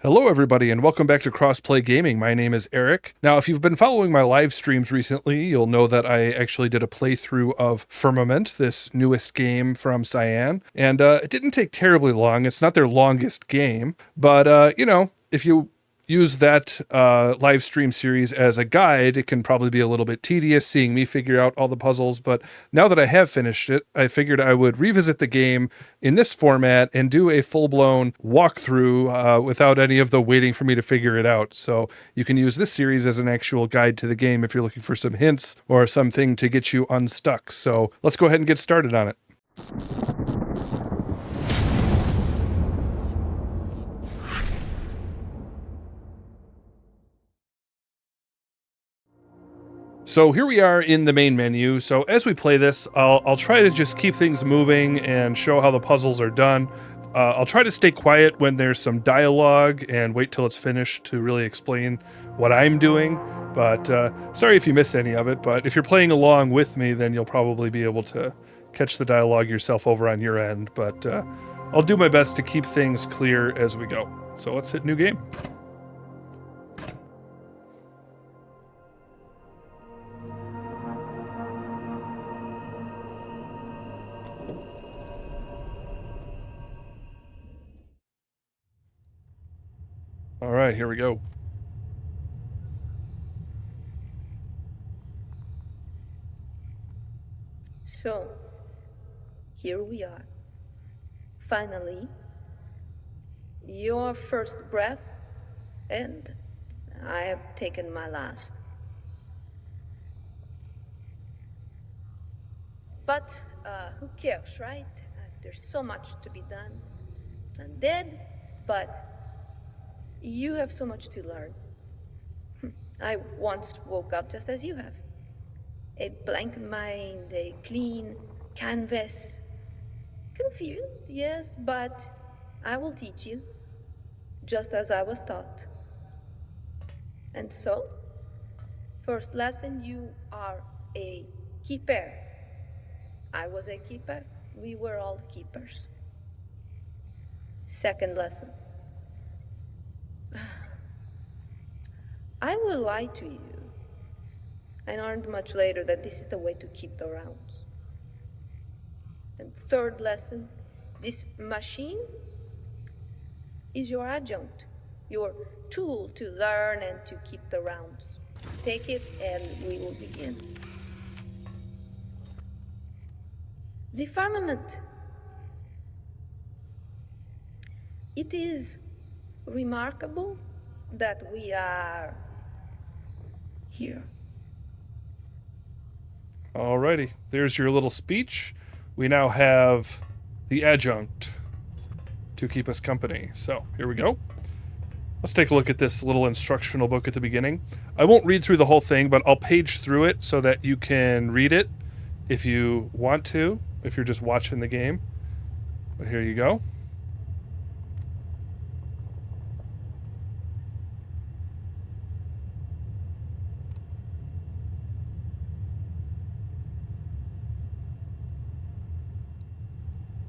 Hello, everybody, and welcome back to Crossplay Gaming. My name is Eric. Now, if you've been following my live streams recently, you'll know that I actually did a playthrough of Firmament, this newest game from Cyan, and it didn't take terribly long. It's not their longest game, but, if you use that live stream series as a guide, it can probably be a little bit tedious seeing me figure out all the puzzles. But now that I have finished it, I figured I would revisit the game in this format and do a full-blown walkthrough without any of the waiting for me to figure it out. So you can use this series as an actual guide to the game if you're looking for some hints or something to get you unstuck. So let's go ahead and get started on it. So here we are in the main menu. So as we play this, I'll try to just keep things moving and show how the puzzles are done. I'll try to stay quiet when there's some dialogue and wait till it's finished to really explain what I'm doing. But sorry if you miss any of it, but if you're playing along with me, then you'll probably be able to catch the dialogue yourself over on your end. But I'll do my best to keep things clear as we go. So let's hit new game. All right, here we go. So, here we are. Finally, your first breath, and I have taken my last. But who cares, right? There's so much to be done. I'm dead, but you have so much to learn. I once woke up just as you have. A blank mind, a clean canvas. Confused, yes, but I will teach you, just as I was taught. And so, first lesson, you are a keeper. I was a keeper. We were all keepers. Second lesson. I will lie to you. I learned much later that this is the way to keep the rounds. And third lesson, this machine is your adjunct, your tool to learn and to keep the rounds. Take it and we will begin. The firmament. It is remarkable that we are here. Alrighty, there's your little speech. We now have the adjunct to keep us company. So here we go. Let's take a look at this little instructional book at the beginning. I won't read through the whole thing, but I'll page through it so that you can read it if you want to, if you're just watching the game. But here you go.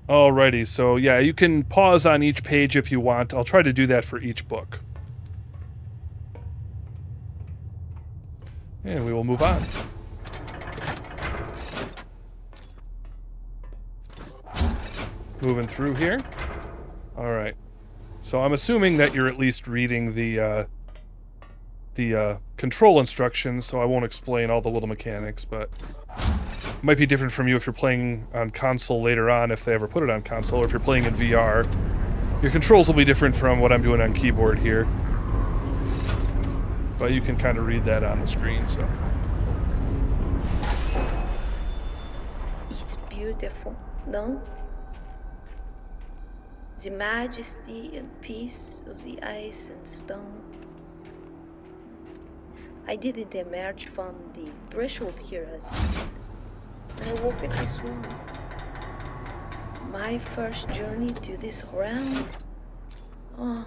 Alrighty, so yeah, you can pause on each page if you want. I'll try to do that for each book. And we will move on. Moving through here. Alright. So I'm assuming that you're at least reading the control instructions, so I won't explain all the little mechanics, but it might be different from you if you're playing on console later on, if they ever put it on console, or if you're playing in VR. Your controls will be different from what I'm doing on keyboard here. But you can kind of read that on the screen, so. It's beautiful, no? The majesty and peace of the ice and stone. I didn't emerge from the threshold here as you did. I woke at this room. My first journey to this realm. Oh,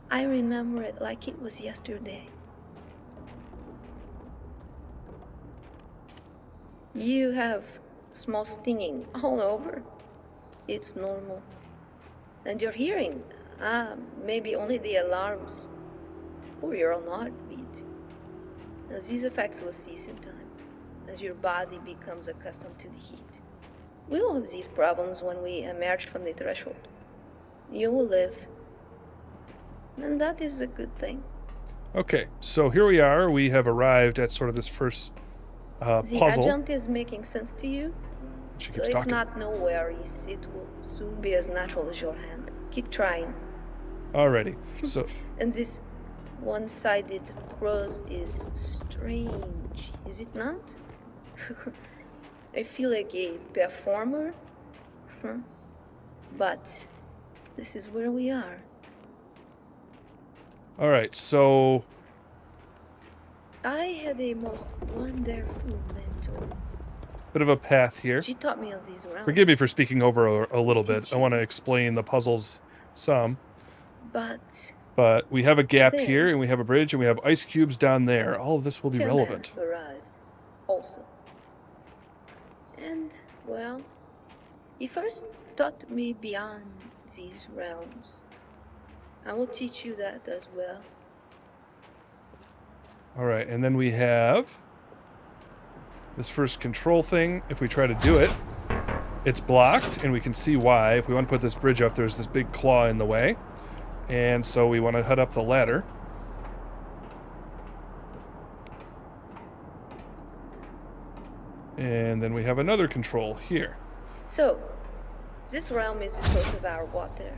I remember it like it was yesterday. You have small stinging all over. It's normal. And your hearing, Maybe only the alarms or your own heartbeat. As these effects will cease in time, as your body becomes accustomed to the heat. We will have these problems when we emerge from the threshold. You will live. And that is a good thing. Okay, so here we are. We have arrived at sort of this first The puzzle. adjunct is making sense to you? She So keeps if talking. not, no worries. It will soon be as natural as your hand. Keep trying. Alrighty. So And this one-sided prose is strange, is it not? I feel like a performer. But this is where we are. alright, so I had a most wonderful mentor. bit of a path here. She taught me of these realms. Forgive me for speaking over a little bit. I want to explain the puzzles some. But we have a gap There. here, and we have a bridge, and we have ice cubes down there. All of this will be Till relevant. then, arrive also. And, well, he first taught me beyond these realms. I will teach you that as well. Alright, and then we have this first control thing. If we try to do it, it's blocked, and we can see why. If we want to put this bridge up, there's this big claw in the way. And so we want to head up the ladder. And then we have another control here. So, this realm is the source of our water.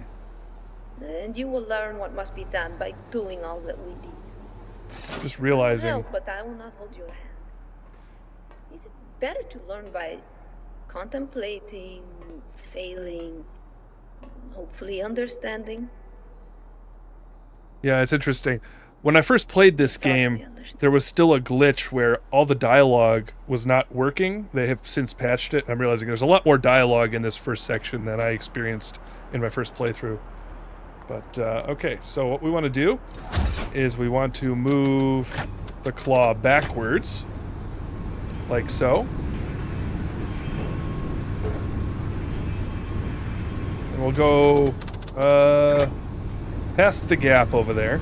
And you will learn what must be done by doing all that we did. Just realizing. No, but I will not hold your hand. Is it better to learn by contemplating, failing, hopefully understanding? Yeah, it's interesting. When I first played this game, there was still a glitch where all the dialogue was not working. They have since patched it. I'm realizing there's a lot more dialogue in this first section than I experienced in my first playthrough. But, okay, so what we want to do is we want to move the claw backwards, like so. And we'll go, past the gap over there.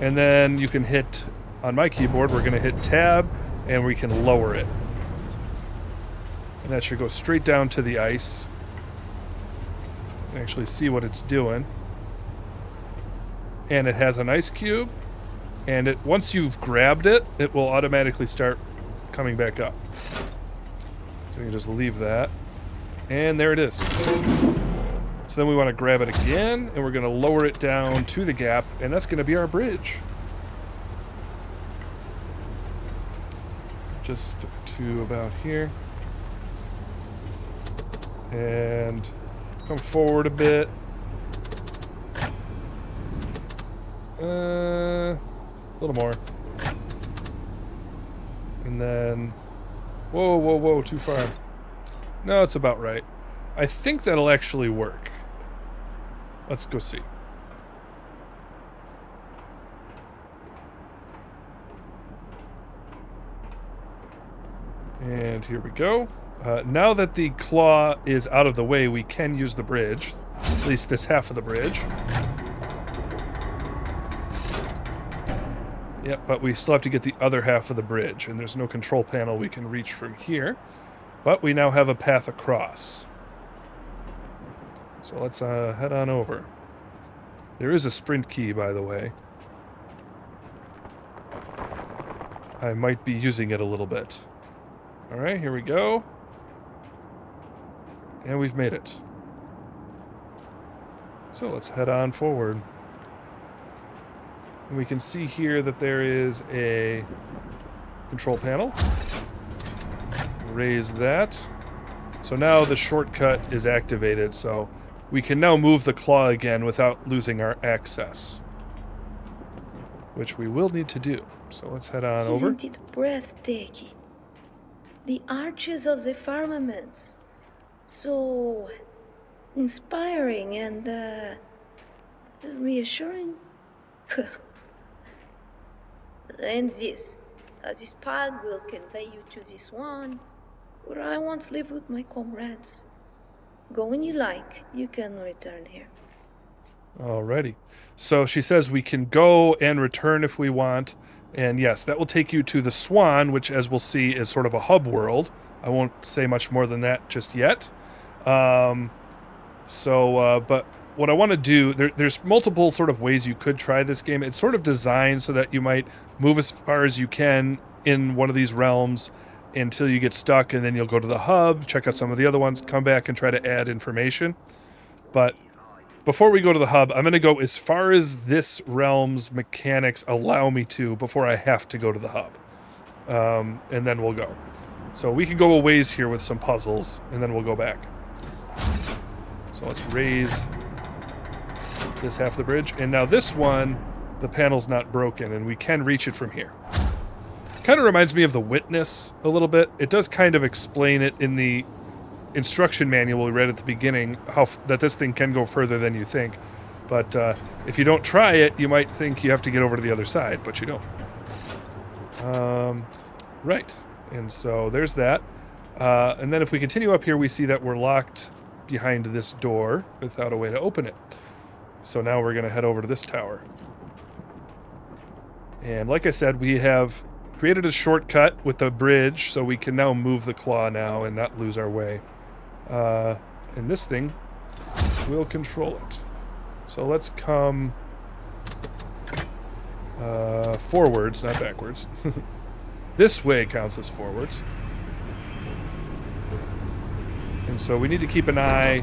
And then you can hit, on my keyboard, we're going to hit tab, and we can lower it. And that should go straight down to the ice. You can actually see what it's doing. And it has an ice cube, and it once you've grabbed it, it will automatically start coming back up. So you can just leave that. And there it is. So then we want to grab it again, and we're going to lower it down to the gap, and that's going to be our bridge. Just to about here. And come forward a bit. A little more. And then... Whoa, whoa, whoa, too far. No, it's about right. I think that'll actually work. Let's go see. And here we go. Now that the claw is out of the way, we can use the bridge. At least this half of the bridge. Yep, but we still have to get the other half of the bridge, and there's no control panel we can reach from here. But we now have a path across. So let's head on over. There is a sprint key, by the way. I might be using it a little bit. Alright, here we go. And we've made it. So let's head on forward. And we can see here that there is a control panel. Raise that. So now the shortcut is activated, so we can now move the claw again without losing our access. Which we will need to do. So let's head on over. Isn't it breathtaking? The arches of the firmaments. So inspiring and reassuring. And this path will convey you to the Swan, where I once lived with my comrades. Go when you like. You can return here. Alrighty. So she says we can go and return if we want. And yes, that will take you to the Swan, which, as we'll see, is sort of a hub world. I won't say much more than that just yet. But what I want to do, there's multiple sort of ways you could try this game. It's sort of designed so that you might move as far as you can in one of these realms until you get stuck, and then you'll go to the hub, check out some of the other ones, come back and try to add information. But before we go to the hub, I'm going to go as far as this realm's mechanics allow me to before I have to go to the hub. And then we'll go. So we can go a ways here with some puzzles, and then we'll go back. So let's raise this half of the bridge. And now this one, the panel's not broken, and we can reach it from here. Kind of reminds me of The Witness a little bit. It does kind of explain it in the instruction manual we read at the beginning, that this thing can go further than you think. But if you don't try it, you might think you have to get over to the other side, but you don't. Right. And so there's that. And then if we continue up here, we see that we're locked behind this door without a way to open it. So now we're going to head over to this tower. And like I said, we have created a shortcut with the bridge, so we can now move the claw now and not lose our way. And this thing will control it. So let's come forwards, not backwards. This way counts as forwards. And so we need to keep an eye.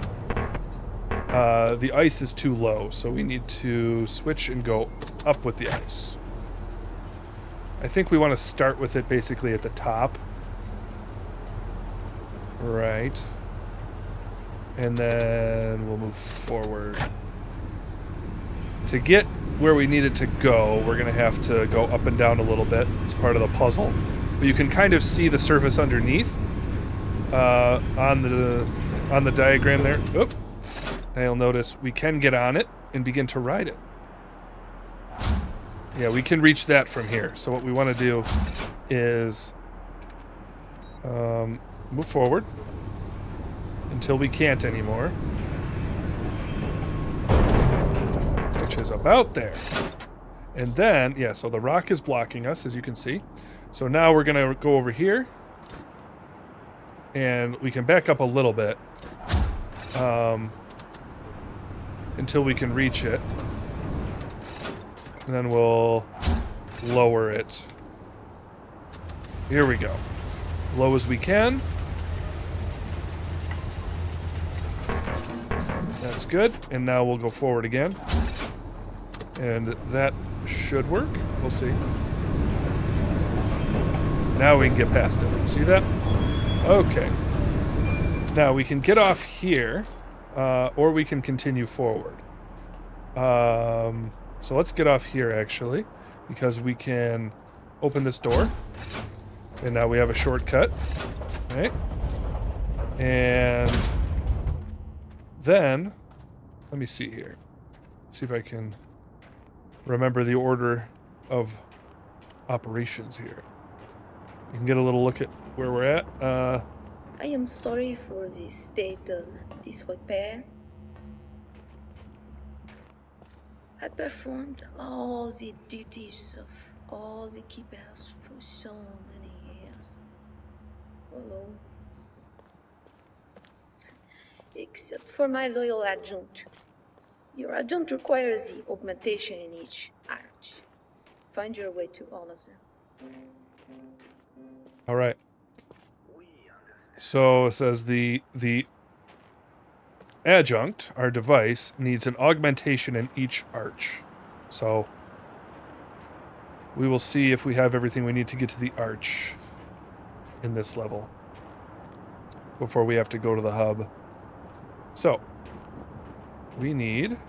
The ice is too low, so we need to switch and go up with the ice. I think we want to start with it basically at the top. Right. And then we'll move forward. To get where we need it to go, we're going to have to go up and down a little bit. It's part of the puzzle. But you can kind of see the surface underneath on the diagram there. Oop. And you'll notice we can get on it and begin to ride it. Yeah, we can reach that from here. So what we want to do is move forward until we can't anymore, which is about there. And then, yeah, so the rock is blocking us, as you can see. So now we're going to go over here, and we can back up a little bit until we can reach it. And then we'll lower it. Here we go. Low as we can. That's good. And now we'll go forward again. And that should work. We'll see. Now we can get past it. See that? Okay. Now we can get off here, or we can continue forward. So let's get off here, actually, because we can open this door. And now we have a shortcut. Right? And then, let me see here. Let's see if I can remember the order of operations here. You can get a little look at where we're at. I am sorry for the state of disrepair. I performed all the duties of all the keepers for so many years. Alone. Except for my loyal adjunct. Your adjunct requires the augmentation in each arch. Find your way to all of them. All right. So it says the adjunct, our device, needs an augmentation in each arch. So we will see if we have everything we need to get to the arch in this level before we have to go to the hub. So we need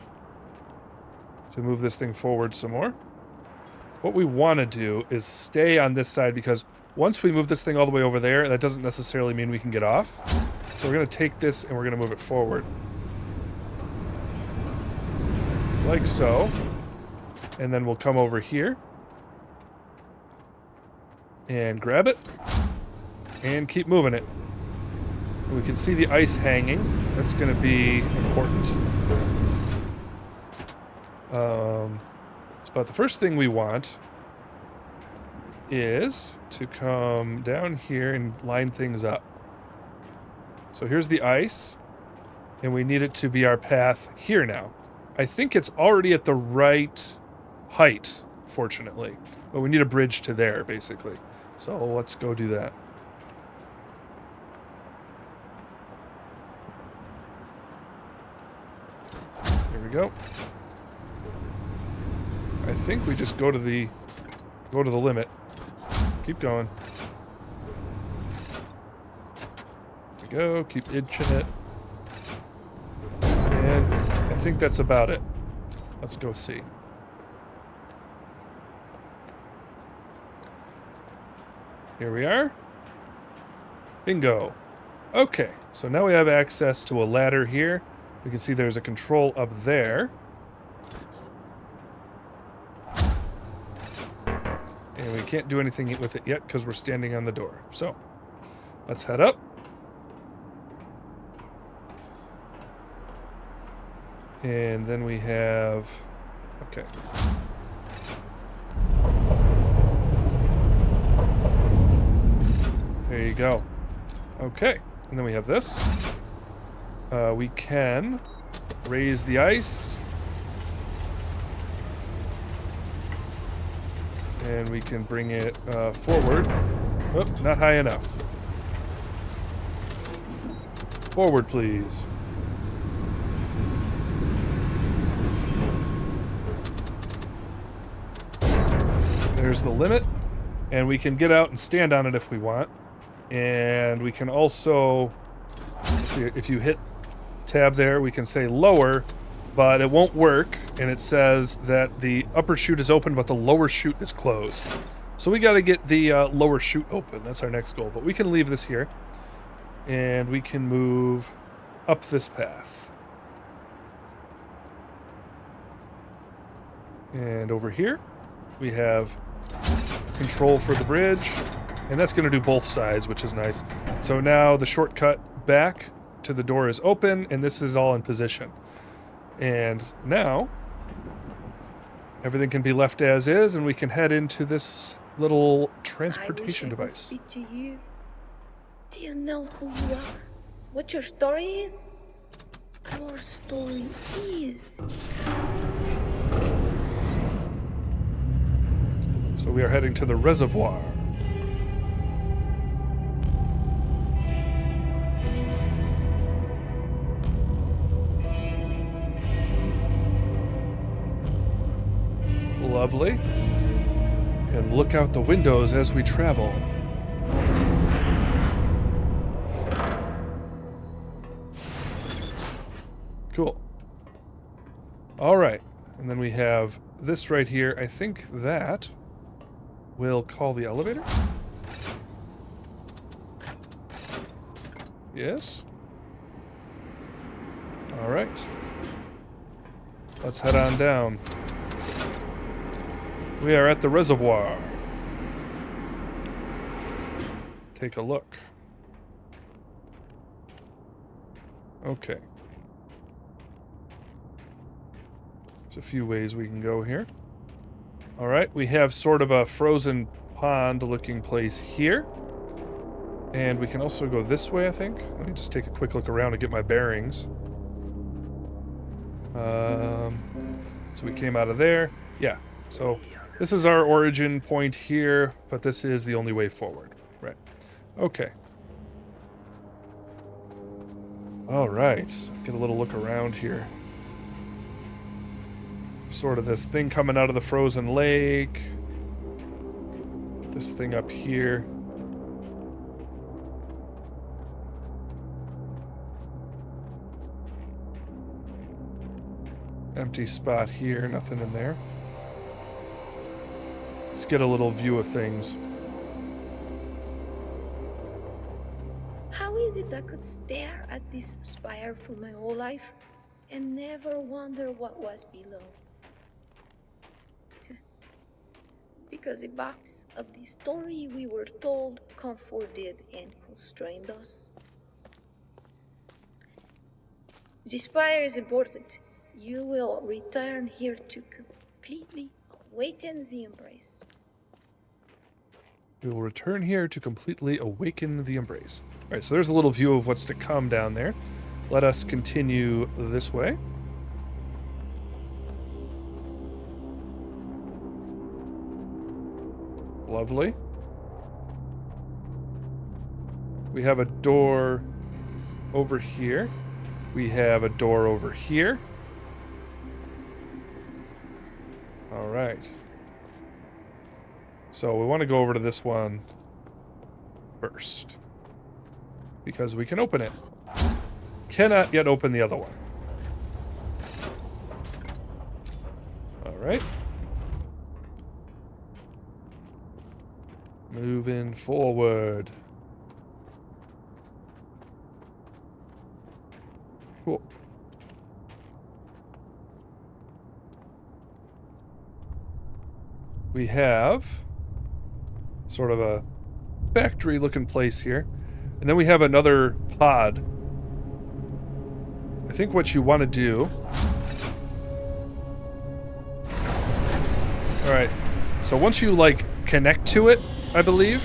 to move this thing forward some more. What we want to do is stay on this side, because once we move this thing all the way over there, that doesn't necessarily mean we can get off. So we're going to take this and we're going to move it forward. Like so. And then we'll come over here. And grab it. And keep moving it. We can see the ice hanging. That's going to be important. But the first thing we want is to come down here and line things up. So here's the ice, and we need it to be our path here now. I think it's already at the right height, fortunately, but we need a bridge to there, basically. So let's go do that. Here we go. I think we just go to the limit. Keep going. There we go. Keep inching it. And I think that's about it. Let's go see. Here we are. Bingo. Okay, so now we have access to a ladder here. We can see there's a control up there. And we can't do anything with it yet because we're standing on the door. So, let's head up. And then we have... Okay. There you go. Okay. And then we have this. We can raise the ice. And we can bring it forward. Oh, not high enough. Forward, please. There's the limit. And we can get out and stand on it if we want. And we can also... See, if you hit tab there, we can say lower, but it won't work, and it says that the upper chute is open, but the lower chute is closed. So we got to get the lower chute open. That's our next goal, but we can leave this here, and we can move up this path. And over here, we have control for the bridge, and that's going to do both sides, which is nice. So now the shortcut back to the door is open, and this is all in position. And now everything can be left as is, and we can head into this little transportation device. Speak to you. Do you know who you are? What your story is? Our story is. So we are heading to the reservoir. Lovely. And look out the windows as we travel. Cool. All right. And then we have this right here. I think that will call the elevator. Yes. All right. Let's head on down. We are at the reservoir. Take a look. Okay. There's a few ways we can go here. All right, we have sort of a frozen pond looking place here. And we can also go this way, I think. Let me just take a quick look around and get my bearings. So we came out of there. Yeah, so this is our origin point here, but this is the only way forward. Right. Okay. All right. Get a little look around here. Sort of this thing coming out of the frozen lake. This thing up here. Empty spot here, nothing in there. Let's get a little view of things. How is it I could stare at this spire for my whole life and never wonder what was below? Because a box of the story we were told comforted and constrained us. The spire is important. You will return here to completely awaken the embrace. We will return here to completely awaken the embrace. All right, so there's a little view of what's to come down there. Let us continue this way. Lovely. We have a door over here. We have a door over here. All right. So we want to go over to this one first, because we can open it. Cannot yet open the other one. All right. Moving forward. Cool. We have sort of a factory-looking place here. And then we have another pod. I think what you want to do... Alright. So once you, like, connect to it, I believe,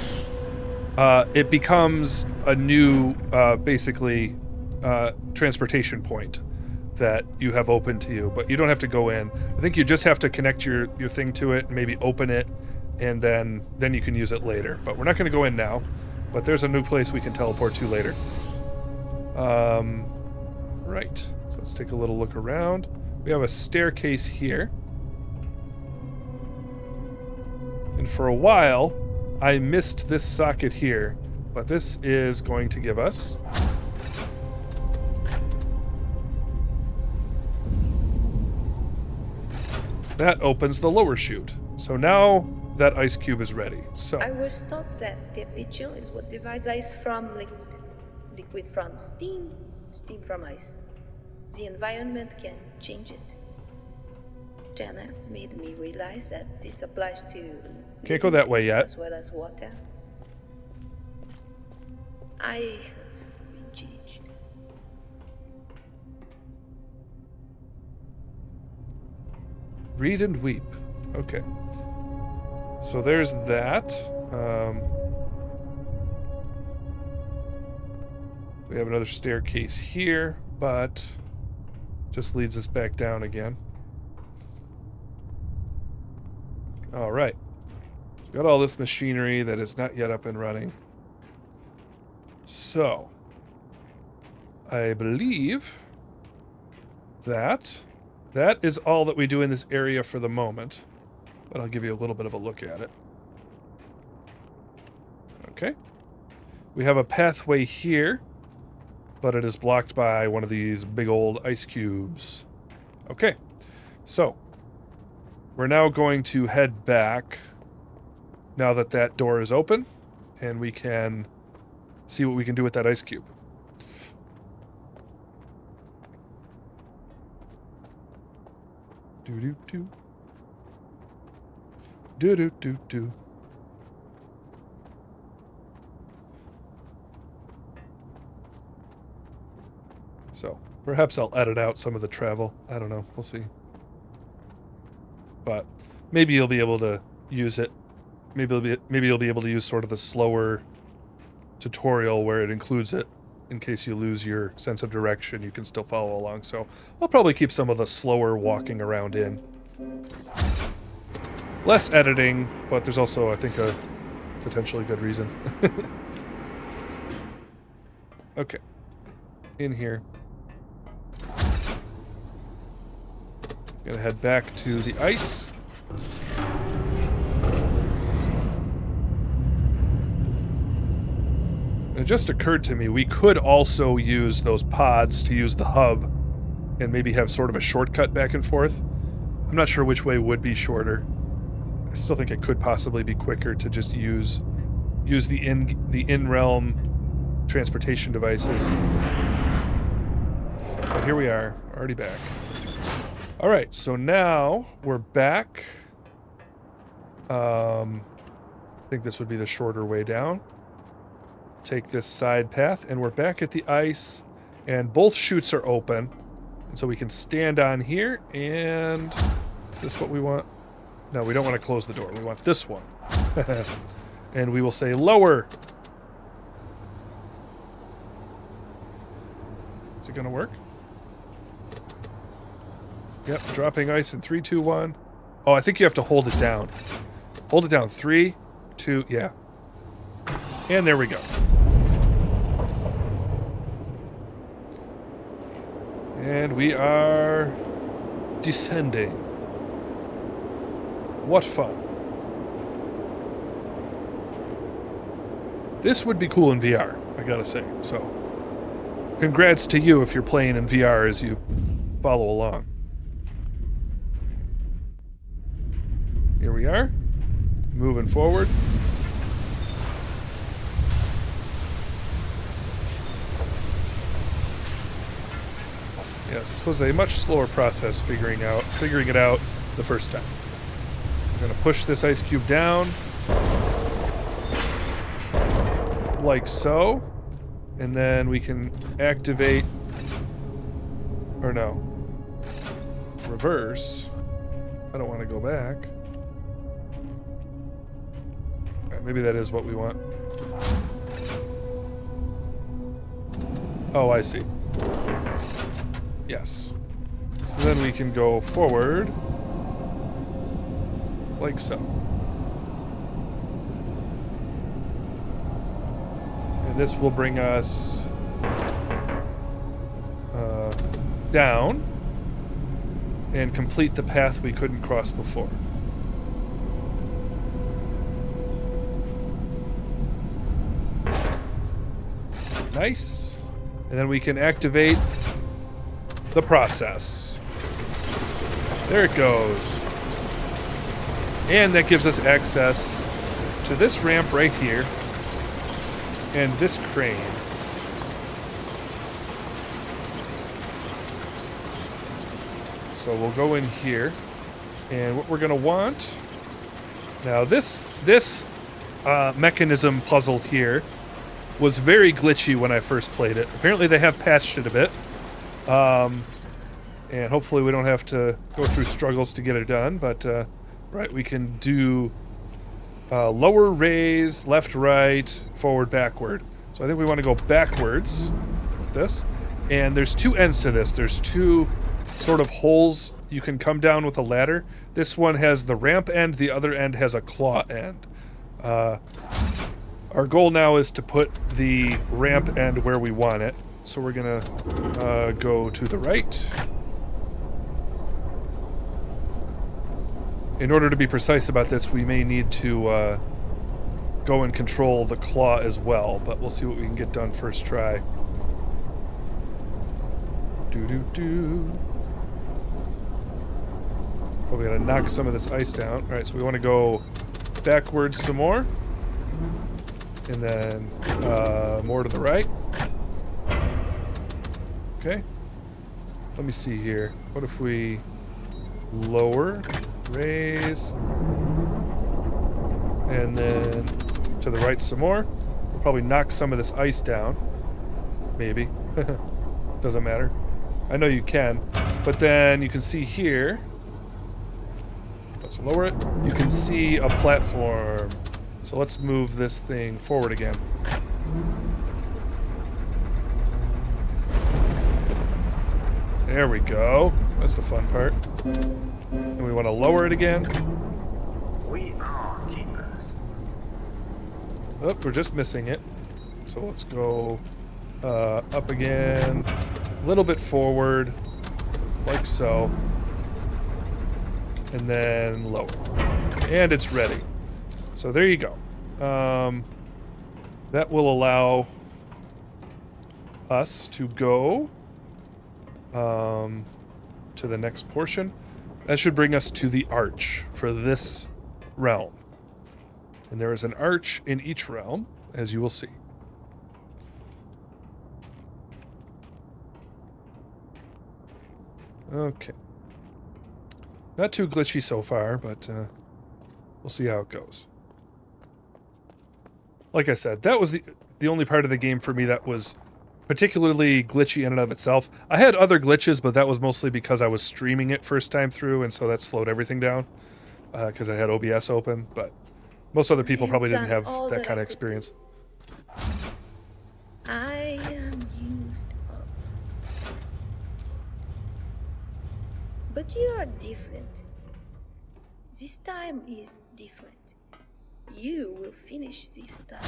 it becomes a new, basically, transportation point that you have open to you. But you don't have to go in. I think you just have to connect your thing to it and maybe open it, and then you can use it later. But we're not going to go in now. But there's a new place we can teleport to later. Right. So let's take a little look around. We have a staircase here. And for a while, I missed this socket here. But this is going to give us... That opens the lower chute. So now that ice cube is ready. So I was taught that temperature is what divides ice from liquid. Liquid from steam, steam from ice. The environment can change it. Jana made me realize that this applies to... Can't go that way yet. As well as water. I have been changed. Read and weep. Okay. So there's that. We have another staircase here, but just leads us back down again. All right. Got all this machinery that is not yet up and running. So, I believe that is all that we do in this area for the moment. But I'll give you a little bit of a look at it. Okay. We have a pathway here, but it is blocked by one of these big old ice cubes. Okay. So, we're now going to head back now that that door is open, and we can see what we can do with that ice cube. Do-do-do. Do-do-do-do. So, perhaps I'll edit out some of the travel. I don't know. We'll see. But maybe you'll be able to use it. Maybe you'll be able to use sort of the slower tutorial where it includes it. In case you lose your sense of direction, you can still follow along. So I'll probably keep some of the slower walking around in. Less editing, but there's also, I think, a potentially good reason. Okay. In here. Gonna head back to the ice. It just occurred to me, we could also use those pods to use the hub and maybe have sort of a shortcut back and forth. I'm not sure which way would be shorter. I still think it could possibly be quicker to just use the in-realm transportation devices. But here we are, already back. All right, so now we're back. I think this would be the shorter way down. Take this side path, and we're back at the ice, and both chutes are open. And so we can stand on here, and is this what we want? No, we don't want to close the door. We want this one. And we will say lower. Is it going to work? Yep, dropping ice in 3, 2, 1. Oh, I think you have to hold it down. Hold it down. 3, 2, yeah. And there we go. And we are descending. What fun. This would be cool in VR, I gotta say. So, congrats to you if you're playing in VR as you follow along. Here we are, moving forward. Yes, this was a much slower process figuring it out the first time. I'm gonna push this ice cube down, like so, and then we can activate, or no, reverse. I don't want to go back. All right, maybe that is what we want. Oh, I see. Yes. So then we can go forward, like so. And this will bring us down and complete the path we couldn't cross before. Nice. And then we can activate the process. There it goes. And that gives us access to this ramp right here and this crane. So we'll go in here, and what we're gonna want now, this mechanism puzzle here was very glitchy when I first played it. Apparently they have patched it a bit. And hopefully we don't have to go through struggles to get it done, but right, we can do lower, raise, left, right, forward, backward. So I think we want to go backwards with this. And there's two ends to this. There's two sort of holes you can come down with a ladder. This one has the ramp end, the other end has a claw end. Our goal now is to put the ramp end where we want it. So we're gonna go to the right. In order to be precise about this, we may need to go and control the claw as well, but we'll see what we can get done first try. Do-do-do. Probably gonna knock some of this ice down. Alright, so we want to go backwards some more. And then more to the right. Okay. Let me see here. What if we lower, raise, and then to the right some more? We'll probably knock some of this ice down. Maybe. Doesn't matter. I know you can. But then you can see here. Let's lower it. You can see a platform. So let's move this thing forward again. There we go. That's the fun part. And we want to lower it again. We are keepers. Oh, we're just missing it. So let's go up again. A little bit forward. Like so. And then lower. And it's ready. So there you go. That will allow us to go to the next portion. That should bring us to the arch for this realm. And there is an arch in each realm, as you will see. Okay. Not too glitchy so far, but we'll see how it goes. Like I said, that was the only part of the game for me that was particularly glitchy in and of itself. I had other glitches, but that was mostly because I was streaming it first time through, and so that slowed everything down because I had OBS open. But most other people probably didn't have that kind of experience. I am used up. But you are different. This time is different. You will finish this time.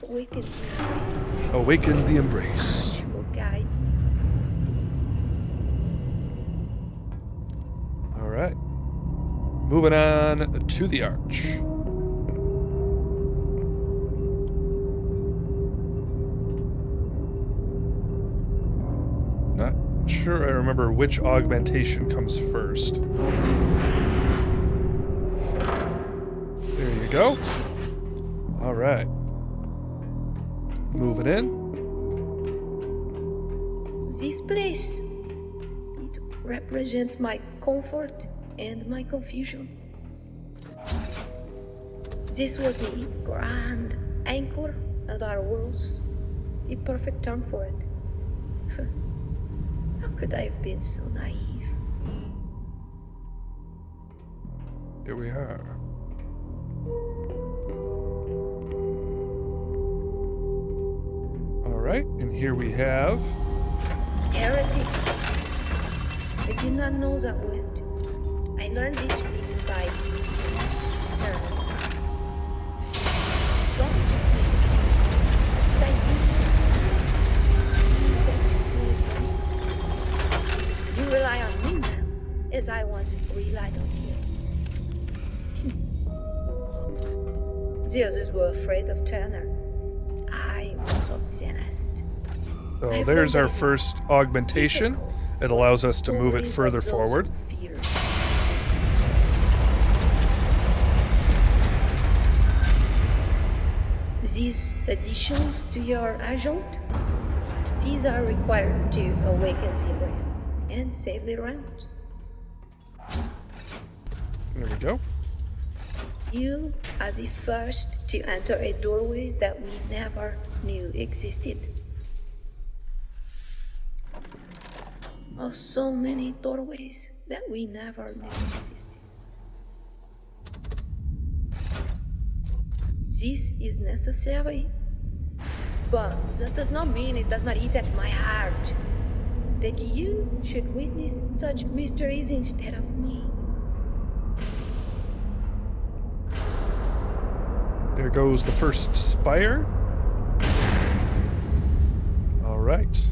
Awaken the embrace. Awaken the embrace. Which will guide you. All right. Moving on to the arch. Not sure I remember which augmentation comes first. There you go. All right. Moving in. This place, it represents my comfort and my confusion. This was a grand anchor at our worlds, a perfect term for it. How could I have been so naive? Here we are. All right, and here we have... Heretic. I did not know that word. I learned this reading by strong you rely on me now, as I once relied on you. The others were afraid of Turner. I was obsessed. So there's our first augmentation. It allows us to move it further forward. These additions to your agent, these are required to awaken the embrace and save the rounds. There we go. You are the first to enter a doorway that we never knew existed. Oh, so many doorways that we never knew existed. This is necessary, but that does not mean it does not eat at my heart. That you should witness such mysteries instead of me. There goes the first spire. All right.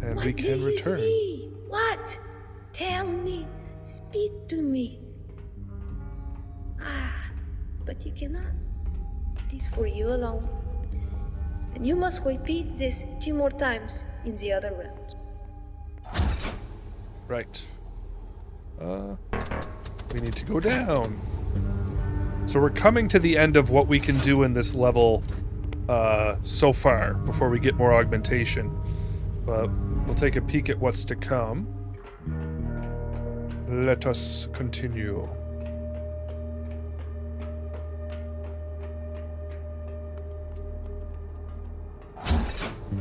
And What we can return. Do you see? What? Tell me. Speak to me. But you cannot. It is for you alone. And you must repeat this 2 more times in the other rounds. Right. We need to go down. So we're coming to the end of what we can do in this level so far before we get more augmentation. But we'll take a peek at what's to come. Let us continue.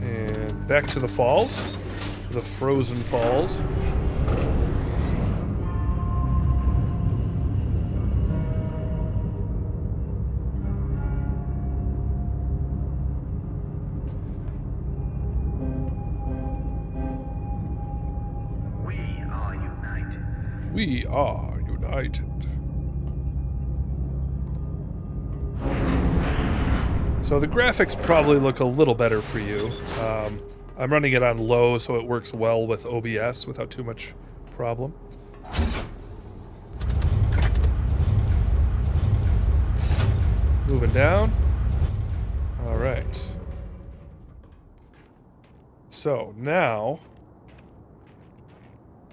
And back to the falls. The frozen falls. We are united. So the graphics probably look a little better for you. I'm running it on low so it works well with OBS without too much problem. Moving down. All right. So now,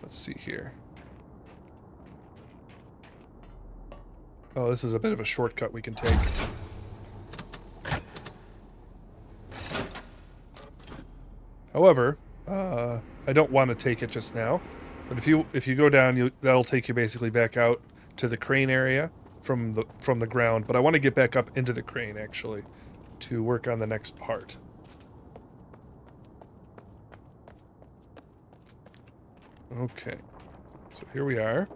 let's see here. Oh, this is a bit of a shortcut we can take. However, I don't want to take it just now. But if you go down, that'll take you basically back out to the crane area, from the ground, but I want to get back up into the crane actually to work on the next part. Okay, so here we are.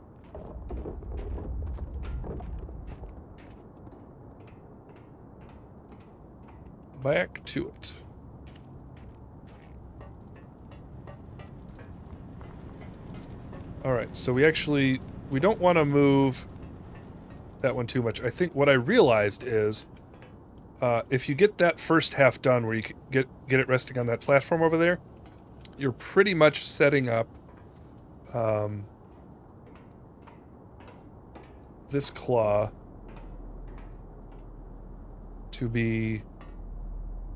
Back to it. Alright, so we don't want to move that one too much. I think what I realized is if you get that first half done where you get it resting on that platform over there, you're pretty much setting up this claw to be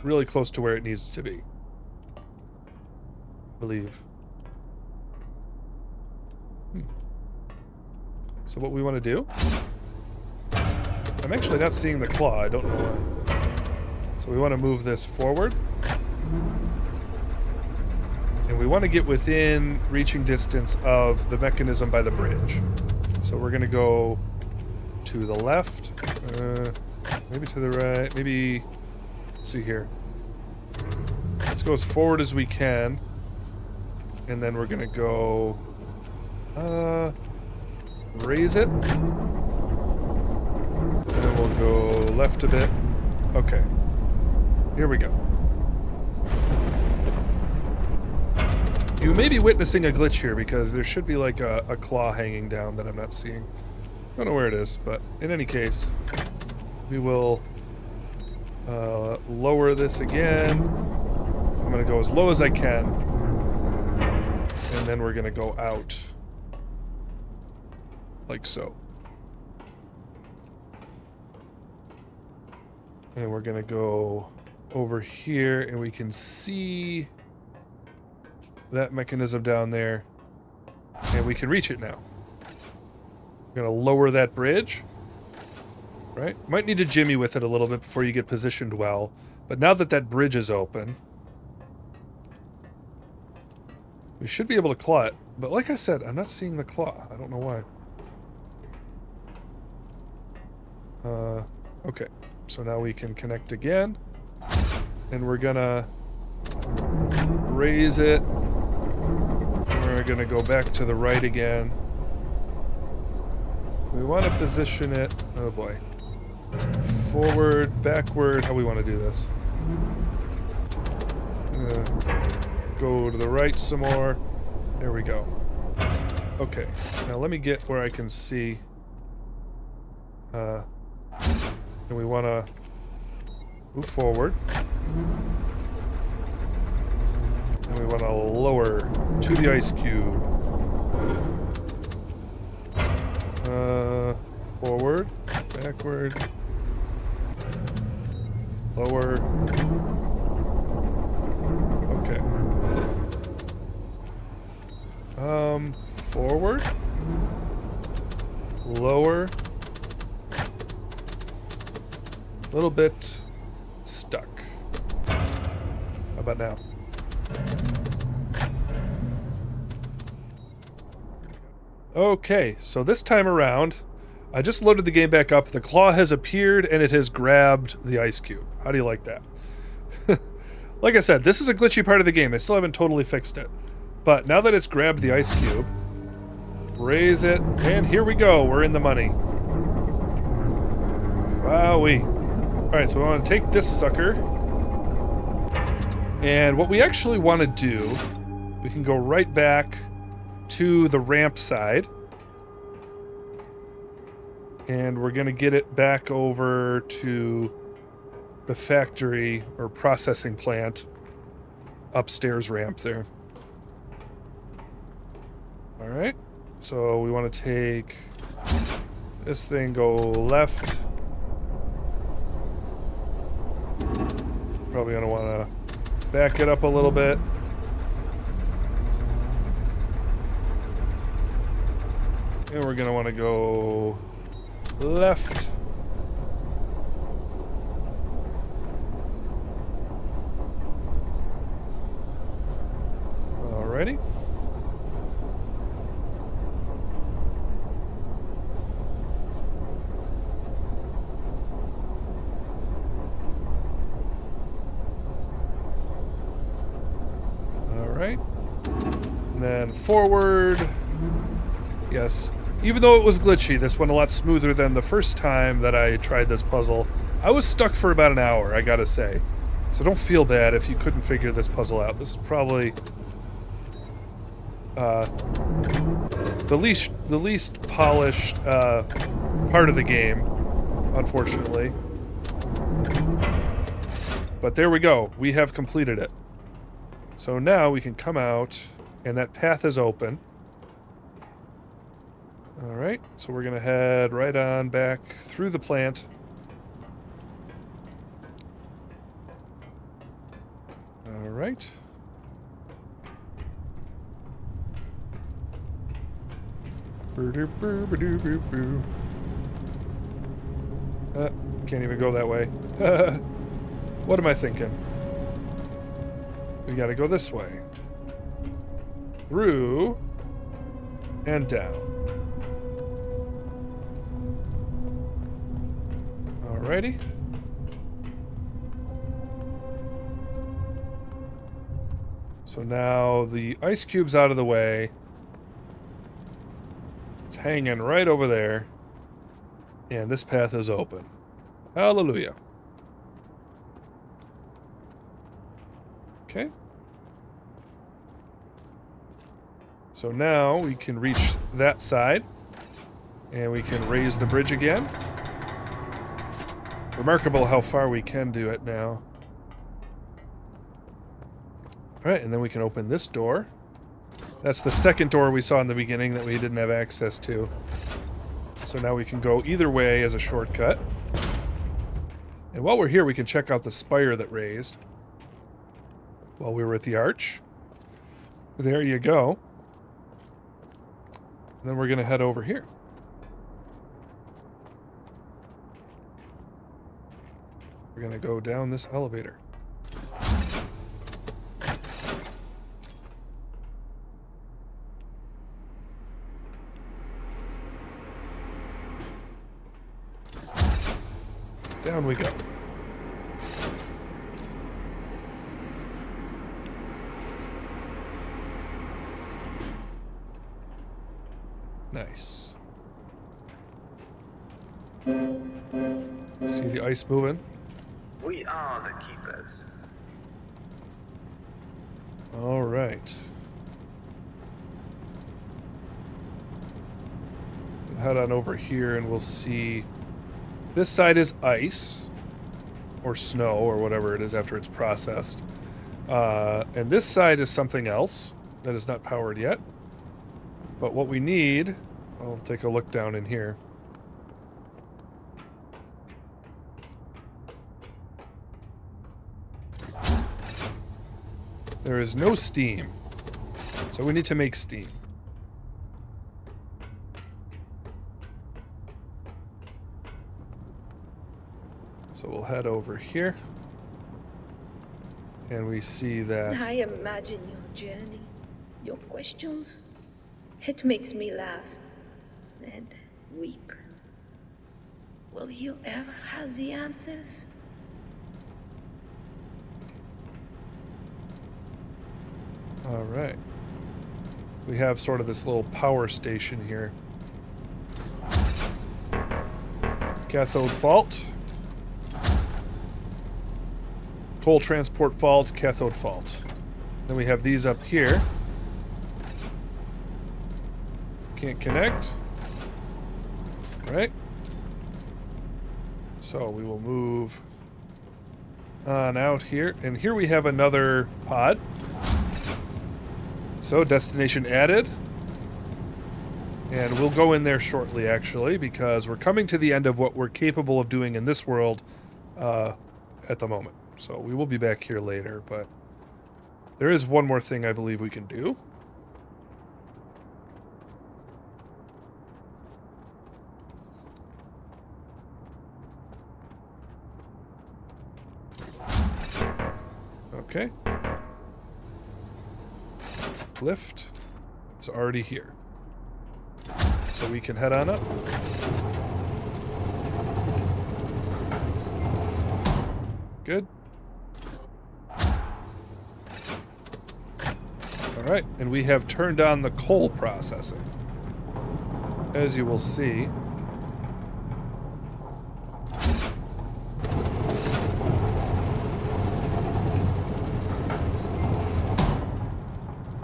really close to where it needs to be, I believe. So what we want to do, I'm actually not seeing the claw, I don't know why. So we want to move this forward. And we want to get within reaching distance of the mechanism by the bridge. So we're going to go to the left, maybe to the right, maybe, let's see here. Let's go as forward as we can. And then we're going to go, raise it. And then we'll go left a bit. Okay. Here we go. You may be witnessing a glitch here because there should be like a claw hanging down that I'm not seeing. I don't know where it is, but in any case, we will lower this again. I'm going to go as low as I can. And then we're going to go out. Like so. And we're going to go over here and we can see that mechanism down there, and we can reach it now. We're gonna lower that bridge, right? Might need to jimmy with it a little bit before you get positioned well, but now that that bridge is open, we should be able to claw it. But like I said, I'm not seeing the claw. I don't know why. Okay, so now we can connect again, and we're gonna raise it. We're going to go back to the right again. We want to position it, oh boy, forward, backward, how we want to do this. Go to the right some more. There we go. Okay, now let me get where I can see. And we want to move forward. And we want to lower to the ice cube. Forward, backward, lower. Okay. Forward, lower. A little bit stuck. How about now? Okay, so this time around, I just loaded the game back up. The claw has appeared and it has grabbed the ice cube. How do you like that? Like I said, this is a glitchy part of the game. They still haven't totally fixed it. But now that it's grabbed the ice cube, raise it, and here we go. We're in the money. Wowee. Alright, so we want to take this sucker. And what we actually want to do, we can go right back to the ramp side. And we're going to get it back over to the factory or processing plant upstairs ramp there. Alright, so we want to take this thing, go left. Probably going to want to back it up a little bit. And we're going to want to go left. Alrighty. forward. Yes. Even though it was glitchy, this went a lot smoother than the first time that I tried this puzzle. I was stuck for about an hour, I gotta say. So don't feel bad if you couldn't figure this puzzle out. This is probably the least polished part of the game, unfortunately. But there we go. We have completed it. So now we can come out, and that path is open. Alright, so we're going to head right on back through the plant. Alright. Can't even go that way. What am I thinking? We gotta go this way. Through and down. Alrighty. So now the ice cube's out of the way. It's hanging right over there. And this path is open. Hallelujah. Okay. So now we can reach that side. And we can raise the bridge again. Remarkable how far we can do it now. Alright, and then we can open this door. That's the second door we saw in the beginning that we didn't have access to. So now we can go either way as a shortcut. And while we're here, we can check out the spire that raised. While we were at the arch. There you go. And then we're going to head over here. We're going to go down this elevator. Down we go. Nice. See the ice moving? We are the keepers. All right. We'll head on over here and we'll see. This side is ice, or snow, or whatever it is after it's processed. And this side is something else that is not powered yet. But what we need, I'll take a look down in here. There is no steam, so we need to make steam. So we'll head over here. And we see that... I imagine your journey, your questions. It makes me laugh and weep. Will you ever have the answers? All right. We have sort of this little power station here. Cathode fault. Coal transport fault, cathode fault. Then we have these up here. Can't connect. Right. So we will move on out here. And here we have another pod. So destination added. And we'll go in there shortly, actually, because we're coming to the end of what we're capable of doing in this world at the moment. So we will be back here later, but there is one more thing I believe we can do. Okay. Lift. It's already here. So we can head on up. Good. All right, and we have turned on the coal processing. As you will see.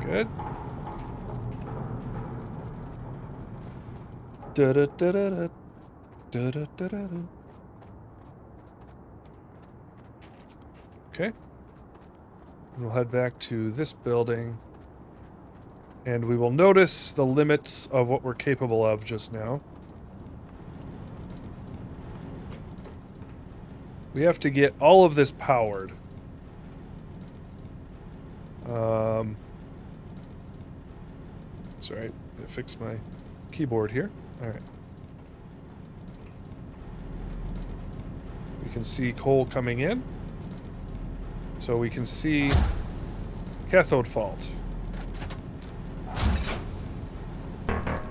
Good. Da-da-da-da-da. Da-da-da-da-da. Okay. We'll head back to this building. And we will notice the limits of what we're capable of just now. We have to get all of this powered. Sorry, I'm gonna fix my keyboard here. All right. We can see coal coming in. So we can see cathode fault.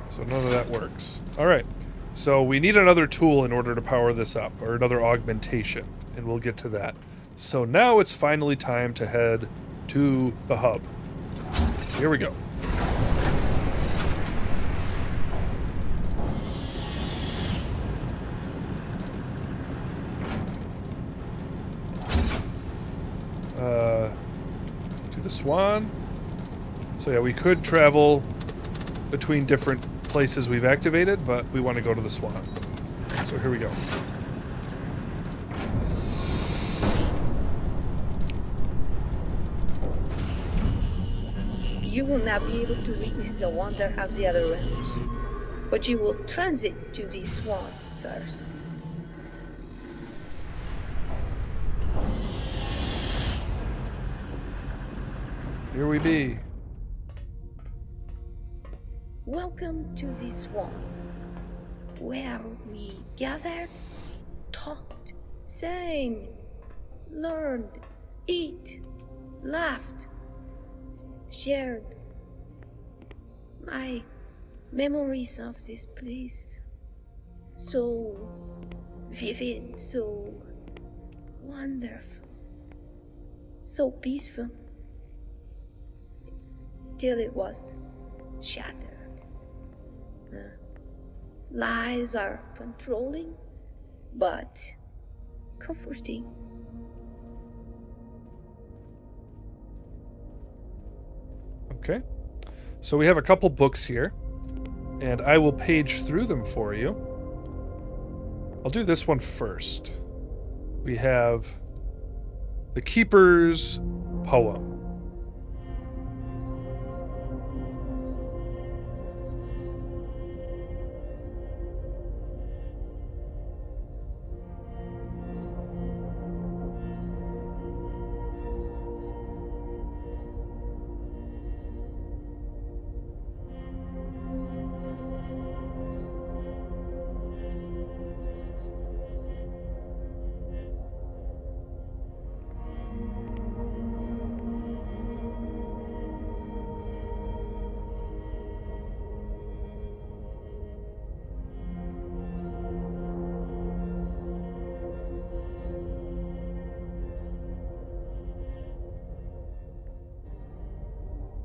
So none of that works. All right. So we need another tool in order to power this up, or another augmentation, and we'll get to that. So now it's finally time to head to the hub. Here we go. To the Swan. So yeah, we could travel between different places we've activated, but we want to go to the Swan. So here we go. You will not be able to witness the wonder of the other realms, but you will transit to the Swan first. Here we be. Welcome to the Swan, where we gathered, talked, sang, learned, ate, laughed, shared. My memories of this place, so vivid, so wonderful, so peaceful, till it was shattered. Lies are controlling, but comforting. Okay. So we have a couple books here, and I will page through them for you. I'll do this one first. We have The Keeper's Poem.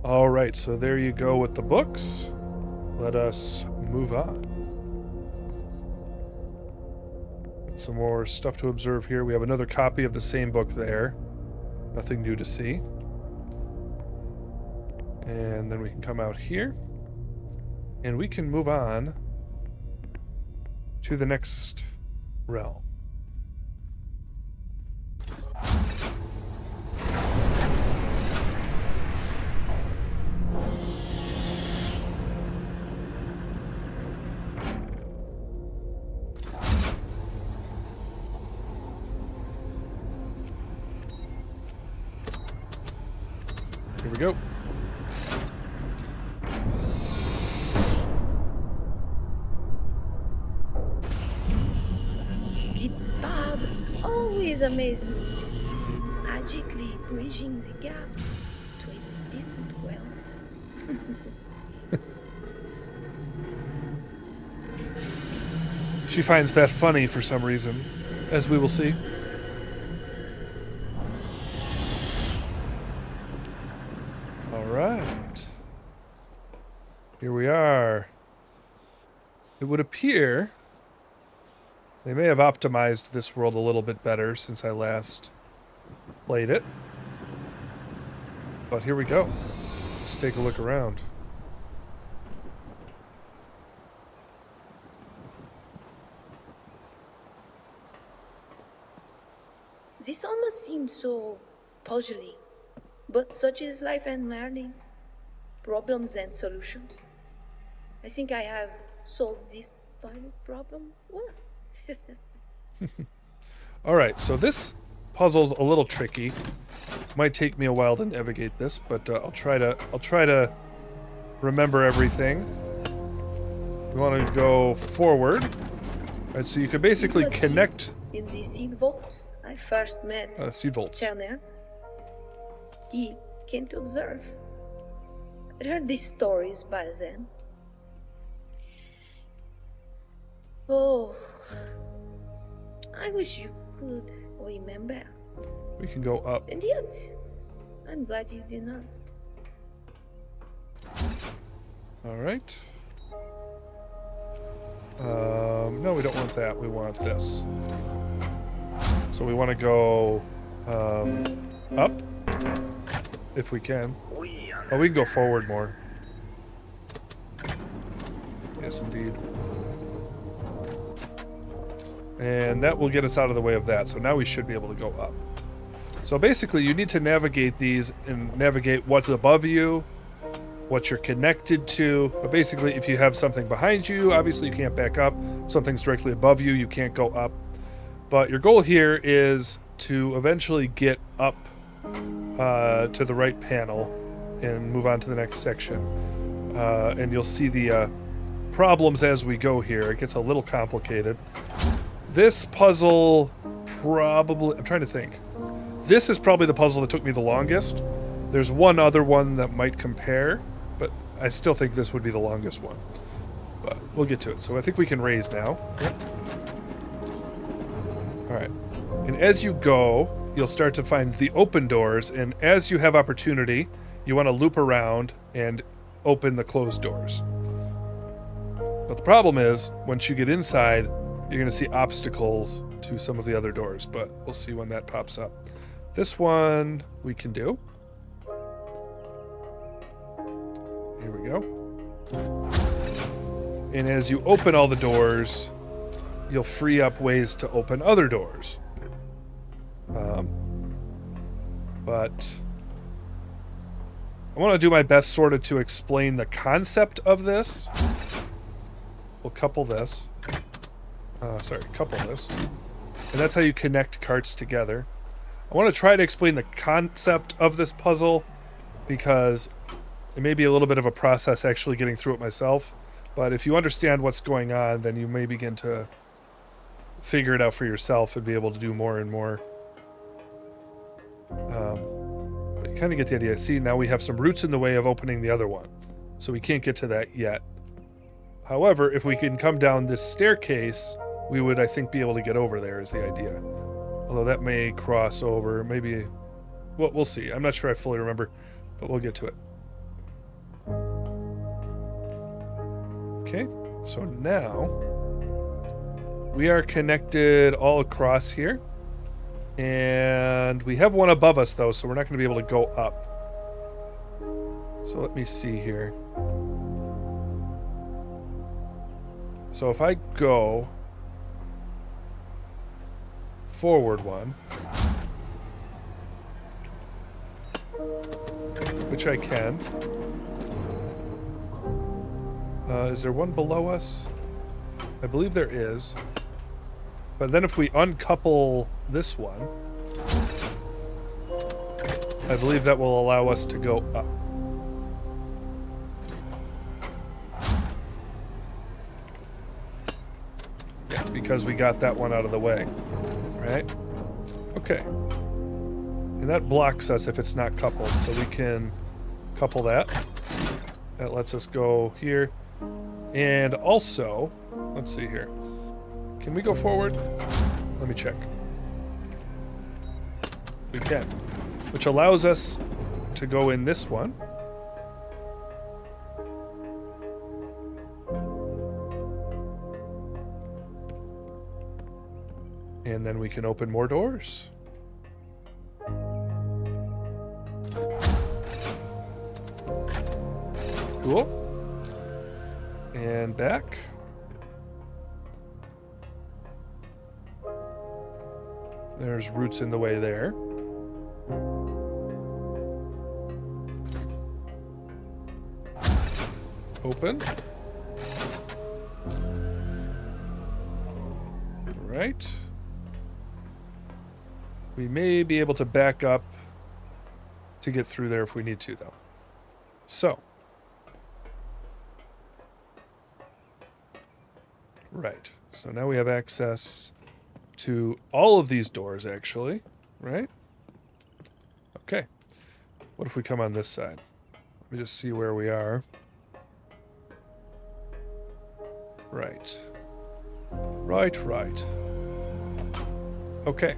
All right, so there you go with the books. Let us move on. Some more stuff to observe here. We have another copy of the same book there. Nothing new to see. And then we can come out here. And we can move on to the next realm. Here we go. The Bob always amazed me, magically bridging the gap between the distant realms. She finds that funny for some reason, as we will see. All right. Here we are. It would appear they may have optimized this world a little bit better since I last played it. But here we go. Let's take a look around. This almost seems so puzzly, but such is life and learning. Problems and solutions. I think I have solved this final problem well. All right, so this puzzle's a little tricky. Might take me a while to navigate this, but I'll try to remember everything. We want to go forward. All right, so you can basically connect. In the seed vaults, I first met Seed vaults. Turner. He came to observe. I'd heard these stories by then. Oh, I wish you could remember. We can go up. And yet, I'm glad you did not. All right. No, we don't want that. We want this. So we want to go up, if we can. Oh, we can go forward more. Yes, indeed. And that will get us out of the way of that. So now we should be able to go up. So basically, you need to navigate these and navigate what's above you, what you're connected to. But basically, if you have something behind you, obviously you can't back up. If something's directly above you, you can't go up. But your goal here is to eventually get up to the right panel and move on to the next section. And you'll see the problems as we go here. It gets a little complicated. This puzzle probably... I'm trying to think. This is probably the puzzle that took me the longest. There's one other one that might compare, but I still think this would be the longest one. But we'll get to it. So I think we can raise now. Yep. Alright. And as you go, you'll start to find the open doors, and as you have opportunity, you want to loop around and open the closed doors. But the problem is, once you get inside, you're going to see obstacles to some of the other doors, but we'll see when that pops up. This one we can do. Here we go. And as you open all the doors, you'll free up ways to open other doors. But I want to do my best sort of to explain the concept of this. We'll couple this. Couple this. And that's how you connect carts together. I want to try to explain the concept of this puzzle because it may be a little bit of a process actually getting through it myself. But if you understand what's going on, then you may begin to figure it out for yourself and be able to do more and more. But you kind of get the idea. See, now we have some roots in the way of opening the other one. So we can't get to that yet. However, if we can come down this staircase, we would, I think, be able to get over there is the idea. Although that may cross over. Maybe... Well, we'll see. I'm not sure I fully remember, but we'll get to it. Okay, so now we are connected all across here. And we have one above us, though, so we're not going to be able to go up. So let me see here. So if I go forward one, which I can. Is there one below us? I believe there is. But then if we uncouple this one, I believe that will allow us to go up. Yeah, because we got that one out of the way. Right? Okay. And that blocks us if it's not coupled, so we can couple that. That lets us go here. And also, let's see here. Can we go forward? Let me check. We can. Which allows us to go in this one. And then we can open more doors. Cool. And back. There's roots in the way there. Open. Right. We may be able to back up to get through there if we need to, though. So. Right. So now we have access to all of these doors, actually. Right? Okay. What if we come on this side? Let me just see where we are. Right. Right. Okay.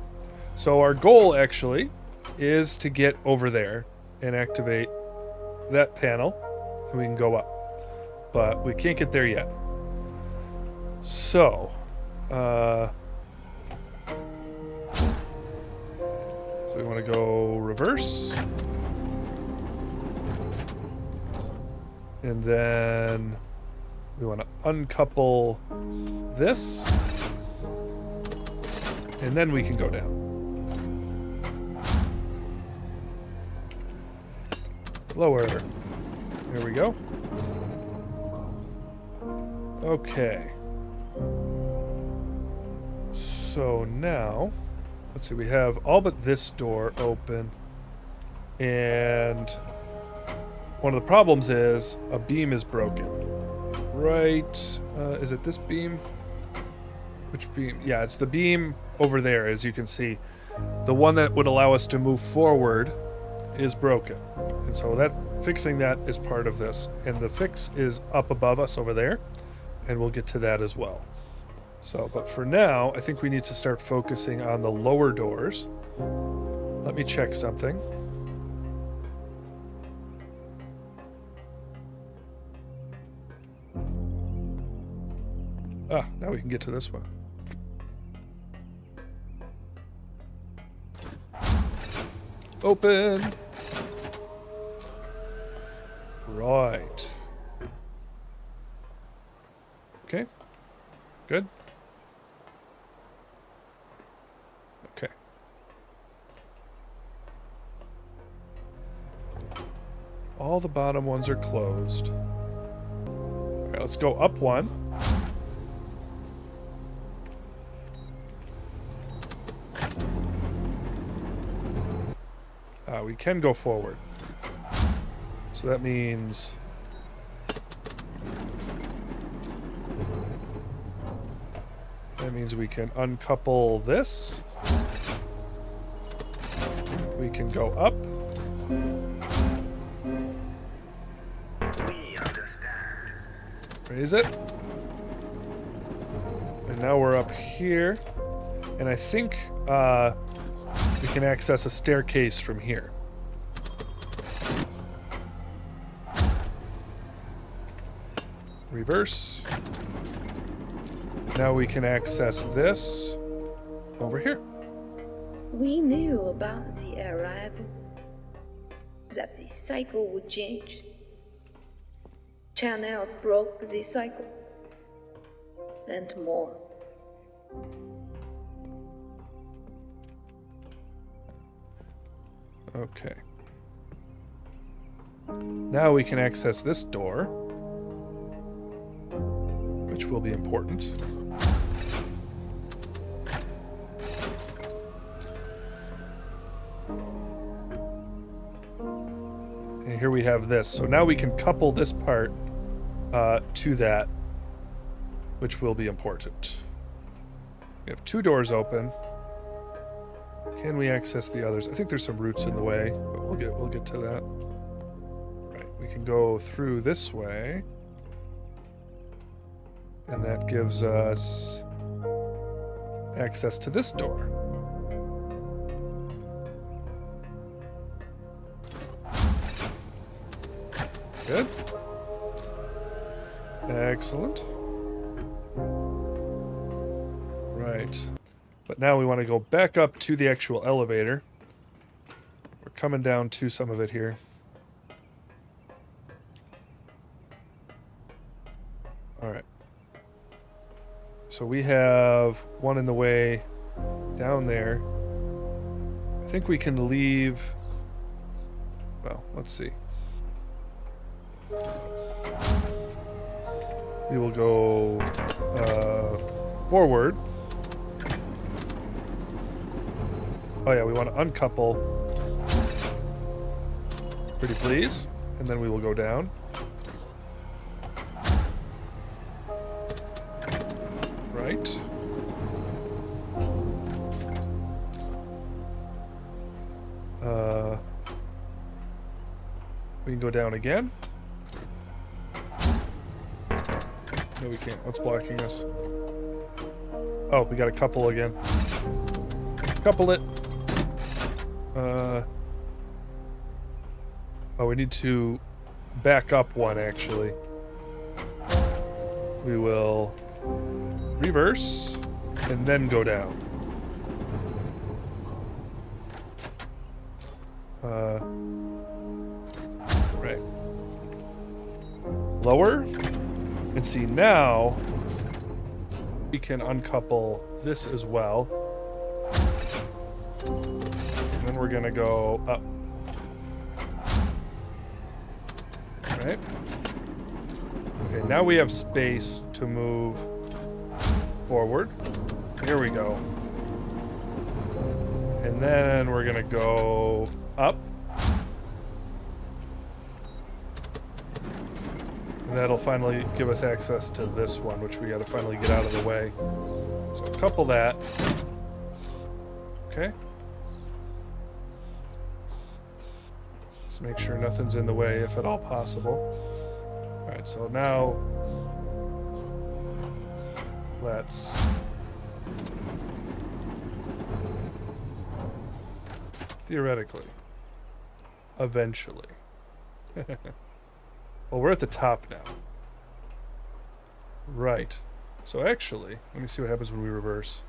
So our goal, actually, is to get over there and activate that panel, and we can go up. But we can't get there yet. So, so we want to go reverse. And then we want to uncouple this. And then we can go down. Lower. There we go. Okay. So now, let's see, we have all but this door open. And one of the problems is a beam is broken. Right, is it this beam? Which beam? Yeah, it's the beam over there, as you can see. The one that would allow us to move forward is broken. And so that fixing that is part of this. And the fix is up above us over there. And we'll get to that as well. So, but for now, I think we need to start focusing on the lower doors. Let me check something. Ah, now we can get to this one. Open. Right. Okay. Good. Okay. All the bottom ones are closed. All right, let's go up one. We can go forward. So that means we can uncouple this. We can go up. We understand. Raise it. And now we're up here. And I think we can access a staircase from here. Reverse. Now we can access this over here. We knew about the arrival, that the cycle would change. Channel broke the cycle, and more. Okay. Now we can access this door, which will be important. And here we have this. So now we can couple this part to that, which will be important. We have two doors open. Can we access the others? I think there's some roots in the way, but we'll get to that. Right, we can go through this way. And that gives us access to this door. Good. Excellent. Right. But now we want to go back up to the actual elevator. We're coming down to some of it here. All right. So we have one in the way down there. I think we can leave... Well, let's see. We will go forward. Oh yeah, we want to uncouple. Pretty please. And then we will go down. Right. We can go down again. No, we can't. What's blocking us? Oh, we got a couple again. Couple it. Oh, we need to back up one, actually. We will reverse and then go down. Right. Lower. And see, now we can uncouple this as well. And then we're gonna go up. Right. Okay, now we have space to move forward. Here we go. And then we're gonna go up. And that'll finally give us access to this one, which we gotta finally get out of the way. So couple that. Okay. Just make sure nothing's in the way, if at all possible. Alright, so now let's theoretically, eventually. Well, we're at the top now. Right. So actually, let me see what happens when we reverse.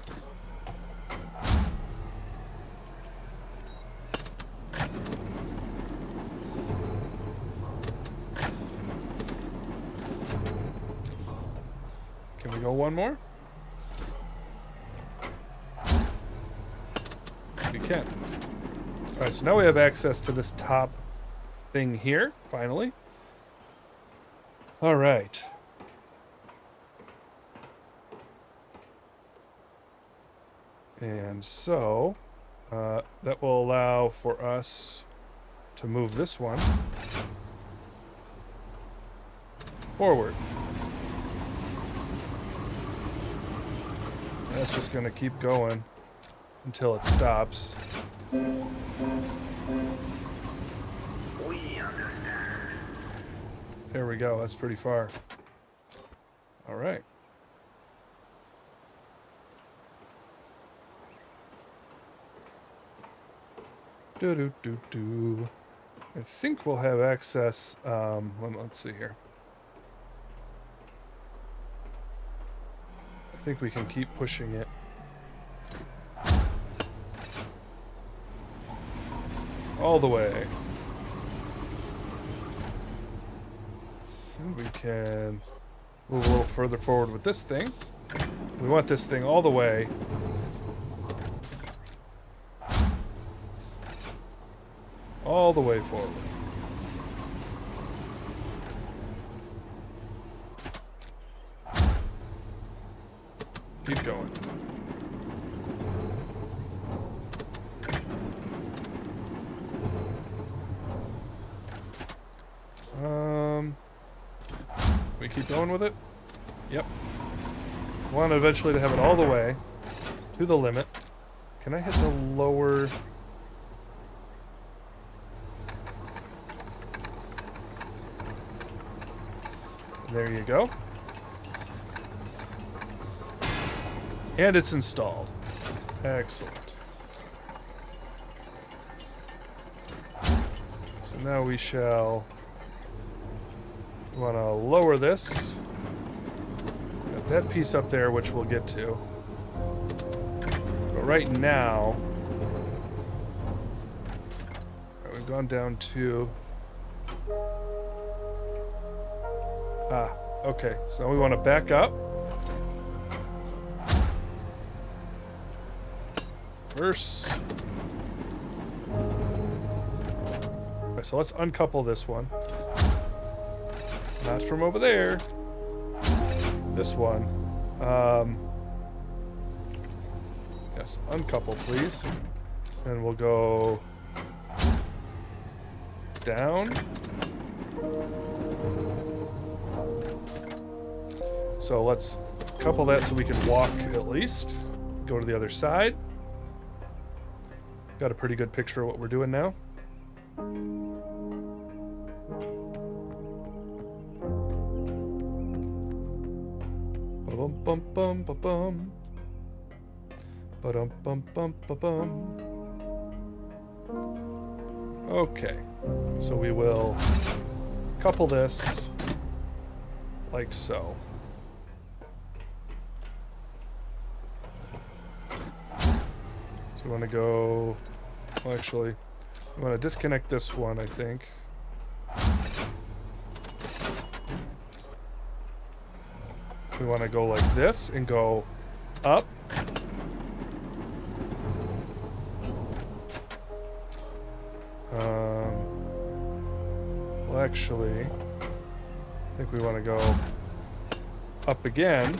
Can we go one more? We can. Alright, so now we have access to this top thing here, finally. Alright. And so, that will allow for us to move this one forward. That's just going to keep going until it stops. We understand. There we go. That's pretty far. All right. Do. I think we'll have access. Let's see here. I think we can keep pushing it. All the way. And we can move a little further forward with this thing. We want this thing all the way. All the way forward. Keep going. We keep going with it? Yep. I want eventually to have it all the way to the limit. Can I hit the lower... There you go. And it's installed. Excellent. So now we shall want to lower this. Got that piece up there, which we'll get to. right now, we've gone down to... okay. So we want to back up. Reverse. Okay, so let's uncouple this one. Not from over there. This one. Yes, uncouple, please. And we'll go down. So let's couple that so we can walk at least. Go to the other side. Got a pretty good picture of what we're doing now. Bum bum bum bum bum. Bum bum bum bum bum. Okay, so we will couple this like so. So we want to go. Well, actually, we want to disconnect this one, I think. We want to go like this and go up. Well, actually, I think we want to go up again.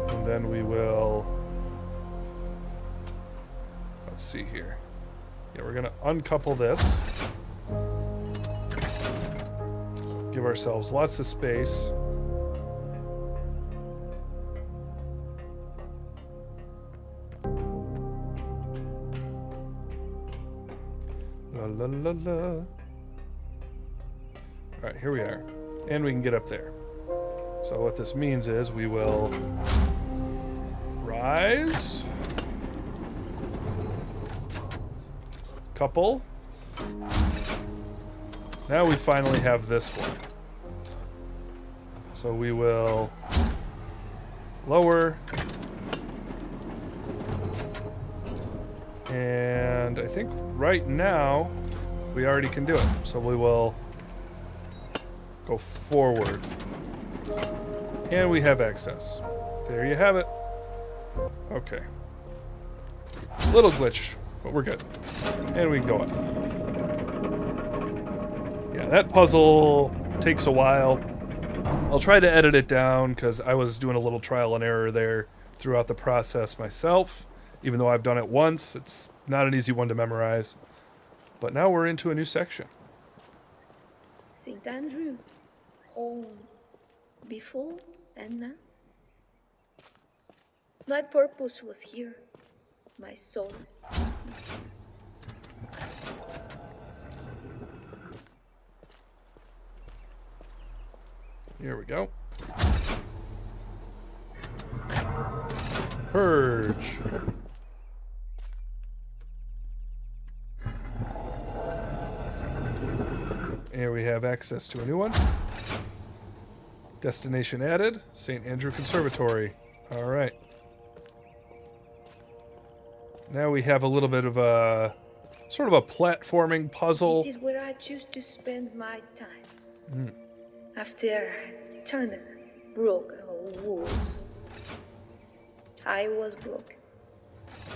And then we will... Let's see here. Yeah, we're going to uncouple this. Give ourselves lots of space. La la la la. Alright, here we are. And we can get up there. So what this means is we will rise. Couple. Now we finally have this one. So we will lower. And I think right now we already can do it. So we will go forward. And we have access. There you have it. Okay. Little glitch, but we're good. And we can go up. Yeah, that puzzle takes a while. I'll try to edit it down because I was doing a little trial and error there throughout the process myself. Even though I've done it once, it's not an easy one to memorize. But now we're into a new section. St. Andrew, home before and now. My purpose was here. My solace. Here we go. Purge. Here we have access to a new one. Destination added, St. Andrew Conservatory. All right. Now we have a little bit of a sort of a platforming puzzle. This is where I choose to spend my time. After Turner broke our rules, I was broke.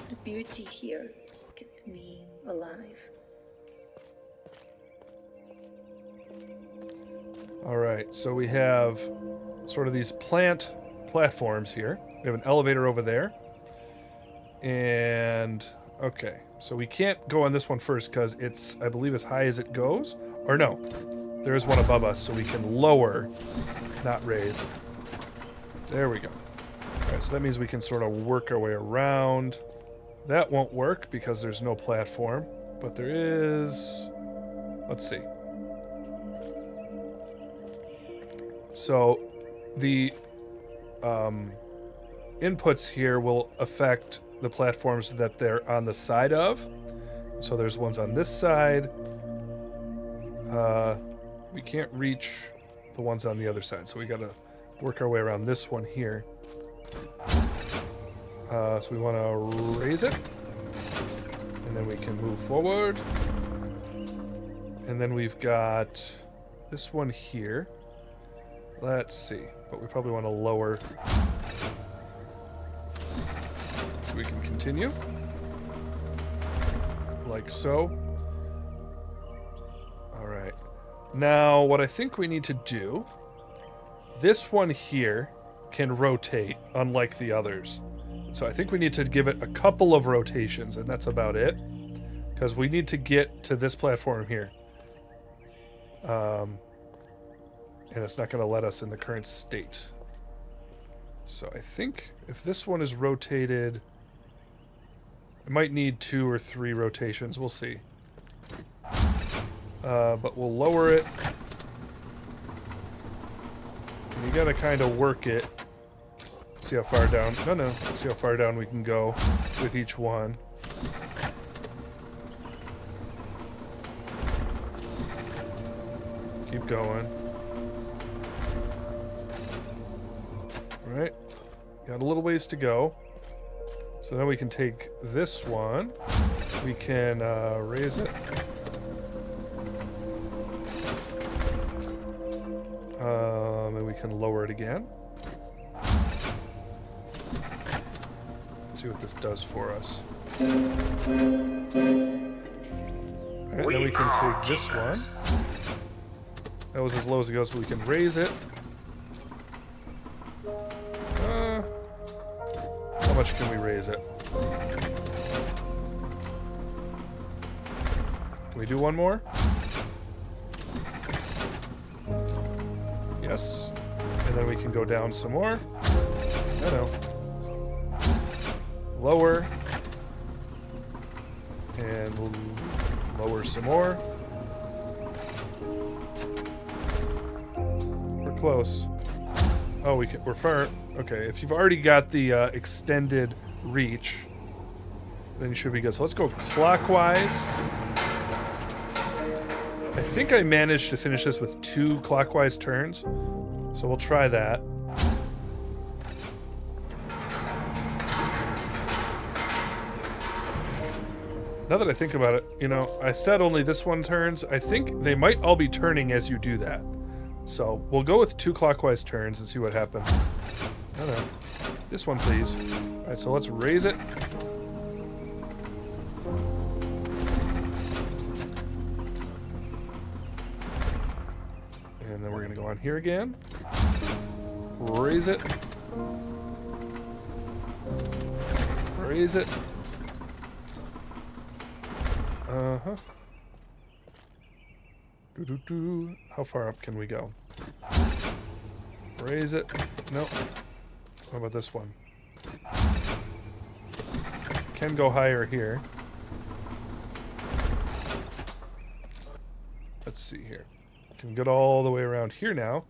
The beauty here kept me alive. All right, so we have sort of these plant platforms here. We have an elevator over there. And, okay, so we can't go on this one first because it's, I believe, as high as it goes. Or no, there is one above us, so we can lower, not raise. There we go. All right, so that means we can sort of work our way around. That won't work because there's no platform, but there is, let's see. So the inputs here will affect the platforms that they're on the side of. So there's ones on this side. We can't reach the ones on the other side, so we gotta work our way around this one here. So we want to raise it. And then we can move forward. And then we've got this one here. Let's see. But we probably want to lower. So we can continue. Like so. Alright. Now, what I think we need to do... This one here can rotate, unlike the others. So I think we need to give it a couple of rotations, and that's about it. Because we need to get to this platform here. And it's not going to let us in the current state. So I think if this one is rotated... It might need 2 or 3 rotations. We'll see. But we'll lower it. And you gotta kind of work it. See how far down... No. See how far down we can go with each one. Keep going. Alright. Got a little ways to go. So now we can take this one. We can raise it. And we can lower it again. Let's see what this does for us. Alright, then we can take this one. That was as low as it goes, but we can raise it. How much can we raise it? Can we do one more? Yes. And then we can go down some more. No. Lower. And lower some more. We're close. Oh, we're far. Okay, if you've already got the extended reach, then you should be good. So let's go clockwise. I think I managed to finish this with 2 clockwise turns, so we'll try that. Now that I think about it, you know, I said only this one turns. I think they might all be turning as you do that. So we'll go with 2 clockwise turns and see what happens. No. This one, please. All right, so let's raise it. And then we're going to go on here again. Raise it. Raise it. Uh-huh. How far up can we go? Raise it. Nope. What about this one? Can go higher here. Let's see here. Can get all the way around here now.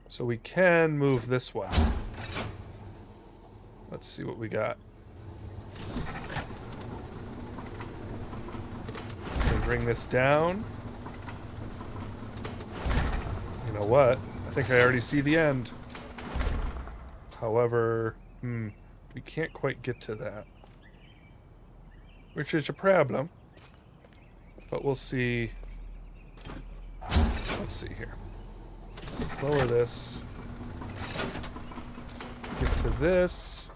So we can move this one. Let's see what we got. Bring this down. You know what? I think I already see the end. However, we can't quite get to that. Which is a problem. But we'll see. Let's see here. Lower this. Get to this.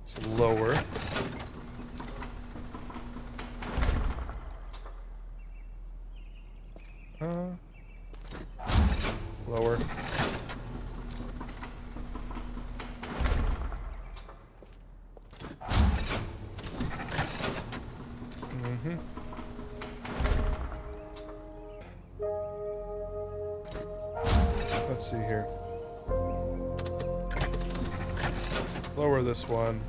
It's lower. Lower. Let's see here. Lower this one.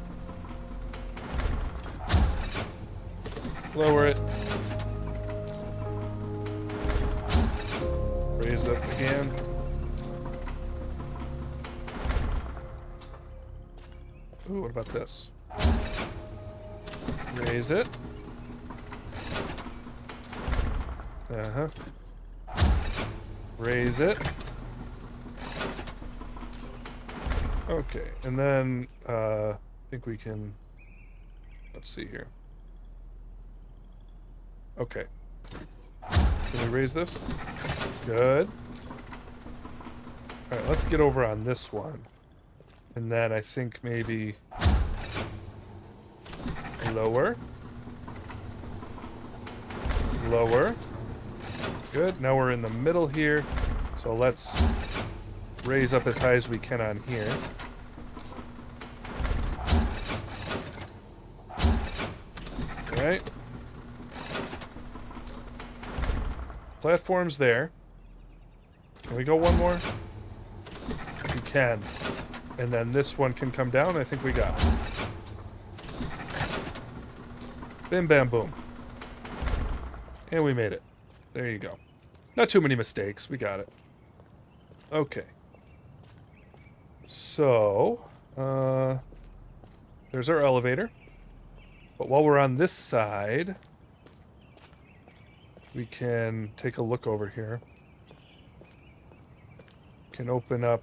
Lower it. Raise up again. Ooh, what about this? Raise it. Uh-huh. Raise it. Okay, and then I think we can, let's see here. Okay. Can we raise this? Good. Alright, let's get over on this one. And then I think maybe lower. Lower. Good. Now we're in the middle here. So let's raise up as high as we can on here. Alright. Platform's there. Can we go one more? We can. And then this one can come down. I think we got it. Bim, bam, boom. And we made it. There you go. Not too many mistakes. We got it. Okay. So, there's our elevator. But while we're on this side, we can take a look over here. Can open up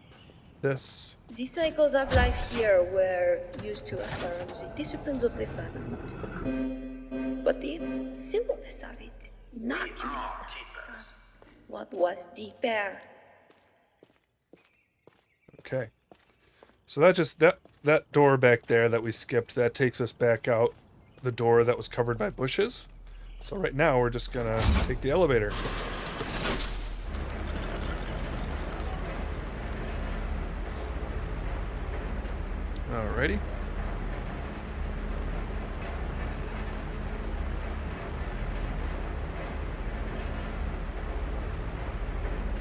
this. The cycles of life here were used to affirm the disciplines of the Firmament. But the simpleness of it, not Keepers. what was deeper. Okay. So that just that door back there that we skipped, that takes us back out the door that was covered by bushes. So right now we're just gonna take the elevator. Alrighty.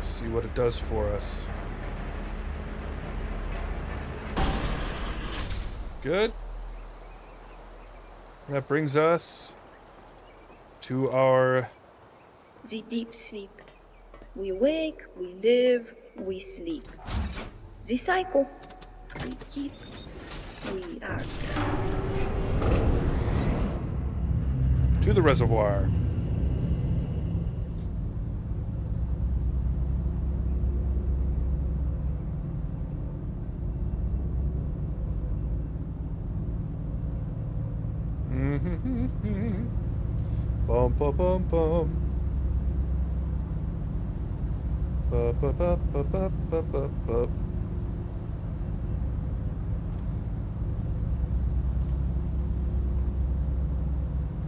See what it does for us. Good. And that brings us to our... The deep sleep. We wake, we live, we sleep. The cycle. We keep, we are. to the reservoir. Bum bum bum bum. Ba ba ba ba ba ba ba ba.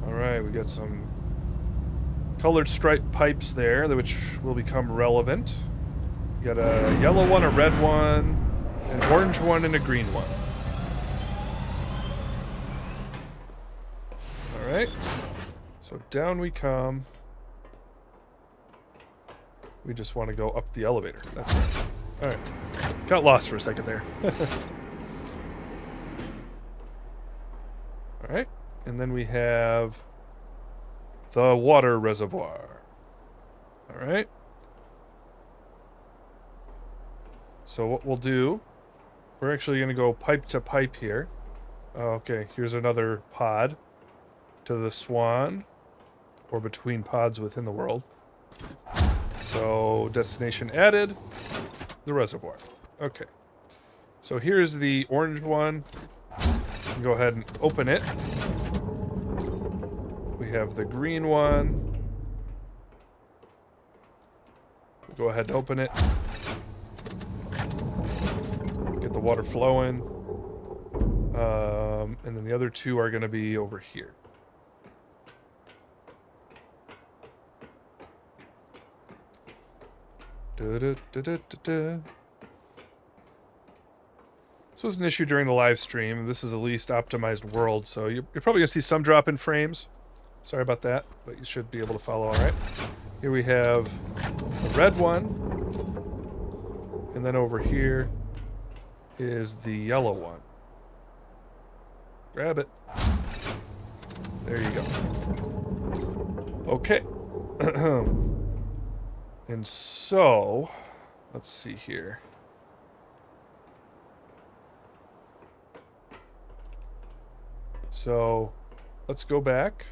All right, we got some colored striped pipes there, which will become relevant. We got a yellow one, a red one, an orange one, and a green one. All right. So down we come. We just want to go up the elevator. That's right. All right. Got lost for a second there. All right. And then we have the water reservoir. All right. So what we'll do, we're actually going to go pipe to pipe here. Okay, here's another pod to the Swan, or between pods within the world. So destination added, the reservoir. Okay. So here's the orange one. You can go ahead and open it. We have the green one. Go ahead and open it. Get the water flowing. And then the other two are going to be over here. This was an issue during the live stream. This is the least optimized world, so you're probably going to see some drop in frames. Sorry about that, but you should be able to follow all right. Here we have the red one, and then over here is the yellow one. Grab it. There you go. Okay. And so, let's see here. So, let's go back.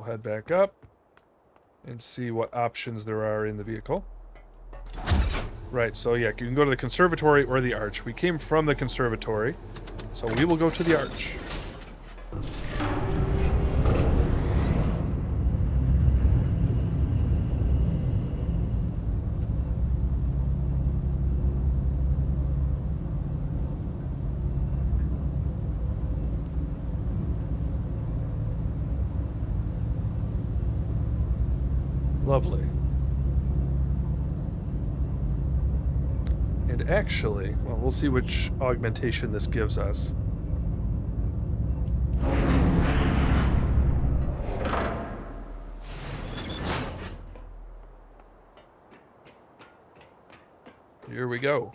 head back up and see what options there are in the vehicle. Right, so yeah, you can go to the conservatory or the arch. We came from the conservatory, so we will go to the arch. Lovely. And actually, well, we'll see which augmentation this gives us. Here we go.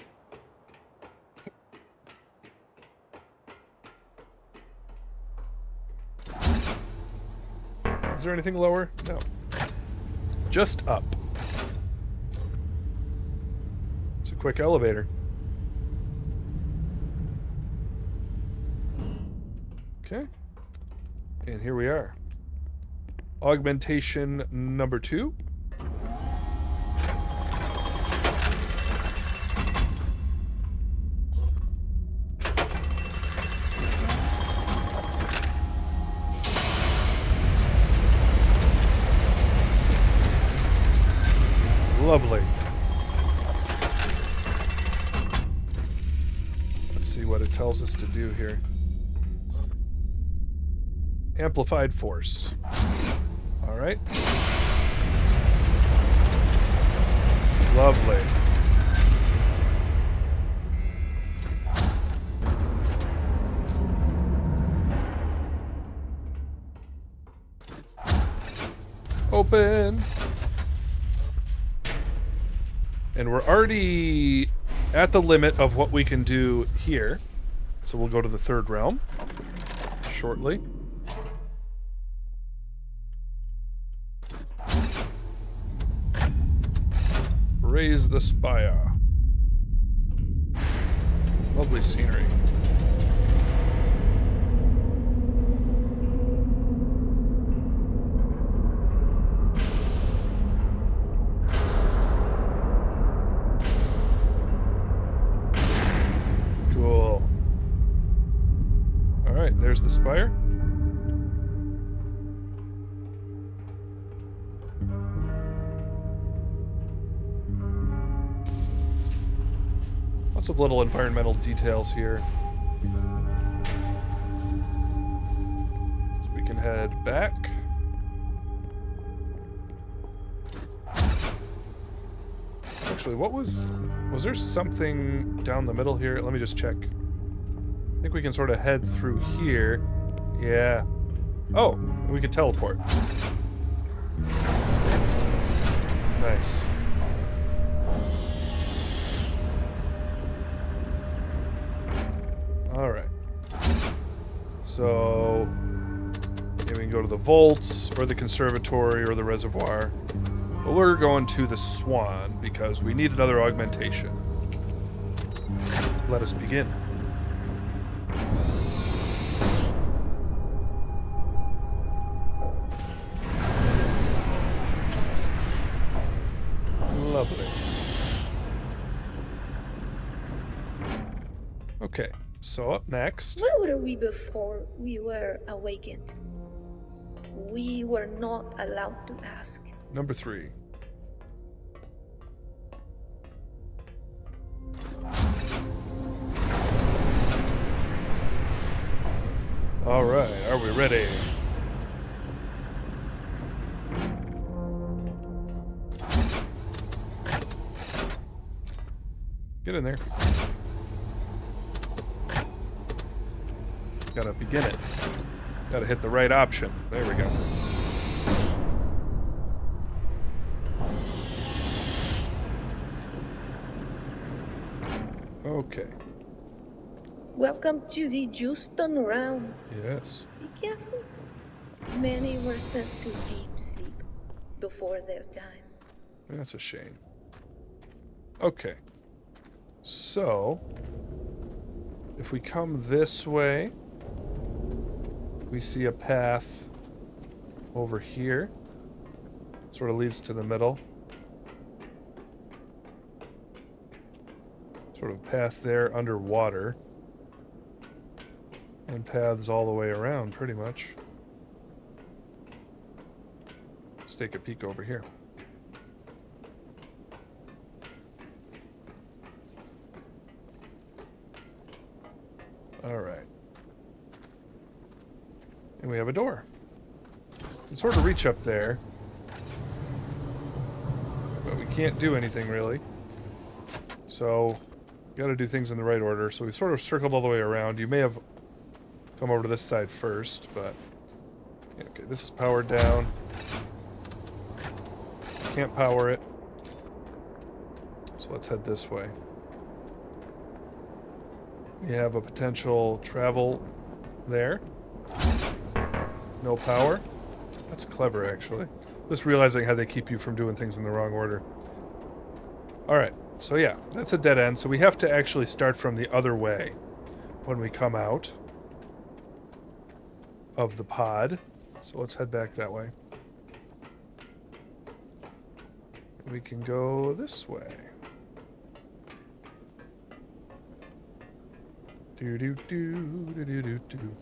Is there anything lower? No. Just up. It's a quick elevator. Okay. And here we are. Augmentation number 2. Lovely. Let's see what it tells us to do here. Amplified force. All right. Lovely. Open. And we're already at the limit of what we can do here. So we'll go to the third realm shortly. Raise the spire. Lovely scenery. Cool. All right, there's the spire. Lots of little environmental details here. So we can head back. Actually, was there something down the middle here? Let me just check. I think we can sort of head through here. Yeah. Oh, we can teleport. Nice. Alright. So, yeah, we can go to the vaults, or the conservatory, or the reservoir. But we're going to the Swan, because we need another augmentation. Let us begin. Lovely. Okay. So up next... Where were we before we were awakened? We were not allowed to ask. Number 3. All right, are we ready? Get in there. Gotta begin it. Gotta hit the right option. There we go. Okay. Welcome to the Juleston round. Yes. Be careful. Many were sent to deep sleep before their time. That's a shame. Okay. So, if we come this way, we see a path over here. Sort of leads to the middle. Sort of path there underwater. And paths all the way around, pretty much. Let's take a peek over here. Alright. And we have a door. You can sort of reach up there. But we can't do anything, really. So, gotta do things in the right order. So we sort of circled all the way around. You may have come over to this side first, but... Yeah, okay, this is powered down. Can't power it. So let's head this way. We have a potential travel there. No power. That's clever, actually. Just realizing how they keep you from doing things in the wrong order. Alright, so yeah, that's a dead end. So we have to actually start from the other way when we come out of the pod. So let's head back that way. We can go this way. Do do do do do do do.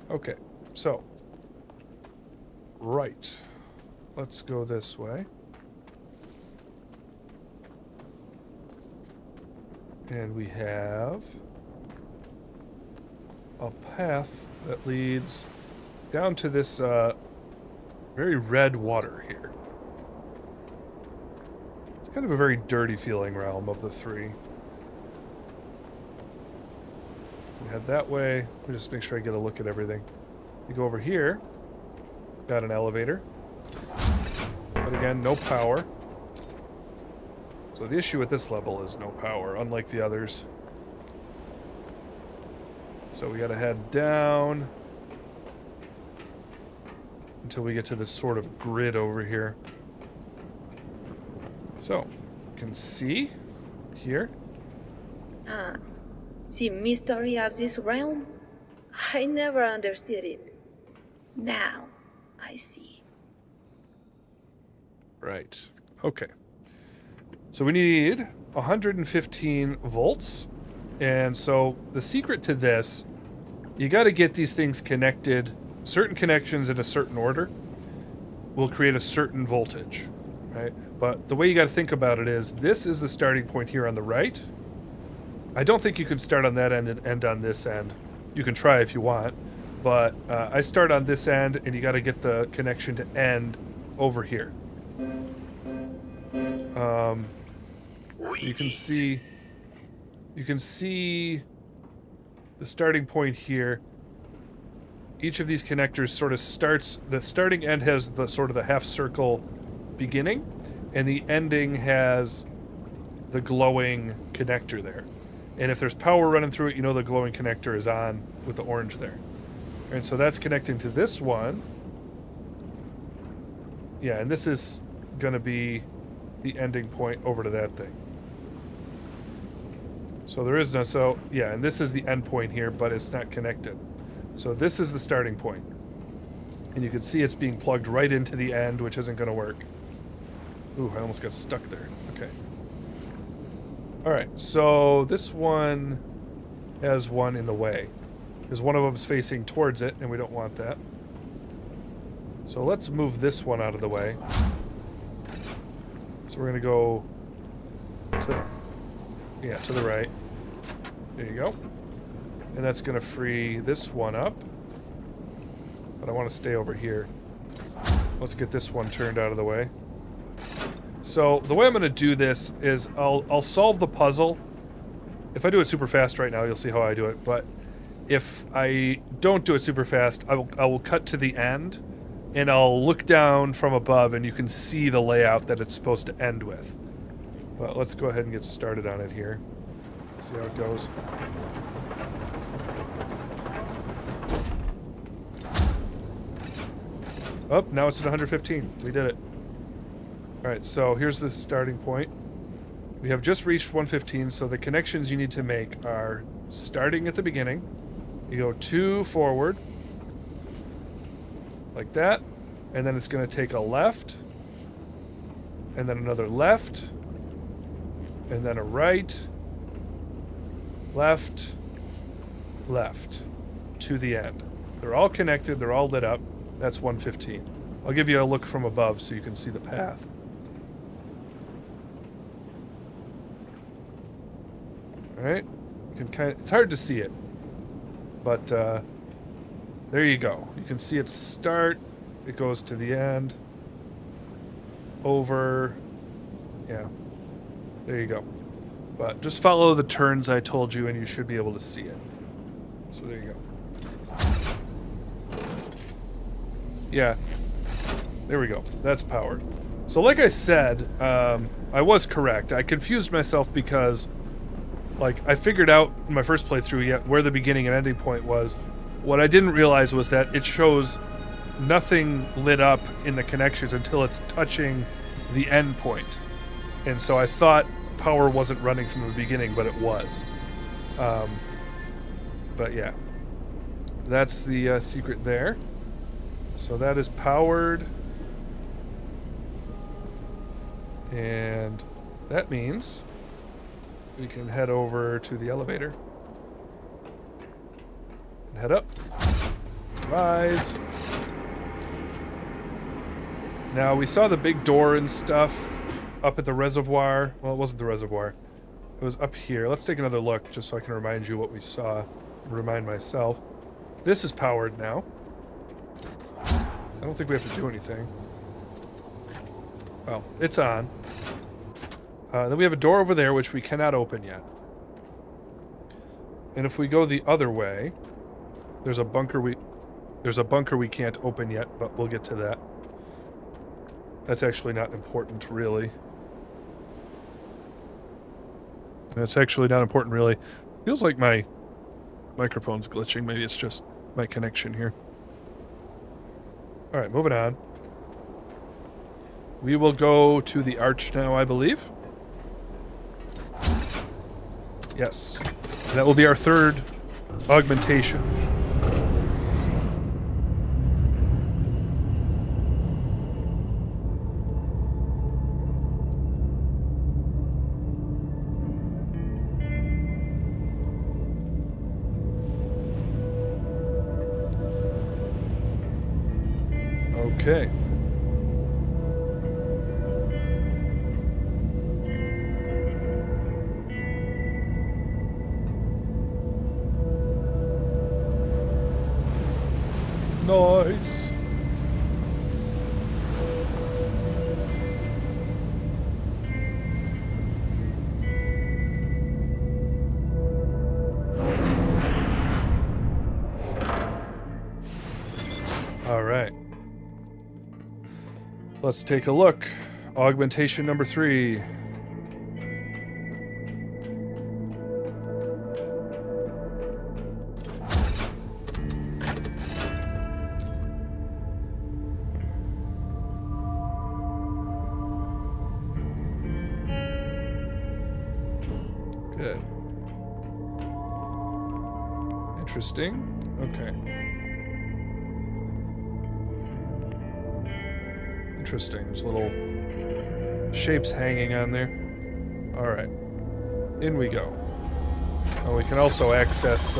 Okay, so right. Let's go this way. And we have a path that leads down to this very red water here. It's kind of a very dirty feeling realm of the three. We head that way. Let me just make sure I get a look at everything. You go over here. Got an elevator. But again, no power. So the issue with this level is no power, unlike the others. So we gotta head down until we get to this sort of grid over here. So, you can see here. The mystery of this realm? I never understood it. Now, I see. Right. Okay. So we need 115 volts. And so the secret to this, you got to get these things connected. Certain connections in a certain order will create a certain voltage, right? But the way you got to think about it is, this is the starting point here on the right. I don't think you can start on that end and end on this end. You can try if you want, but I start on this end, and you got to get the connection to end over here. You can see the starting point here. Each of these connectors sort of starts, the starting end has the sort of the half circle beginning, and the ending has the glowing connector there. And if there's power running through it, you know the glowing connector is on with the orange there. And so that's connecting to this one. Yeah, and this is going to be the ending point over to that thing. So there is no, so yeah, and this is the end point here, but it's not connected. So this is the starting point. And you can see it's being plugged right into the end, which isn't going to work. Ooh, I almost got stuck there. Okay. Alright, so this one has one in the way. Because one of them is facing towards it, and we don't want that. So let's move this one out of the way. So we're going to go to the right. There you go. And that's going to free this one up. But I want to stay over here. Let's get this one turned out of the way. So the way I'm going to do this is I'll solve the puzzle. If I do it super fast right now, you'll see how I do it. But if I don't do it super fast, I will cut to the end, and I'll look down from above, and you can see the layout that it's supposed to end with. But let's go ahead and get started on it here. See how it goes. Oh, now it's at 115. We did it. Alright, so here's the starting point. We have just reached 115, so the connections you need to make are starting at the beginning, You go 2 forward. Like that. And then it's going to take a left. And then another left. And then a right. Left. Left. To the end. They're all connected. They're all lit up. That's 115. I'll give you a look from above so you can see the path. Alright. You can it's hard to see it. But there you go. You can see it start. It goes to the end. Over. Yeah. There you go. But just follow the turns I told you and you should be able to see it. So there you go. Yeah. There we go. That's powered. So like I said, I was correct. I confused myself because, like, I figured out in my first playthrough yet where the beginning and ending point was. What I didn't realize was that it shows nothing lit up in the connections until it's touching the end point. And so I thought power wasn't running from the beginning, but it was. But yeah. That's the secret there. So that is powered. And that means we can head over to the elevator. And head up. Rise. Now, we saw the big door and stuff up at the reservoir. Well, it wasn't the reservoir. It was up here. Let's take another look, just so I can remind you what we saw. Remind myself. This is powered now. I don't think we have to do anything. Well, it's on. Then we have a door over there, which we cannot open yet. And if we go the other way, there's a bunker we can't open yet, but we'll get to that. That's actually not important, really. That's actually not important, really. Feels like my microphone's glitching. Maybe it's just my connection here. Alright, moving on. We will go to the arch now, I believe. Yes. That will be our third augmentation. Okay. Nice. All right. Let's take a look. Augmentation number 3. Good. Interesting. Okay. Interesting. There's little shapes hanging on there. Alright. In we go. Oh, we can also access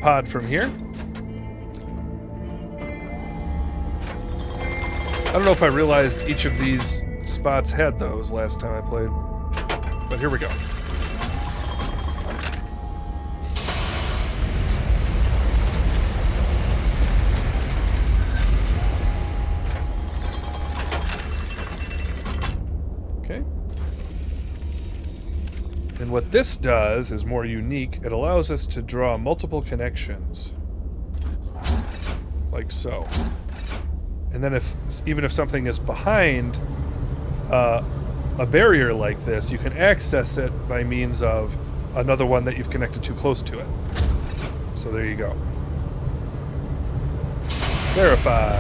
pod from here. I don't know if I realized each of these spots had those last time I played. But here we go. Okay. And what this does is more unique. It allows us to draw multiple connections. Like so. And then even if something is behind a barrier like this, you can access it by means of another one that you've connected too close to it. So there you go. Verify.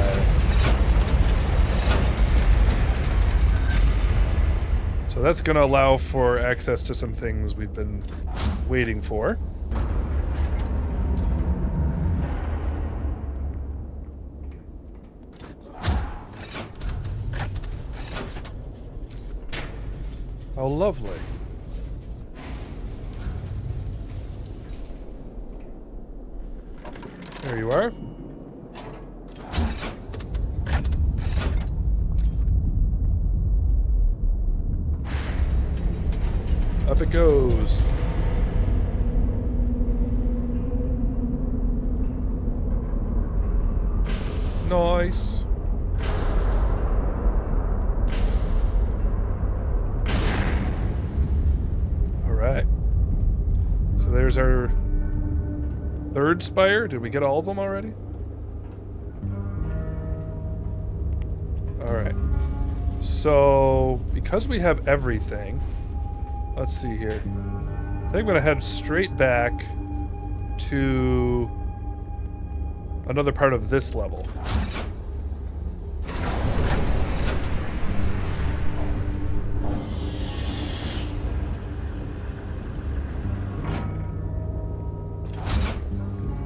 So that's going to allow for access to some things we've been waiting for. How lovely. There you are. Up it goes. Nice. All right. So there's our third spire. Did we get all of them already? All right. So because we have everything, let's see here. I think I'm going to head straight back to another part of this level.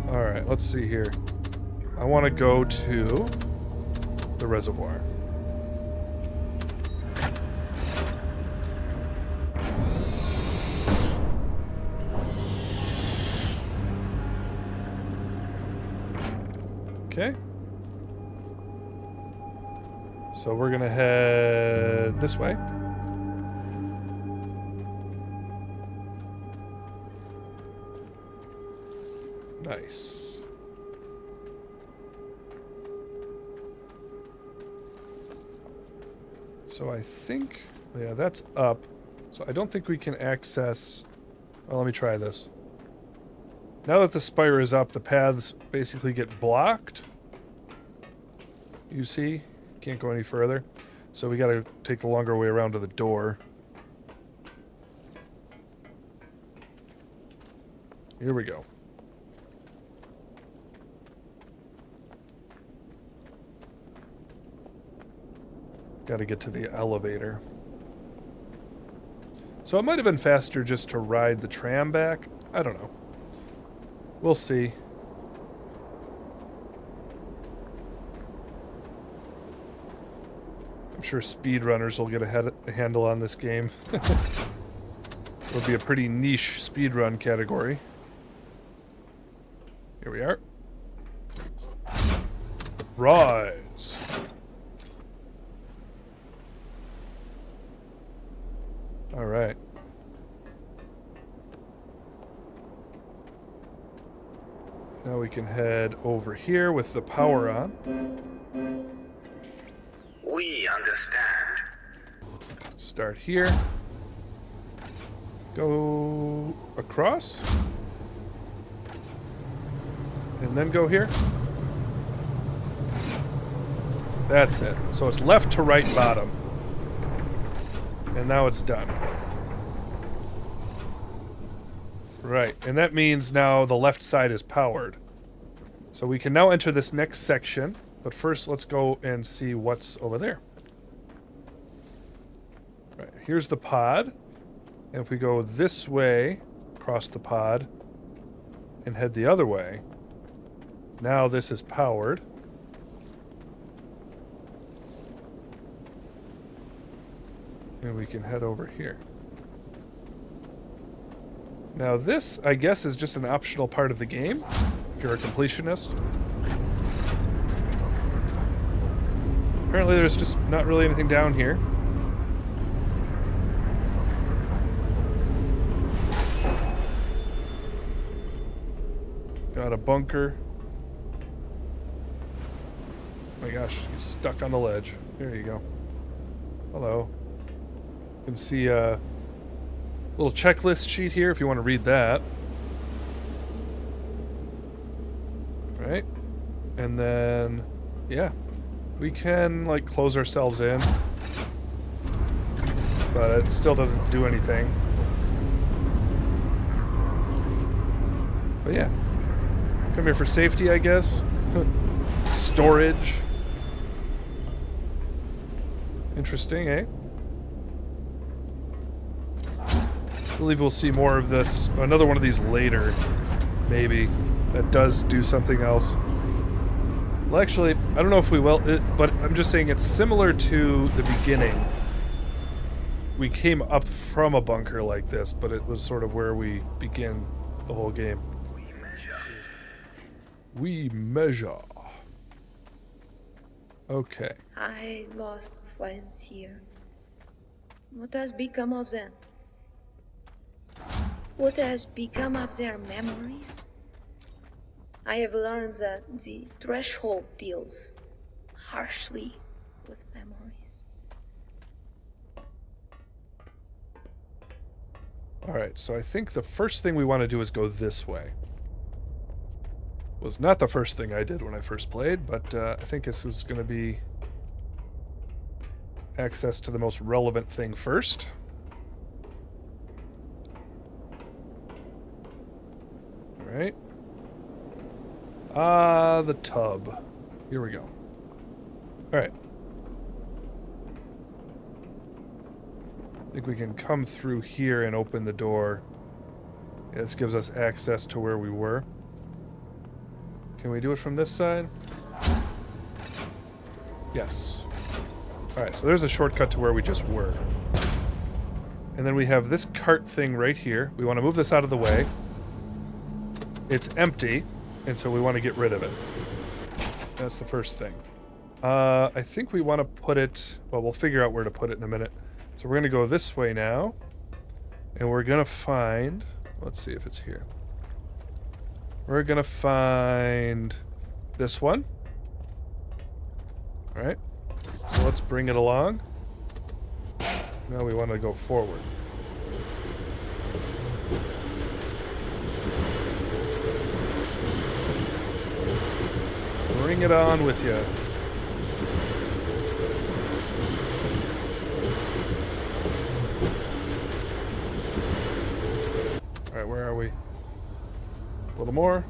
Alright, let's see here. I want to go to the reservoir. Okay. So we're gonna head this way. Nice. So I think, yeah, that's up. So I don't think we can access, well, let me try this. Now that the spire is up, the paths basically get blocked. You see? Can't go any further. So we gotta take the longer way around to the door. Here we go. Gotta get to the elevator. So it might have been faster just to ride the tram back. I don't know. We'll see. I'm sure speedrunners will get a handle on this game. It'll be a pretty niche speedrun category. Here we are. Rise. All right. Now we can head over here with the power on. We understand. Start here. Go across. And then go here. That's it. So it's left to right bottom. And now it's done. Right, and that means now the left side is powered. So we can now enter this next section, but first let's go and see what's over there. Right, here's the pod. And if we go this way, across the pod, and head the other way, now this is powered. And we can head over here. Now this, I guess, is just an optional part of the game, if you're a completionist. Apparently there's just not really anything down here. Got a bunker. Oh my gosh, he's stuck on the ledge. There you go. Hello. You can see a little checklist sheet here if you want to read that. Right. And then, yeah, we can like close ourselves in, but it still doesn't do anything. But yeah, come here for safety, I guess. Storage. Interesting, eh? I believe we'll see more of this, another one of these later, maybe, that does do something else. Well, actually, I don't know if we will, but I'm just saying it's similar to the beginning. we came up from a bunker like this, but it was sort of where we begin the whole game. We measure. Okay. I lost friends here. What has become of them? What has become of their memories? I have learned that the threshold deals harshly with memories. Alright, so I think the first thing we want to do is go this way. Was not the first thing I did when I first played, but I think this is going to be access to the most relevant thing first. Alright. The tub. Here we go. Alright. I think we can come through here and open the door. Yeah, this gives us access to where we were. Can we do it from this side? Yes. Alright, so there's a shortcut to where we just were. And then we have this cart thing right here. We want to move this out of the way. It's empty, and so we want to get rid of it. That's the first thing. I think we want to put it... Well, we'll figure out where to put it in a minute. So we're going to go this way now. And we're going to find... Let's see if it's here. We're going to find this one. Alright. So let's bring it along. Now we want to go forward. Bring it on with you. Alright, where are we? A little more.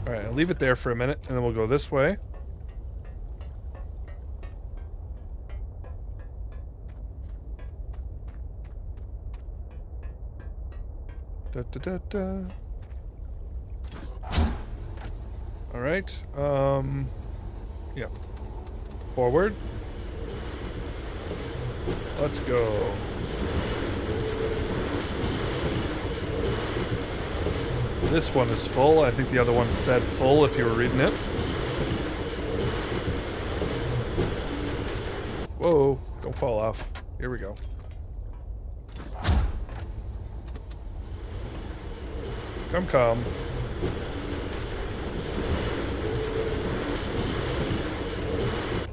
Alright, I'll leave it there for a minute, and then we'll go this way. Da, da, da, da. Alright, yeah. Forward. Let's go. This one is full. I think the other one said full if you were reading it. Whoa, don't fall off. Here we go. Come, come.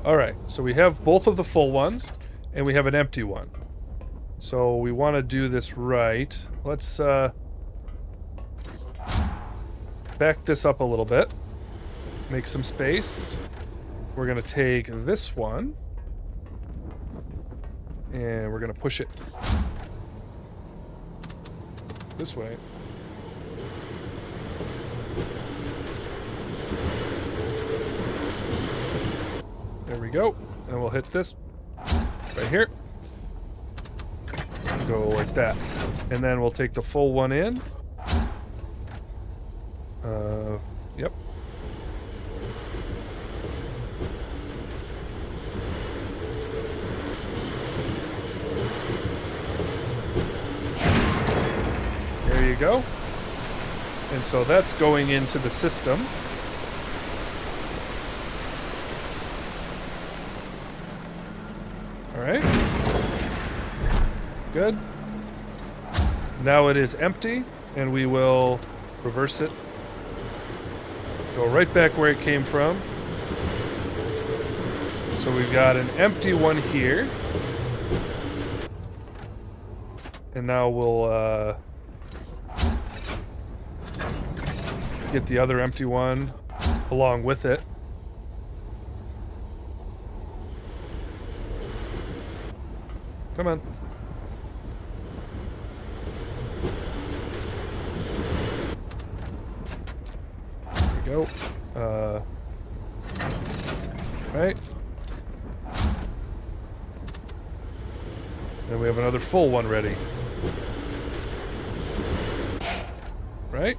Alright, so we have both of the full ones, and we have an empty one. So we want to do this right. Let's back this up a little bit. Make some space. We're going to take this one, and we're going to push it this way. There we go. And we'll hit this right here. Go like that. And then we'll take the full one in. Yep. There you go. And so that's going into the system. Alright. Good. Now it is empty, and we will reverse it. Go right back where it came from. So we've got an empty one here. And now we'll get the other empty one along with it. Come on. There we go. Right. Then we have another full one ready. Right?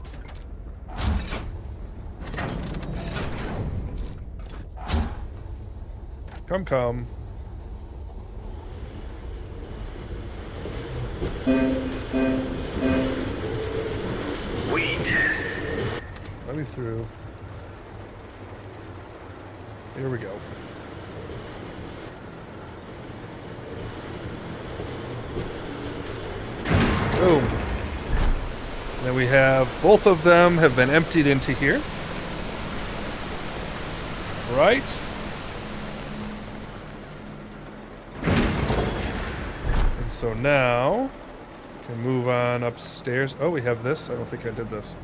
Come, come. We test. Let me through. Here we go. Boom. And then we have both of them have been emptied into here. Right. And so now we can move on upstairs. Oh, we have this. I don't think I did this.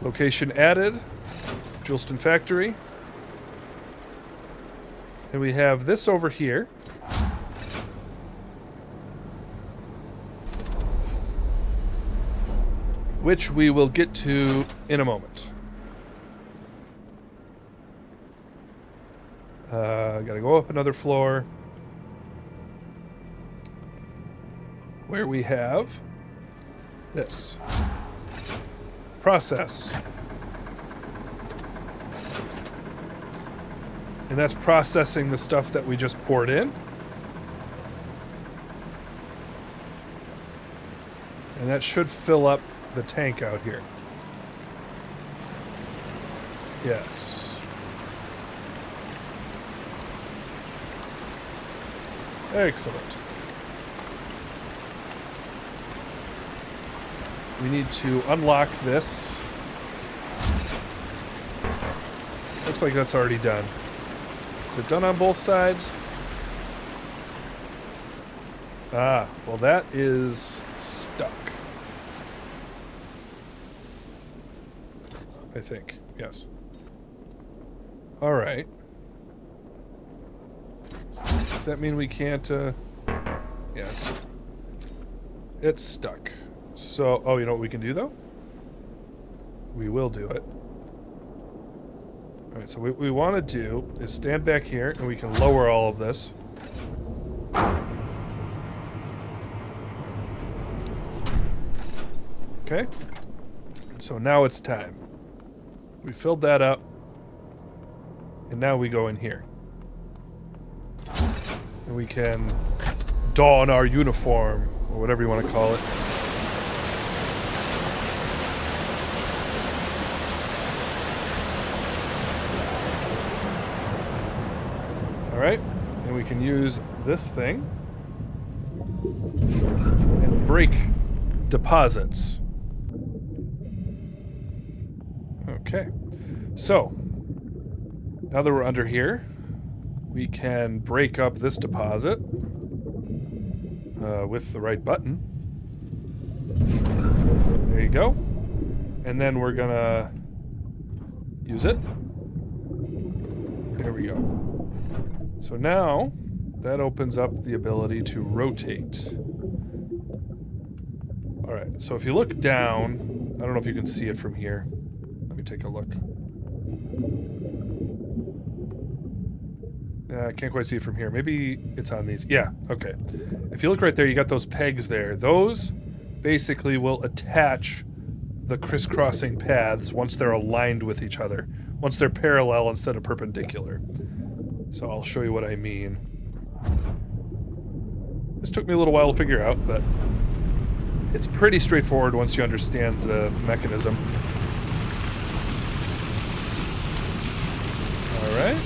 Location added. Juleston factory. And we have this over here. Which we will get to in a moment. Gotta go up another floor. Where we have this. Process. And that's processing the stuff that we just poured in. And that should fill up the tank out here. Yes. Excellent. We need to unlock this. Looks like that's already done. Is it done on both sides? Ah, well that is stuck. I think, yes. All right. Does that mean we can't, yeah, it's stuck. So, oh, you know what we can do, though? We will do it. All right, so what we want to do is stand back here, and we can lower all of this. Okay. So now it's time. We filled that up, and now we go in here. And we can don our uniform, or whatever you want to call it. Alright, and we can use this thing and break deposits. Okay, so now that we're under here, we can break up this deposit with the right button. There you go. And then we're gonna use it. There we go. So now that opens up the ability to rotate. All right, so if you look down, I don't know if you can see it from here. Let me take a look. I can't quite see it from here. Maybe it's on these. Yeah, okay. If you look right there, you got those pegs there. Those basically will attach the crisscrossing paths once they're aligned with each other. Once they're parallel instead of perpendicular. So I'll show you what I mean. This took me a little while to figure out, but it's pretty straightforward once you understand the mechanism. All right.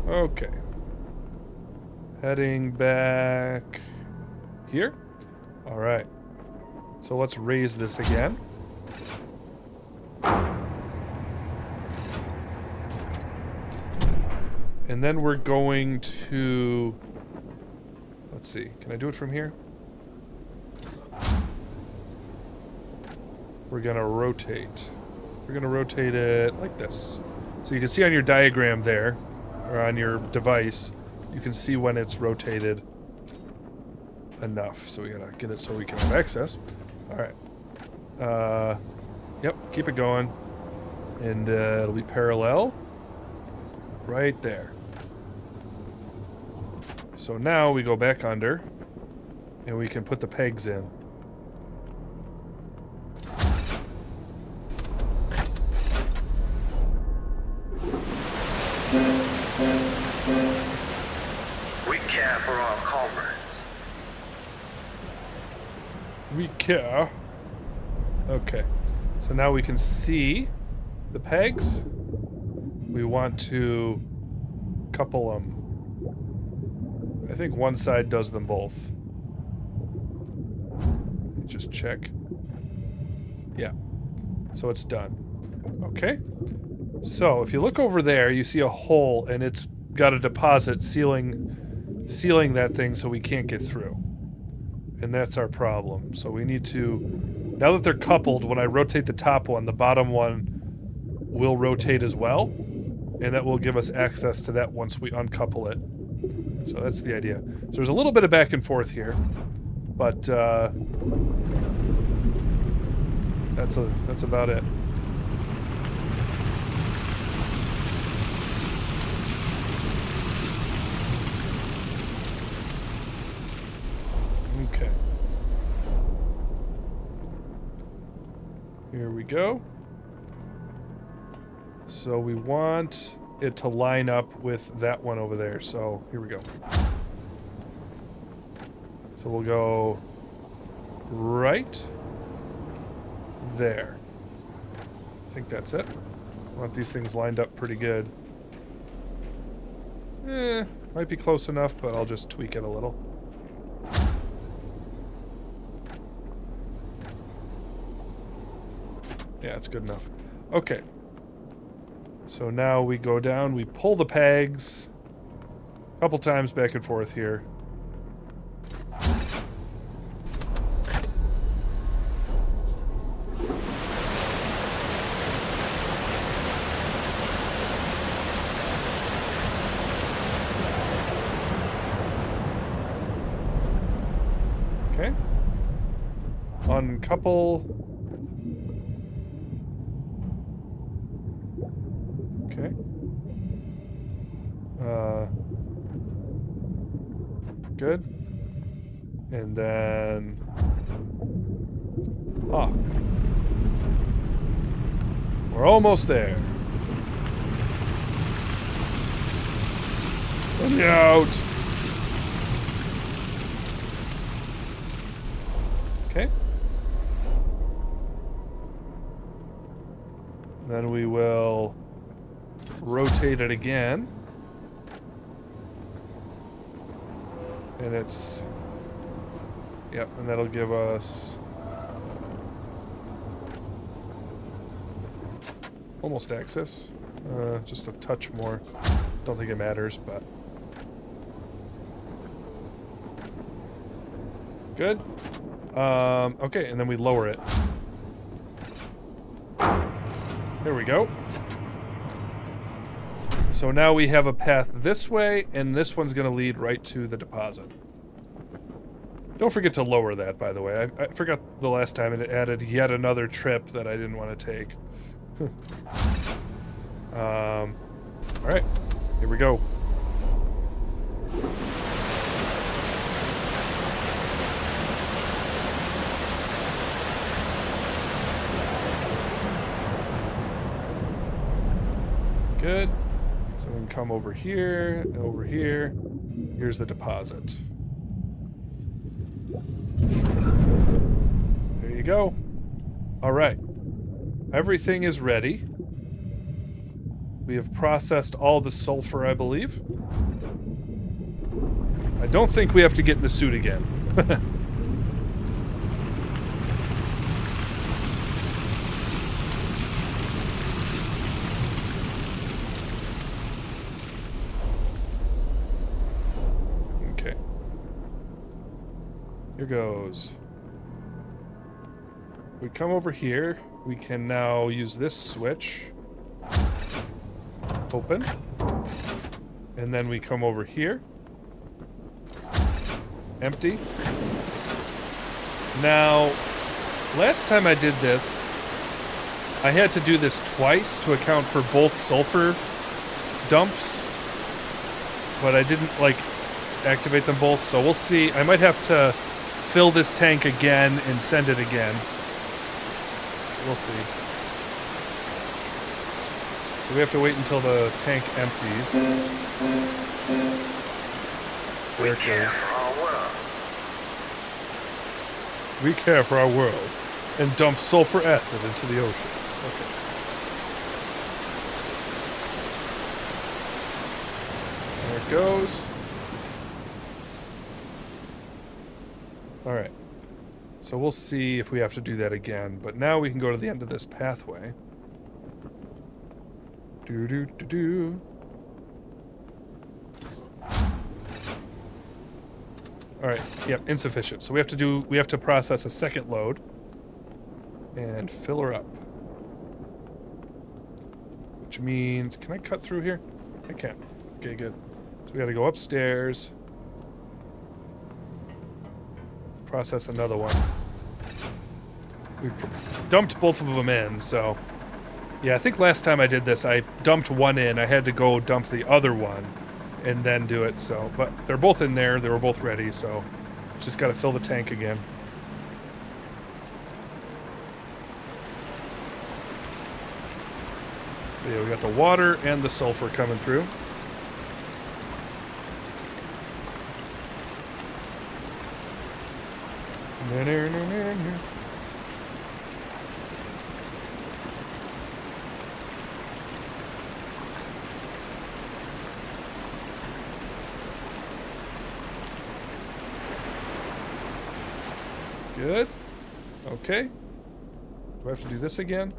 Okay. Heading back here. All right. So let's raise this again. And then we're going to... Let's see. Can I do it from here? We're going to rotate. We're going to rotate it like this. So you can see on your diagram there, or on your device, you can see when it's rotated enough. So we gotta get it so we can have access. Alright. Yep, keep it going. And it'll be parallel. Right there. So now we go back under, and we can put the pegs in. Yeah. Okay. So now we can see the pegs. We want to couple them. I think one side does them both. Just check. Yeah. So it's done. Okay. So if you look over there, you see a hole, and it's got a deposit sealing that thing so we can't get through. And that's our problem. So we need to, now that they're coupled, when I rotate the top one, the bottom one will rotate as well, and that will give us access to that once we uncouple it. So that's the idea. So there's a little bit of back and forth here, but that's about it. Okay. Here we go. So we want it to line up with that one over there. So here we go. So we'll go right there. I think that's it. I want these things lined up pretty good. Might be close enough, but I'll just tweak it a little. Yeah, it's good enough. Okay. So now we go down, we pull the pegs a couple times back and forth here. Okay. Uncouple. Okay. Good. And then... Ah. We're almost there. Let me out. Okay. Then we will rotate it again. And it's... Yep, and that'll give us... almost access. Just a touch more. Don't think it matters, but... Good. Okay, and then we lower it. There we go. So now we have a path this way, and this one's going to lead right to the deposit. Don't forget to lower that, by the way. I forgot the last time, and it added yet another trip that I didn't want to take. Alright, here we go. Good. So we can come over here, over here. Here's the deposit. There you go. All right. Everything is ready. We have processed all the sulfur, I believe. I don't think we have to get in the suit again. Okay. Here goes. We come over here. We can now use this switch. Open. And then we come over here. Empty. Now, last time I did this, I had to do this twice to account for both sulfur dumps. But I didn't, activate them both, so we'll see. I might have to fill this tank again and send it again. We'll see. So we have to wait until the tank empties. There it goes. We care for our world. And dump sulfur acid into the ocean. Okay. There it goes. Alright. So we'll see if we have to do that again. But now we can go to the end of this pathway. Do-do-do-do. Alright, yep, insufficient. So we have to process a second load. And fill her up. Which means, can I cut through here? I can. Okay, good. So we gotta go upstairs. Process another one. We dumped both of them in, so... Yeah, I think last time I did this, I dumped one in. I had to go dump the other one and then do it, so... But they're both in there. They were both ready, so... Just gotta fill the tank again. So yeah, we got the water and the sulfur coming through. Good. Okay. Do I have to do this again?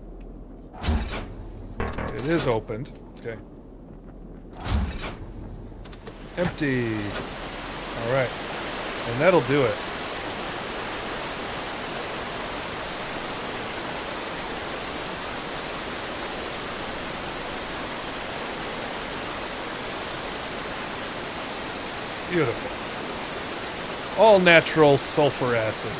It is opened. Okay. Empty. Alright. And that'll do it. Beautiful. All natural sulfur acid.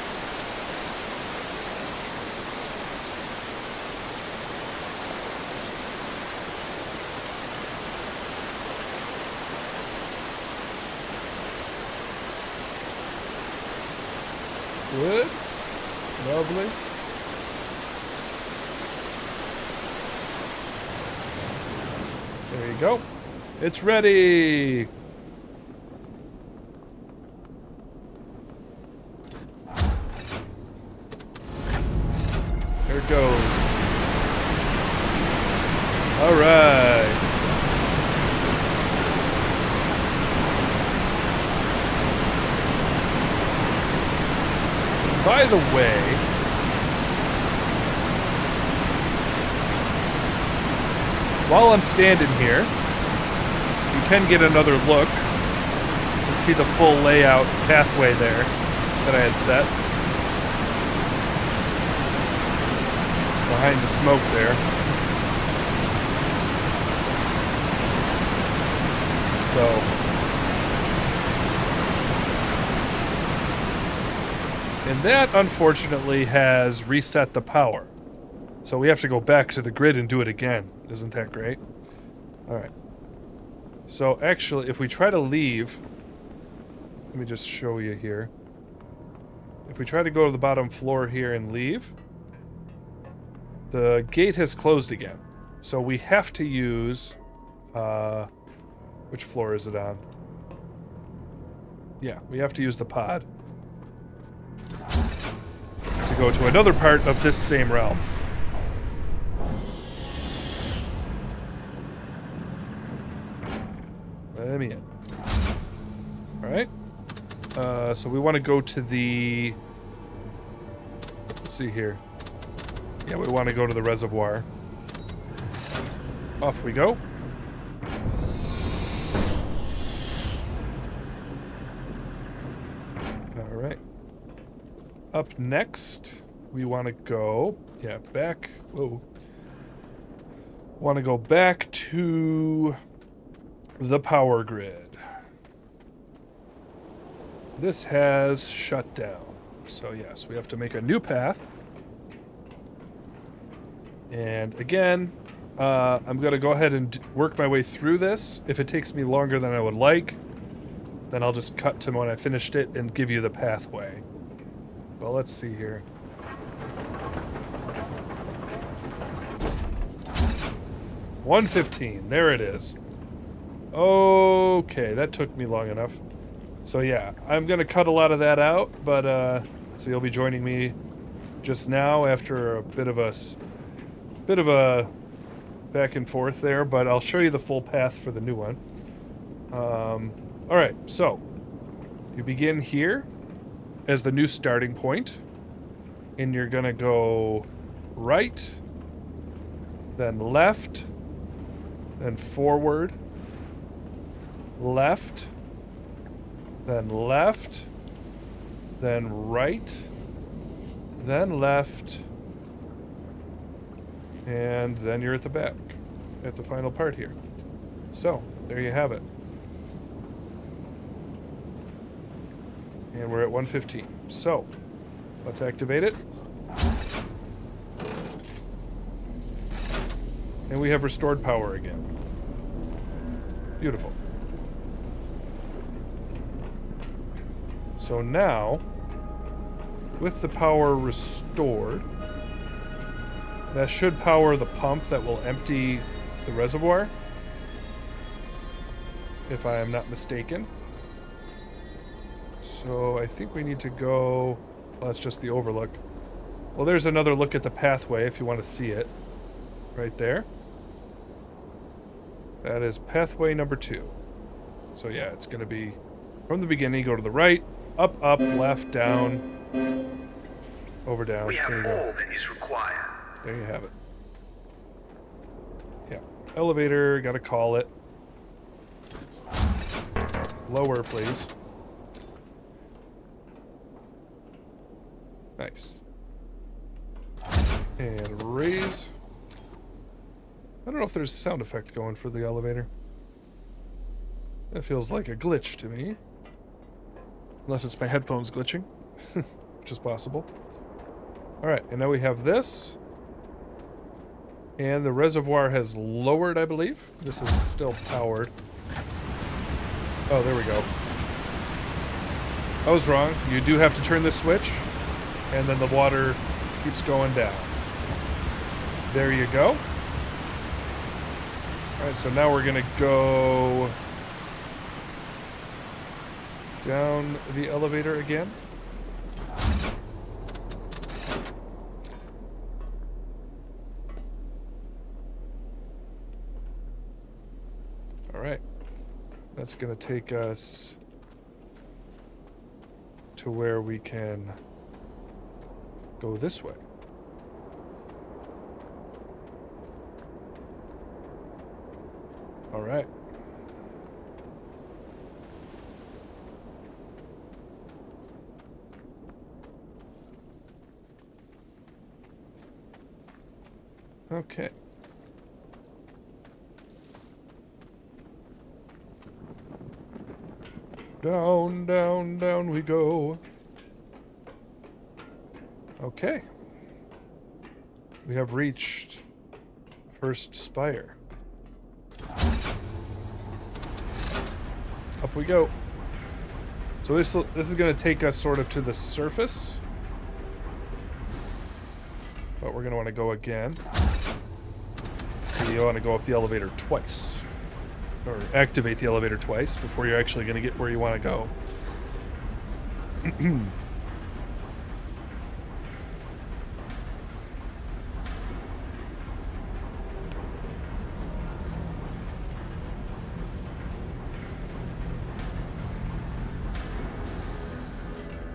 Good. Lovely. There you go. It's ready. There it goes. All right. By the way, while I'm standing here, you can get another look and see the full layout pathway there that I had set. Behind the smoke there. So... And that, unfortunately, has reset the power. So we have to go back to the grid and do it again. Isn't that great? Alright. So, actually, if we try to leave... Let me just show you here. If we try to go to the bottom floor here and leave... The gate has closed again. So we have to use... which floor is it on? Yeah, we have to use the pod. To go to another part of this same realm. Let me in. Alright. So we want to go to the... Let's see here. Yeah, we want to go to the reservoir. Off we go. Alright. Up next, we want to go... Yeah, back... Whoa. Want to go back to the power grid. This has shut down. So yes, we have to make a new path. And again, I'm going to go ahead and work my way through this. If it takes me longer than I would like, then I'll just cut to when I finished it and give you the pathway. Well, let's see here. $115. There it is. Okay, that took me long enough. So yeah, I'm going to cut a lot of that out, but So you'll be joining me just now after a bit of a back and forth there, but I'll show you the full path for the new one. All right, so you begin here as the new starting point, and you're gonna go right, then left, then forward, left, then left, then right, then left, and then you're at the back, at the final part here. So, there you have it. And we're at 115. So, let's activate it. And we have restored power again. Beautiful. So now, with the power restored, that should power the pump that will empty the reservoir, if I am not mistaken. So I think we need to go... Well, that's just the overlook. Well, there's another look at the pathway if you want to see it. Right there. That is pathway number 2. So yeah, it's going to be from the beginning, go to the right, up, left, down, over, down. We have there you all go. that is required. There you have it. Yeah. Elevator, gotta call it. Lower, please. Nice. And raise. I don't know if there's a sound effect going for the elevator. That feels like a glitch to me. Unless it's my headphones glitching, which is possible. Alright, and now we have this. And the reservoir has lowered, I believe. This is still powered. Oh, there we go. I was wrong. You do have to turn this switch, and then the water keeps going down. There you go. Alright, so now we're gonna go down the elevator again. Alright. That's gonna take us to where we can go this way. Alright. Okay. Down, down, down we go. Okay. We have reached first Spire. Up we go. So this is going to take us sort of to the surface. But we're going to want to go again. So you want to go up the elevator twice. Or activate the elevator twice before you're actually going to get where you want to go.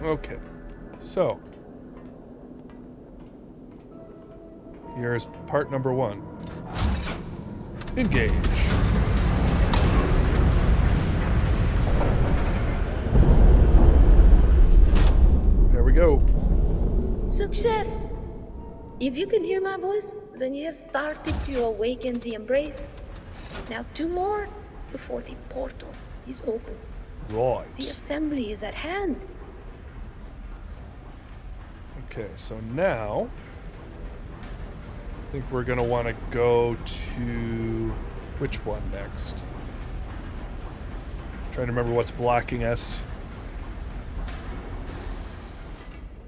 Okay, so here's part number 1. Engage. There we go. Success! If you can hear my voice, then you have started to awaken the embrace. Now 2 more before the portal is open. Right. The assembly is at hand. Okay, so now I think we're going to want to go to which one next? Trying to remember what's blocking us.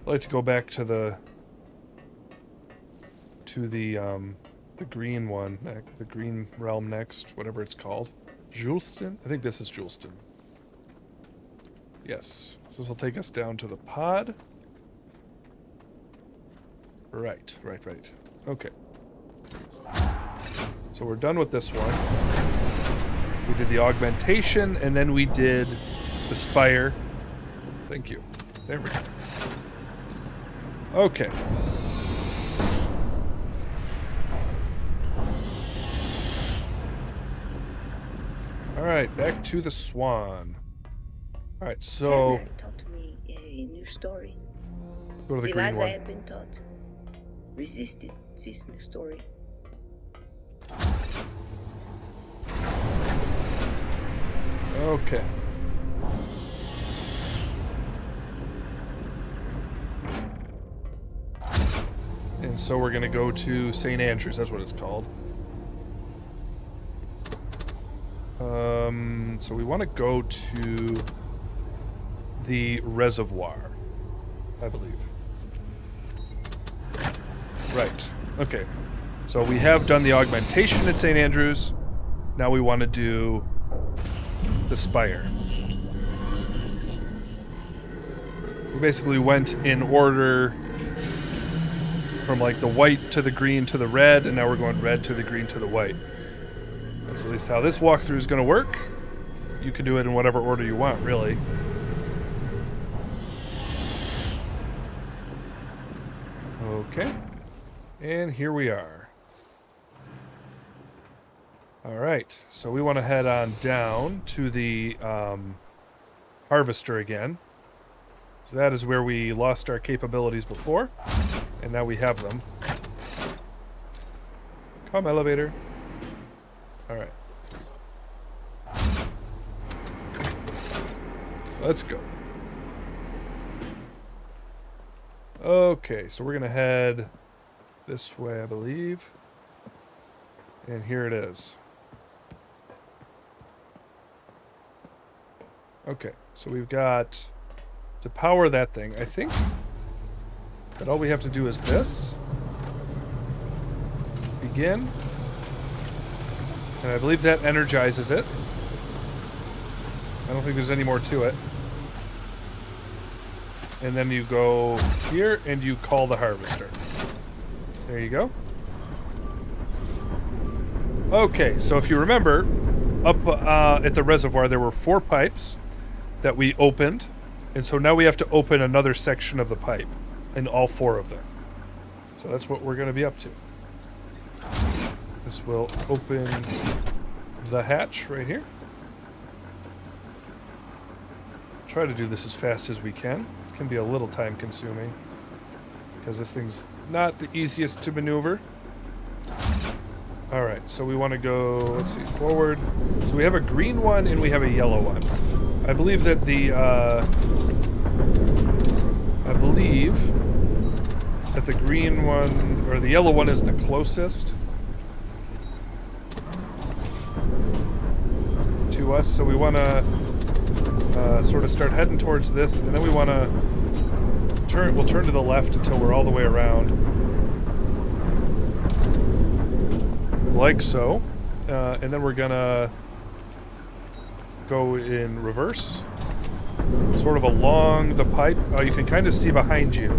I'd like to go back to the green one, the green realm next, whatever it's called. Juleston? I think this is Juleston. Yes. So this will take us down to the pod. Right. Okay. So we're done with this one. We did the augmentation, and then we did the spire. Thank you. There we go. Okay. Alright, back to the Swan. Alright, so... Turner taught me a new story. Go to the The green lies I one. had been taught resisted this new story. Okay. And so we're gonna go to St. Andrews, that's what it's called. So we want to go to the reservoir, I believe. Right. Okay. So we have done the augmentation at St. Andrews. Now we want to do the spire. We basically went in order from like the white to the green to the red, and now we're going red to the green to the white. That's at least how this walkthrough is going to work. You can do it in whatever order you want, really. Okay. And here we are. Alright, so we want to head on down to the harvester again. So that is where we lost our capabilities before, and now we have them. Come, elevator. Alright. Let's go. Okay, so we're gonna head this way, I believe. And here it is. Okay, so we've got to power that thing. I think that all we have to do is this. Begin. And I believe that energizes it. I don't think there's any more to it. And then you go here and you call the harvester. There you go. Okay, so if you remember, up at the reservoir there were 4 pipes that we opened. And so now we have to open another section of the pipe in all 4 of them. So that's what we're going to be up to. This will open the hatch right here. Try to do this as fast as we can. It can be a little time consuming because this thing's not the easiest to maneuver. Alright, so we want to go, let's see, forward. So we have a green one and we have a yellow one. I believe that the green one, or the yellow one is the closest to us, so we want to sort of start heading towards this, and then we want to we'll turn to the left until we're all the way around. Like so. And then we're gonna go in reverse, sort of along the pipe. You can kind of see behind you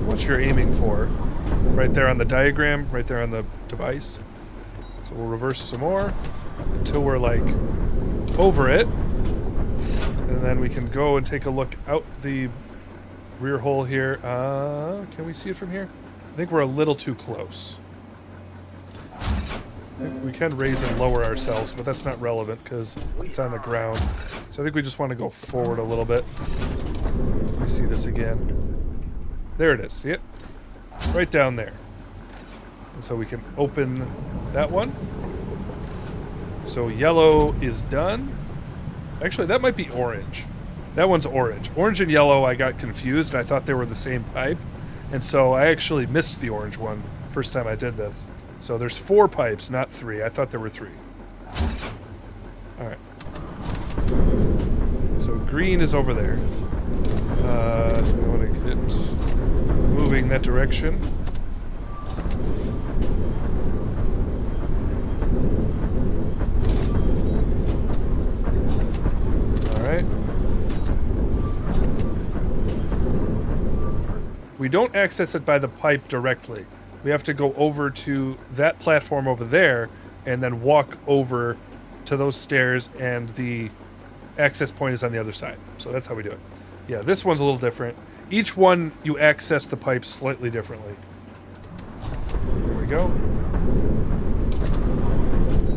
what you're aiming for. Right there on the diagram, right there on the device. So we'll reverse some more until we're like over it. And then we can go and take a look out the rear hole here. Can we see it from here? I think we're a little too close. We can raise and lower ourselves, but that's not relevant because it's on the ground. So I think we just want to go forward a little bit. Let me see this again. There it is. See it? Right down there. And so we can open that one. So yellow is done. Actually, that might be orange. That one's orange. Orange and yellow, I got confused, and I thought they were the same pipe. And so I actually missed the orange one first time I did this. So there's 4 pipes, not 3. I thought there were 3. Alright. So green is over there. So we want to get moving that direction. Alright. We we don't access it by the pipe directly. We have to go over to that platform over there and then walk over to those stairs, and the access point is on the other side. So that's how we do it. Yeah, this one's a little different. Each one, you access the pipes slightly differently. There we go.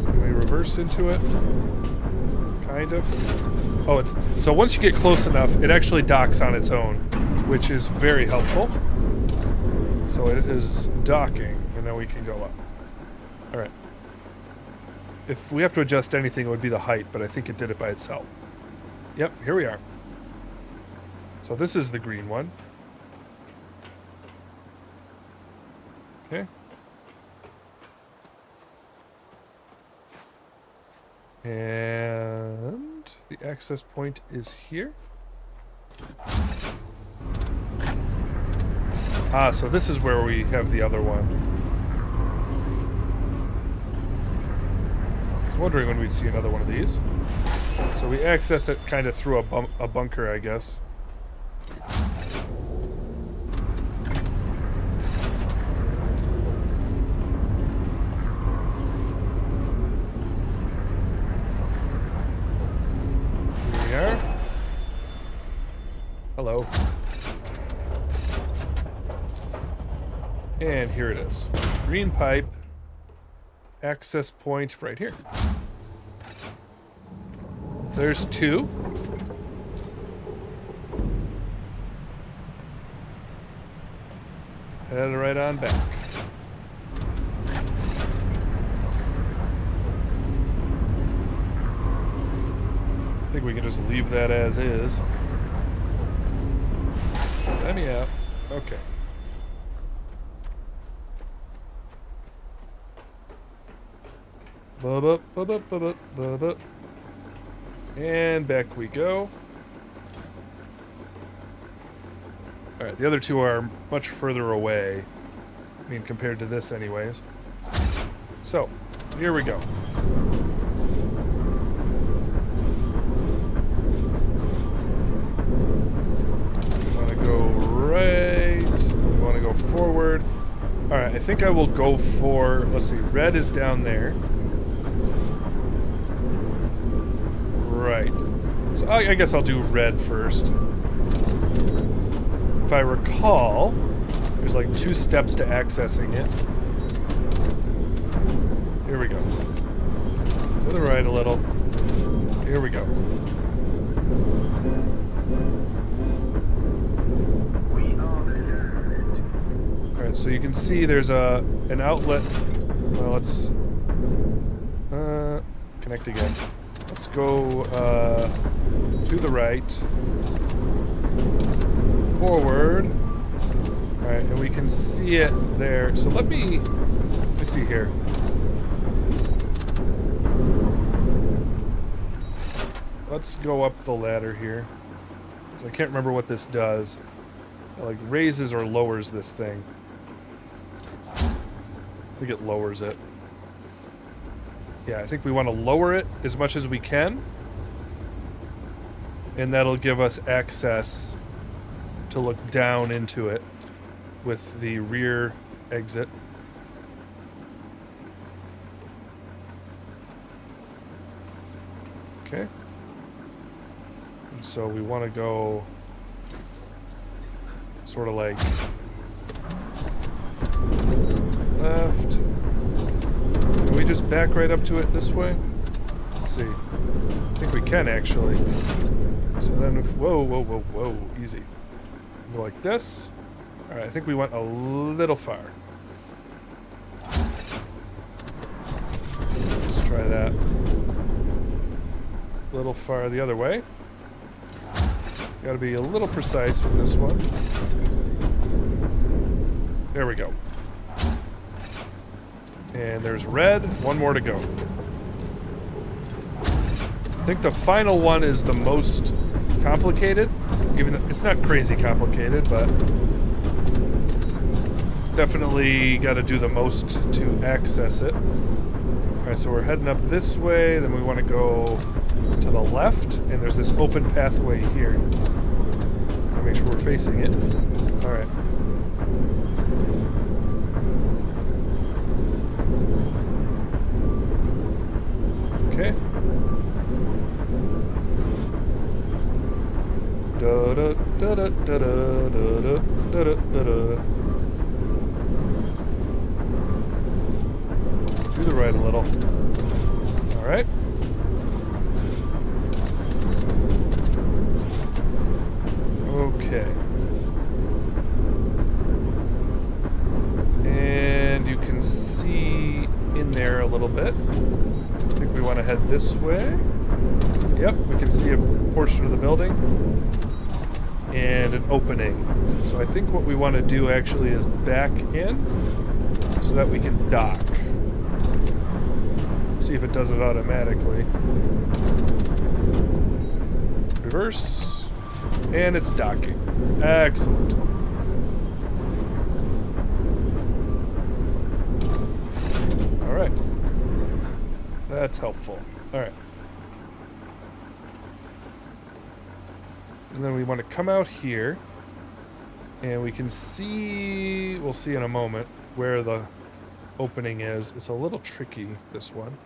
Can we reverse into it? Kind of. Oh, so once you get close enough, it actually docks on its own, which is very helpful. So it is docking, and then we can go up. All right. If we have to adjust anything, it would be the height, but I think it did it by itself. Yep, here we are. So this is the green one. Okay. And the access point is here. Ah, so this is where we have the other one. I was wondering when we'd see another one of these. So we access it kind of through a bunker, I guess. Here we are. Hello. And here it is. Green pipe. Access point right here. There's two. Head right on back. I think we can just leave that as is. Let me out. Okay. And back we go. Alright, the other two are much further away. I mean, compared to this anyways. So, here we go. We want to go right. We want to go forward. Alright, I think I will go for, let's see, red is down there. Right. So I guess I'll do red first. If I recall, there's like 2 steps to accessing it. Here we go. To the right a little. Here we go. Alright, so you can see there's an outlet. Well, let's connect again. Let's go to the right, forward. All right, and we can see it there. So let me see here. Let's go up the ladder here, because I can't remember what this does. It like raises or lowers this thing. I think it lowers it. Yeah, I think we want to lower it as much as we can. And that'll give us access to look down into it with the rear exit. Okay. And so we want to go sort of like left. Can we just back right up to it this way? Let's see. I think we can actually. So then, whoa, easy. Go like this. All right, I think we went a little far. Let's try that. A little far the other way. Got to be a little precise with this one. There we go. And there's red. One more to go. I think the final one is the most complicated. Even though it's not crazy complicated, but definitely got to do the most to access it. Alright, so we're heading up this way. Then we want to go to the left. And there's this open pathway here. Make sure we're facing it. Alright. Okay. Da da da da da da da da da da. To the right a little. All right. Okay. And you can see in there a little bit. I think we want to head this way. Yep, we can see a portion of the building. And an opening. So I think what we want to do actually is back in so that we can dock. See if it does it automatically. Reverse. And it's docking. Excellent. Alright. That's helpful. Alright. And then we want to come out here. And we can see... We'll see in a moment where the opening is. It's a little tricky, this one.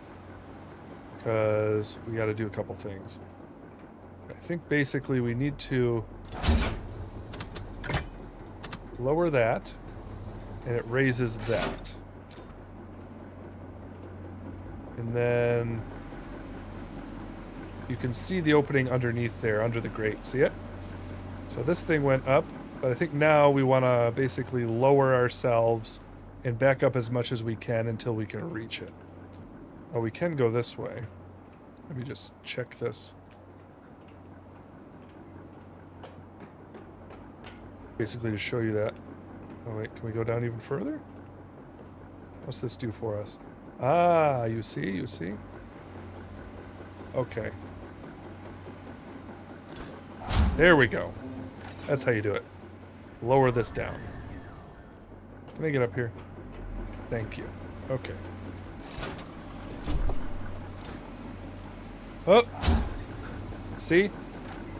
Because we got to do a couple things. I think basically we need to lower that, and it raises that. And then you can see the opening underneath there, under the grate. See it? So this thing went up, but I think now we want to basically lower ourselves and back up as much as we can until we can reach it. Oh, we can go this way. Let me just check this. Basically to show you that. Oh wait, can we go down even further? What's this do for us? Ah, you see? Okay. There we go. That's how you do it. Lower this down. Can I get up here? Thank you. Okay. Oh! See?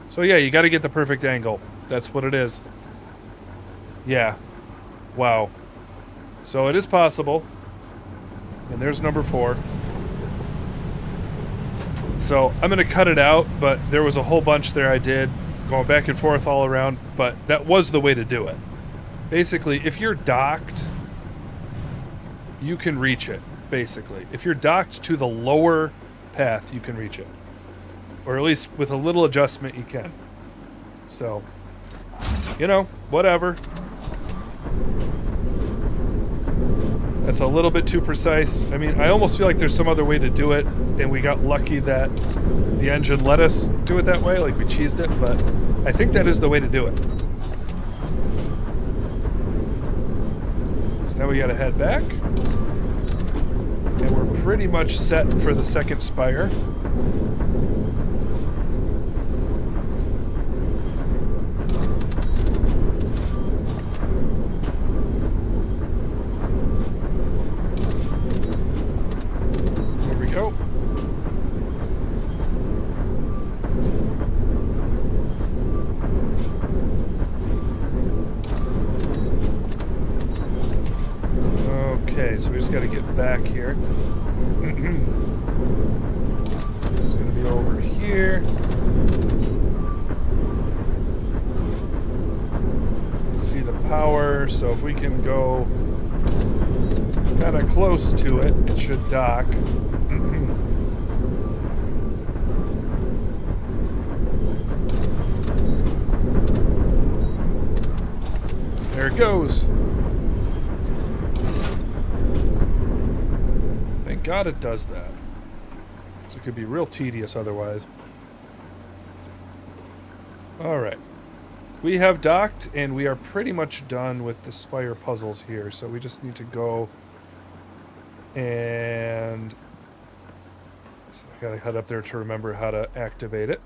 So yeah, you gotta get the perfect angle. That's what it is. Yeah. Wow. So it is possible. And there's number 4. So I'm going to cut it out, but there was a whole bunch there I did, going back and forth all around, but that was the way to do it. Basically, if you're docked, you can reach it, basically. If you're docked to the lower path, you can reach it. Or at least with a little adjustment, you can. So, you know, whatever. That's a little bit too precise. I mean, I almost feel like there's some other way to do it, and we got lucky that the engine let us do it that way, like we cheesed it, but I think that is the way to do it. So now we gotta head back. And we're pretty much set for the second spire. So we just got to get back here. It's going to be over here. See the power, so if we can go kind of close to it, it should dock. There it goes. God, it does that. So it could be real tedious otherwise. Alright. We have docked, and we are pretty much done with the Spire puzzles here. So we just need to go and... So I gotta head up there to remember how to activate it.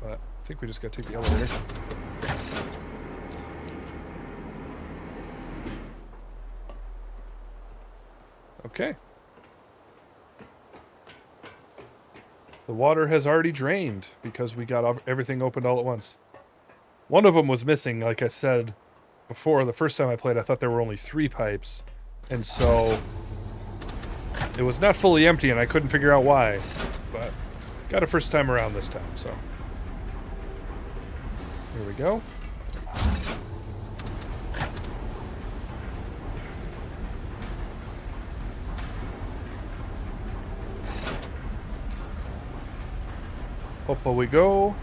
But I think we just gotta take the elevator. Okay. The water has already drained because we got everything opened all at once. One of them was missing, like I said before. The first time I played, I thought there were only 3 pipes. And so it was not fully empty, and I couldn't figure out why. but got a first time around this time, so. Here we go. Up we go.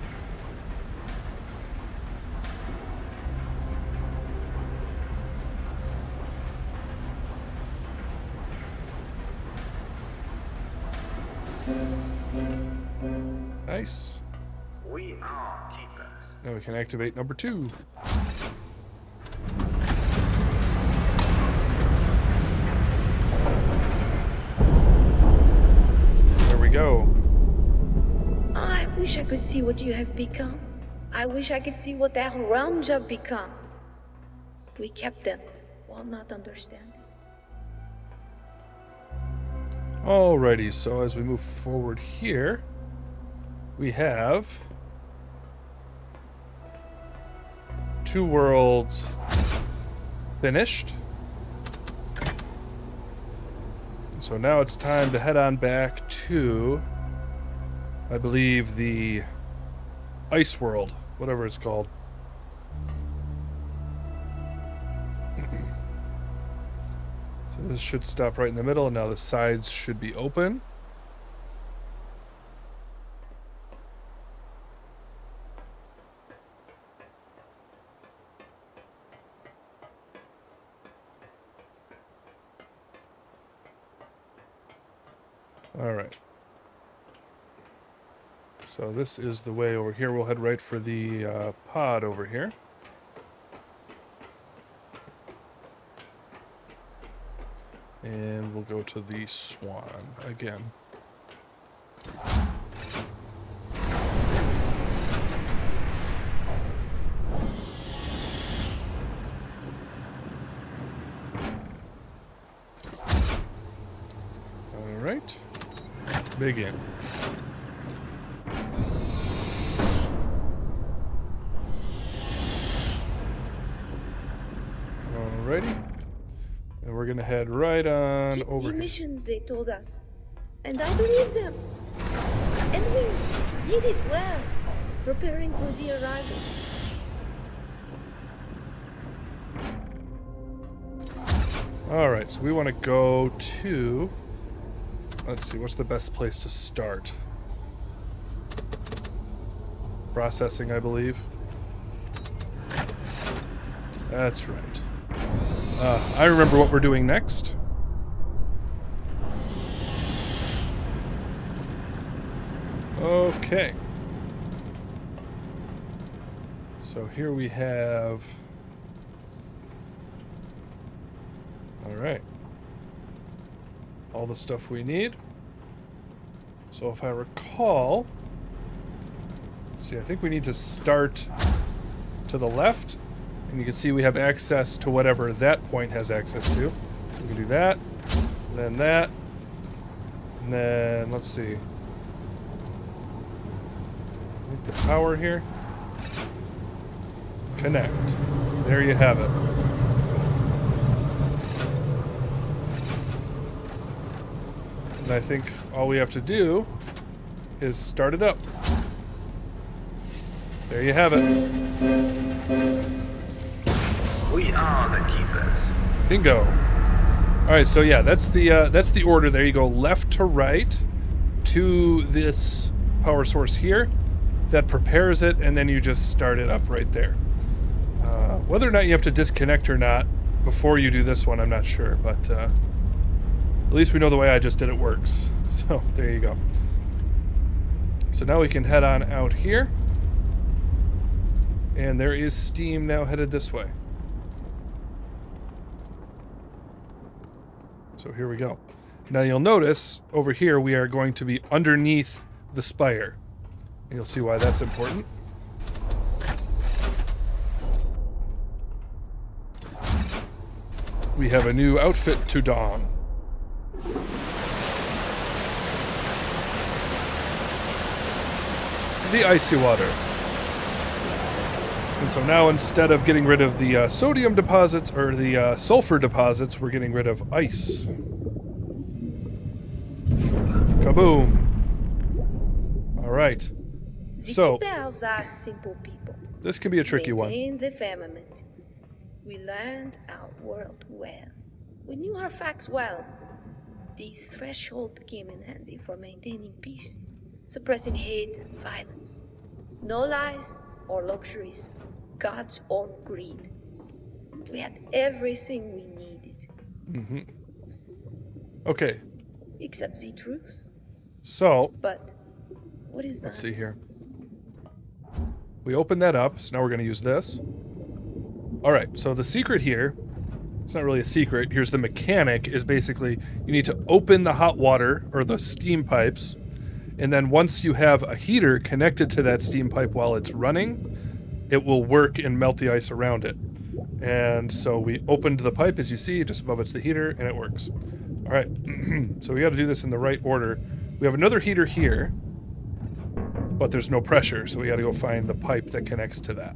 Nice. We are keepers. Now we can activate number 2. There we go. I wish I could see what you have become. I wish I could see what our realms have become. We kept them while not understanding. Alrighty, so as we move forward here, we have 2 worlds finished. So now it's time to head on back to, I believe, the ice world, whatever it's called. So this should stop right in the middle, and now the sides should be open. All right. So this is the way over here. We'll head right for the pod over here. And we'll go to the Swan again. All right. Begin. Alrighty. And we're gonna head right on Keep over the here. missions they told us. And I believe them. And we did it well, preparing for the arrival. Alright, so we want to go to... Let's see, what's the best place to start? Processing, I believe. That's right. I remember what we're doing next. Okay. So here we have... Alright. All the stuff we need. So if I recall... See, I think we need to start to the left. And you can see we have access to whatever that point has access to. So we can do that. And then that. And then, let's see. I think the power here. Connect. There you have it. And I think all we have to do is start it up. There you have it. We are the keepers. Bingo. All right, so yeah, that's the order. There you go, left to right to this power source here. That prepares it, and then you just start it up right there. Whether or not you have to disconnect or not before you do this one, I'm not sure, but at least we know the way I just did it works. So there you go. So now we can head on out here, and there is steam now headed this way. So here we go. Now you'll notice over here we are going to be underneath the spire. And you'll see why that's important. We have a new outfit to don. The icy water. And so now instead of getting rid of the sodium deposits or the sulfur deposits, we're getting rid of ice. Kaboom. All right. The So, keepers are simple people. this can be a tricky one. Maintain the firmament. We learned our world well. We knew our facts well. This threshold came in handy for maintaining peace, suppressing hate and violence. No lies or luxuries, gods or greed. We had everything we needed. Okay. Except the truth. So, But what is that? let's see here. We open that up, so now we're going to use this. All right, so the secret here, it's not really a secret. Here's the mechanic, is basically you need to open the hot water or the steam pipes, and then once you have a heater connected to that steam pipe while it's running, it will work and melt the ice around it. And so we opened the pipe, as you see, just above it's the heater, and it works. All right, so we got to do this in the right order. We have another heater here, but there's no pressure, so we got to go find the pipe that connects to that.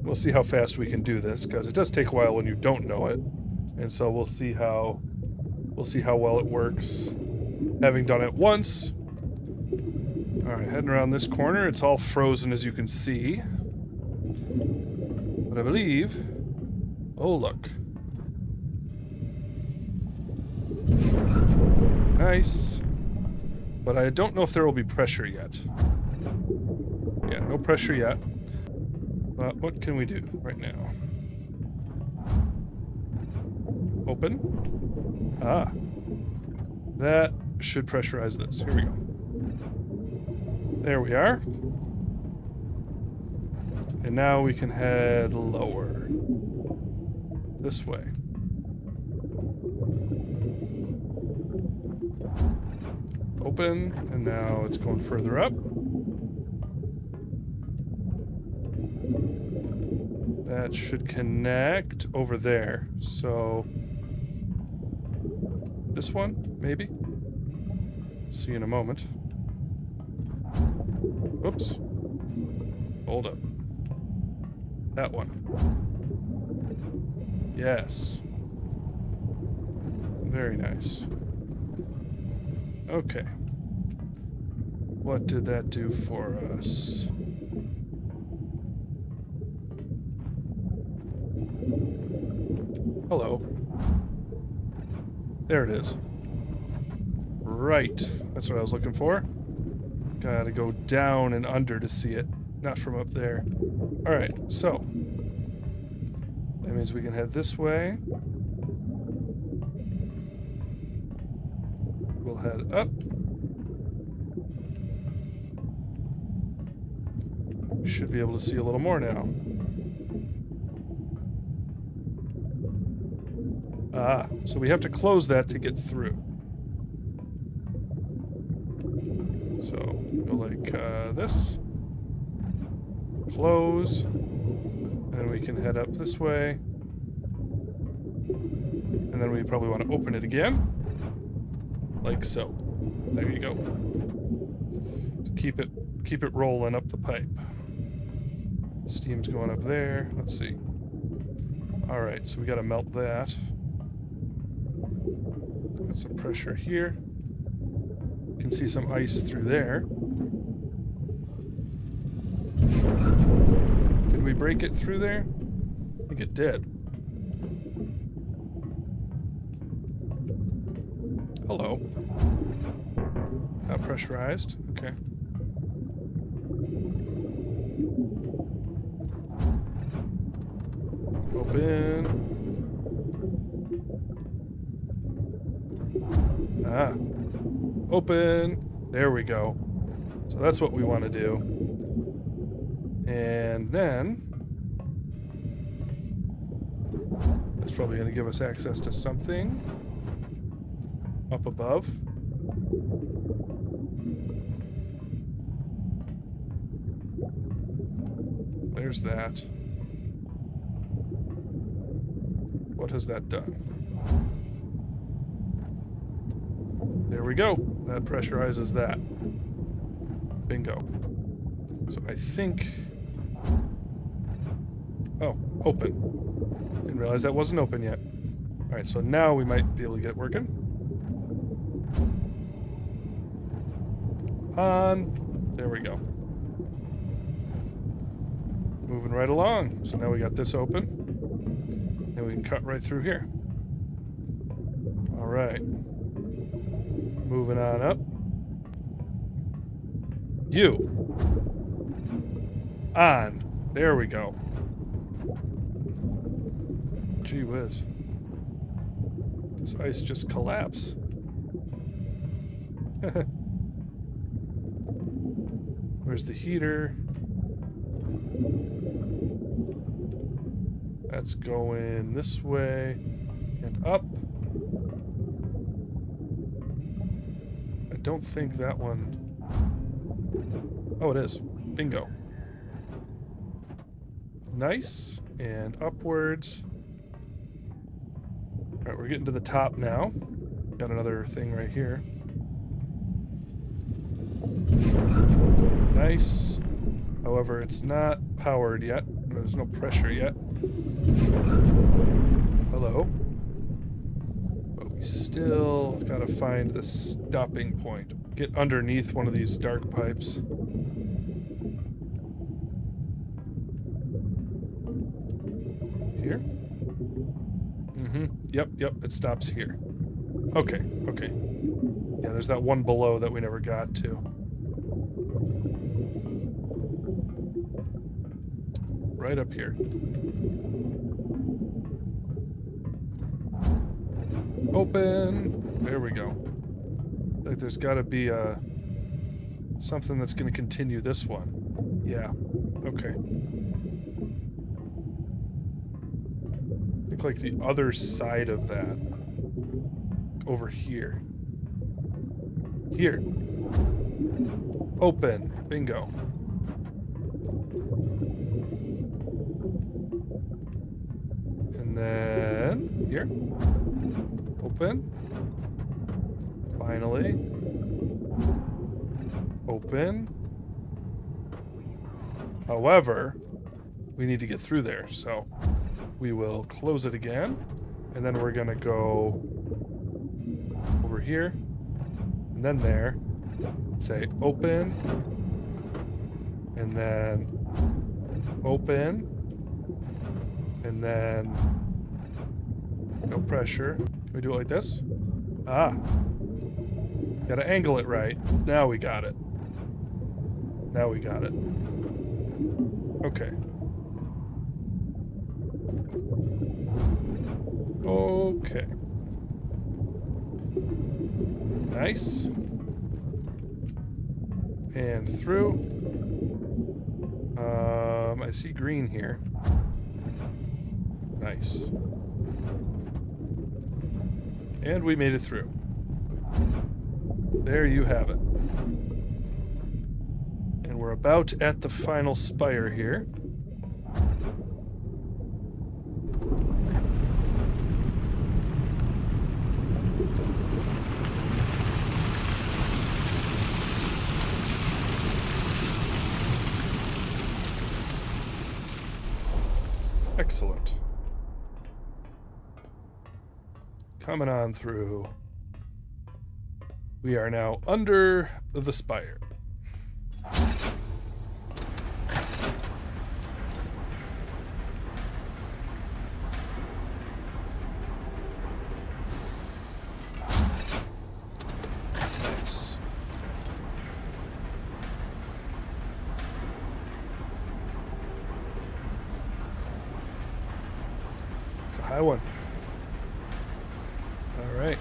We'll see how fast we can do this, because it does take a while when you don't know it, and so we'll see how well it works. Having done it once. All right, heading around this corner. It's all frozen, as you can see. But I believe... Oh, look. Nice. But I don't know if there will be pressure yet. Yeah, no pressure yet. But what can we do right now? Open. Ah. That should pressurize this. Here we go. There we are. And now we can head lower. This way. Open, and now it's going further up. That should connect over there. So, this one, maybe? See you in a moment. Oops. Hold up. That one. Yes. Very nice. Okay. What did that do for us? Hello. There it is. Right. That's what I was looking for. Gotta go down and under to see it. Not from up there. Alright, so. That means we can head this way. We'll head up. Should be able to see a little more now. Ah, so we have to close that to get through. So, go like this. Close. And we can head up this way. And then we probably want to open it again. Like so. There you go. So keep it rolling up the pipe. Steam's going up there. Let's see. Alright, so we gotta melt that. Got some pressure here. You can see some ice through there. Did we break it through there? I think it did. Hello. Not pressurized. Okay. Open. Ah. Open. There we go. So that's what we want to do. And then... that's probably going to give us access to something up above. There's that. What has that done? There we go. That pressurizes that. Bingo. So I think... oh, open. Didn't realize that wasn't open yet. Alright, so now we might be able to get it working. On. There we go. Moving right along. So now we got this open. And we can cut right through here. Alright. Moving on up. You. On. There we go. Gee whiz. Does ice just collapse? Where's the heater? That's going this way and up. I don't think that one... Oh, it is. Bingo. Nice. And upwards. Alright, we're getting to the top now. Got another thing right here. Nice. However, it's not powered yet. There's no pressure yet. Hello. But we still gotta find the stopping point. Get underneath one of these dark pipes. Here? Mm-hmm. Yep, it stops here. Okay. Yeah, there's that one below that we never got to. Right up here. Open. There we go. Like there's got to be something that's going to continue this one. Yeah. Okay. I think like the other side of that. Over here. Here. Open. Bingo. And then here. Open. Finally. Open. However, we need to get through there, so we will close it again. And then we're gonna go over here. And then there. Say open. And then open. And then no pressure. Can we do it like this? Ah. Gotta angle it right. Now we got it. Now we got it. Okay. Okay. Nice. And through. I see green here. Nice. And we made it through. There you have it. And we're about at the final spire here. Excellent. Coming on through. We are now under the spire. Nice. It's a high one. All right.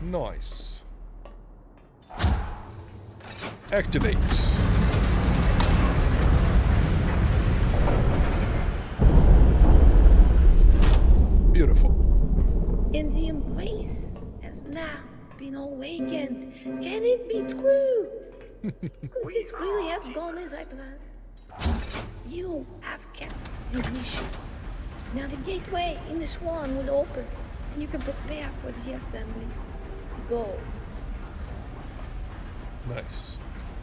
Nice. Activate. Beautiful. And the embrace has now been awakened. Can it be true? Could this really have gone as I planned? You have kept the mission. Now the gateway in the Swan will open, and you can prepare for the assembly. Go. Nice.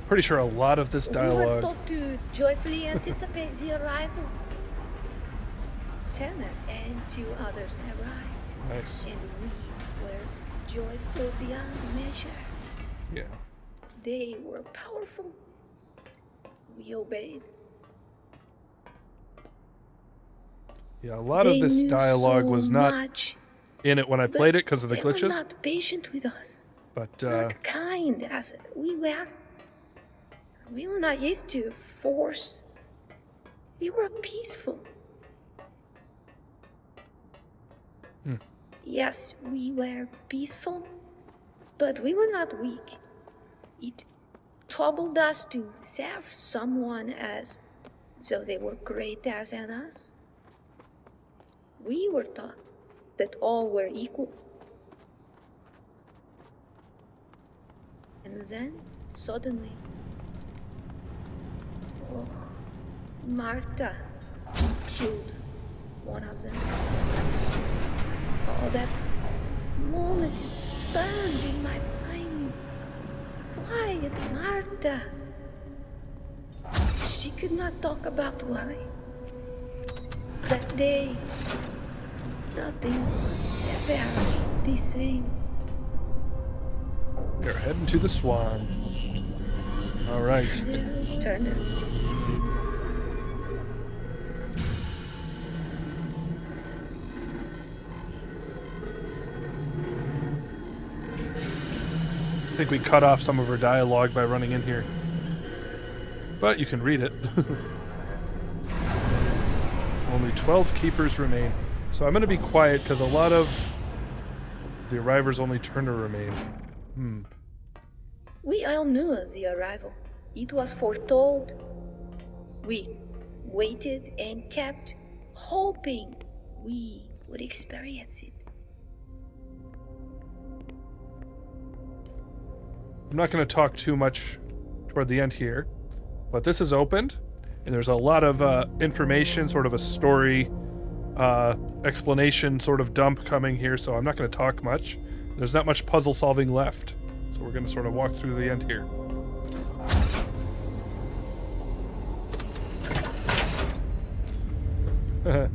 Pretty sure a lot of this We were dialogue... taught to joyfully anticipate the arrival. Turner and 2 others arrived. Nice. And we were joyful beyond measure. Yeah. They were powerful. We obeyed. Yeah, a lot of They this knew dialogue so was not much, in it when I but played it because of the they were glitches. not patient with us. But Not kind as we were. We were not used to force. We were peaceful. Yes, we were peaceful, but we were not weak. It troubled us to serve someone as though they were greater than us. We were taught that all were equal. And then, suddenly, Martha killed one of them. Oh, that moment is burned in my mind. Why Martha? She could not talk about why. That day, nothing was ever the same. they're heading to the Swan. All right. Turner. I think we cut off some of her dialogue by running in here. But you can read it. Only 12 keepers remain. So I'm going to be quiet because a lot of the arrivers only Turner remain. We all knew the arrival. It was foretold. We waited and kept hoping we would experience it. I'm not going to talk too much toward the end here, but this is opened, and there's a lot of information, sort of a story explanation sort of dump coming here, so I'm not going to talk much. There's not much puzzle solving left, so we're going to sort of walk through the end here. I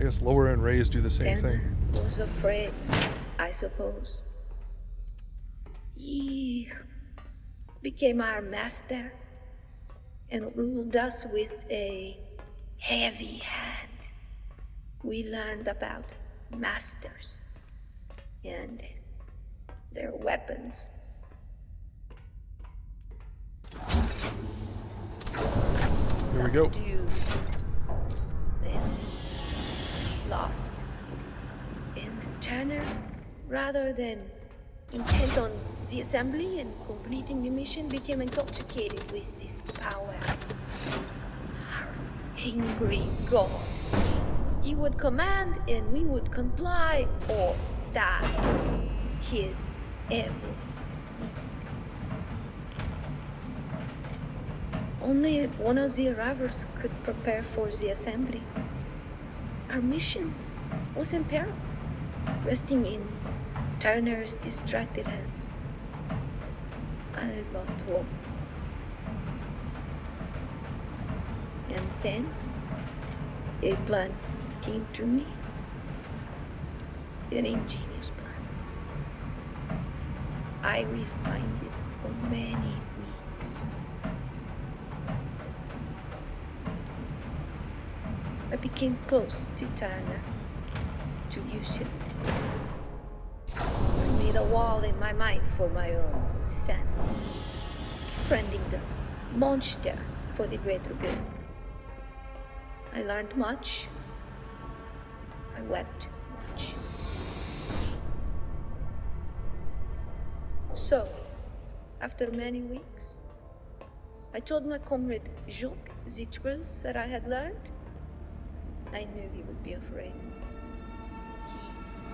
guess lower and raise do the same thing. Turner was afraid, I suppose. He became our master and ruled us with a heavy hand. We learned about masters and their weapons. Here we go. Subdued, then lost. And Turner, rather than intent on the assembly and completing the mission, became intoxicated with this power. Our angry god. He would command and we would comply or die. His every need. Only one of the arrivals could prepare for the assembly. Our mission was in peril, resting in Turner's distracted hands. I lost hope. And then, a plan came to me. An ingenious plan. I refined it for many weeks. I became close to Turner, to use him. I made a wall in my mind for my own sanity, befriending the monster for the greater good. I learned much. I wept much. So, after many weeks, I told my comrade Jacques the truth that I had learned. I knew he would be afraid.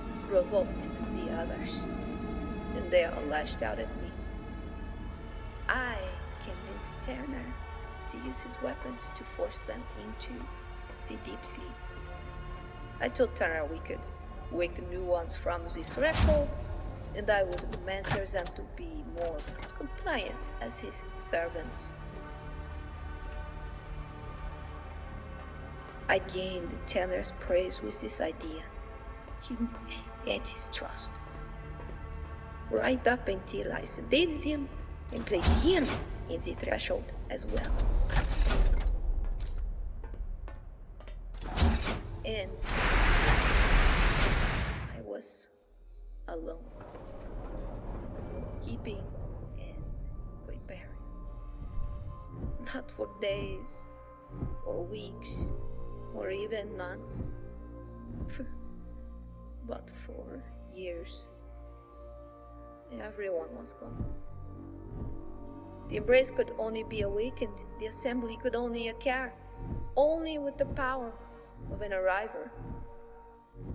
He provoked the others, and they all lashed out at me. I convinced Turner to use his weapons to force them into the deep sleep. I told Turner we could wake new ones from this record, and I would mentor them to be more compliant as his servants. I gained Tanner's praise with this idea. And his trust. Right up until I sedated him and placed him in the threshold as well. And I was alone, keeping and preparing. Not for days, or weeks, or even months, but for years. Everyone was gone. The embrace could only be awakened, the assembly could only occur, only with the power of an arriver.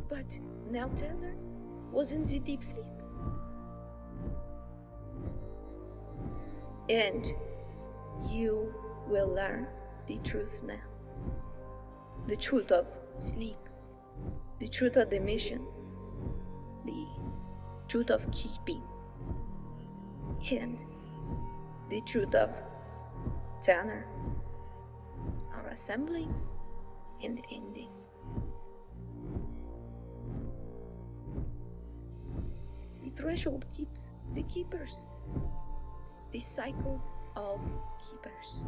But now Tanner was in the deep sleep. And you will learn the truth now. The truth of sleep, the truth of the mission, the truth of keeping, and the truth of Tanner, our assembling and ending. The threshold keeps the keepers. The cycle of keepers.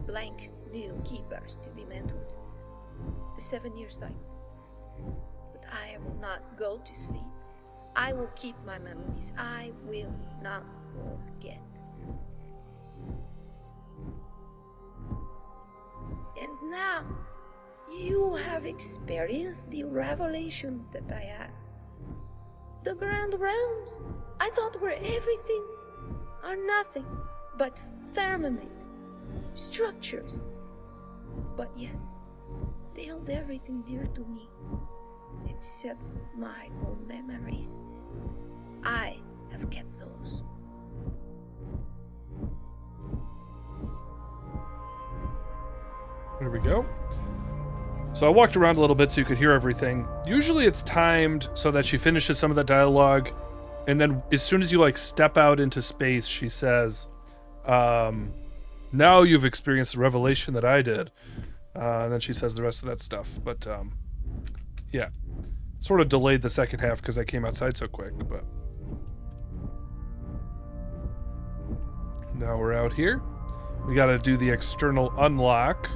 Blank new keepers to be mentored. The 7-year cycle. But I will not go to sleep. I will keep my memories. I will not forget. And now, you have experienced the revelation that I had. The grand realms I thought were everything are nothing but firmament, structures. But yet, they held everything dear to me, except my own memories. I have kept those. There we go. So I walked around a little bit so you could hear everything. Usually it's timed so that she finishes some of the dialogue, and then as soon as you like step out into space, she says, now you've experienced the revelation that I did. And then she says the rest of that stuff. But yeah, sort of delayed the second half because I came outside so quick. But now we're out here. We got to do the external unlock.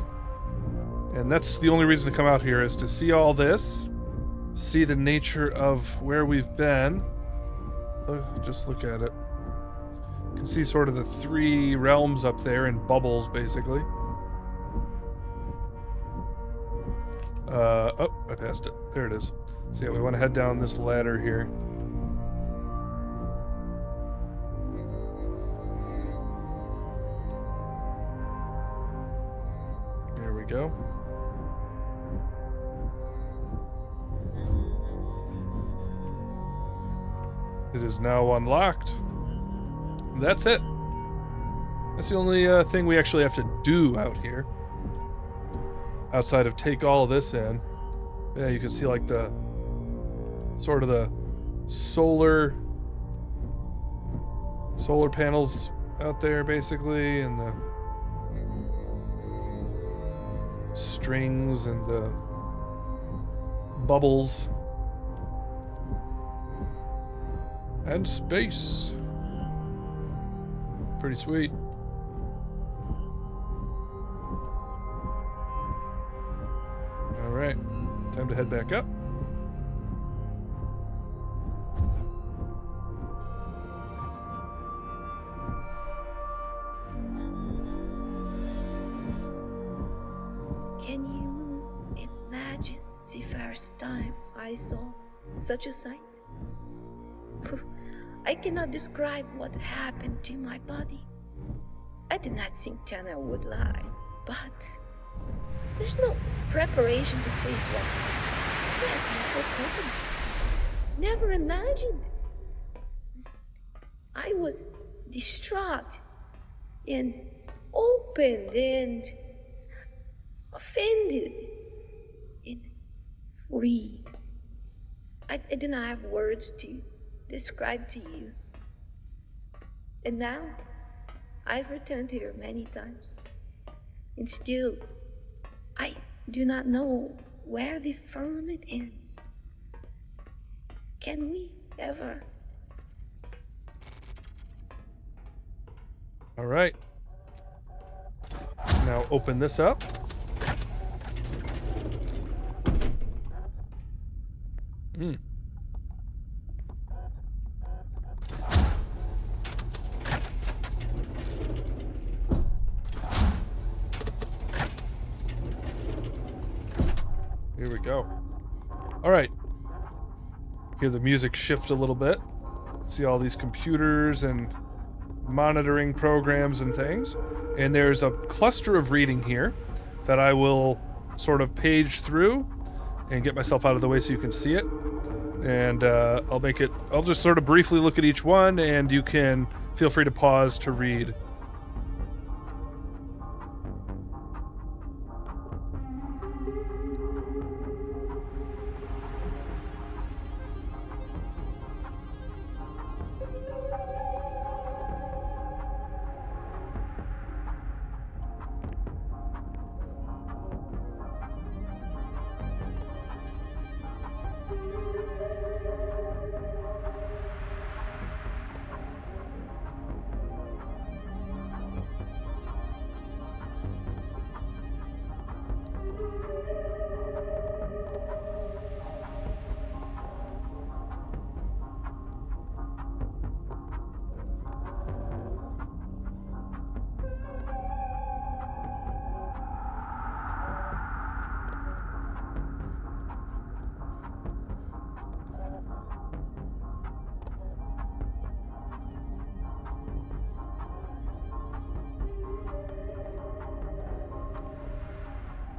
And that's the only reason to come out here, is to see all this, see the nature of where we've been. Just look at it. You can see sort of the 3 realms up there in bubbles, basically. Oh, I passed it. There it is. So yeah, we want to head down this ladder here. There we go. It is now unlocked. That's it. That's the only thing we actually have to do out here. Outside of take all of this in. Yeah, you can see like the sort of the solar panels out there basically, and the strings and the bubbles. And space. Pretty sweet. Alright, time to head back up. Can you imagine the first time I saw such a sight? I cannot describe what happened to my body. I did not think Tanner would lie, but there's no preparation to face what never imagined. I was distraught and opened and offended and free. I do not have words to describe to you. And now, I've returned here many times. And still, I do not know where the firmament ends. Can we ever? All right. Now open this up. Hmm. Here we go. All right. Hear the music shift a little bit. See all these computers and monitoring programs and things. And there's a cluster of reading here that I will sort of page through and get myself out of the way so you can see it. And I'll just sort of briefly look at each one, and you can feel free to pause to read.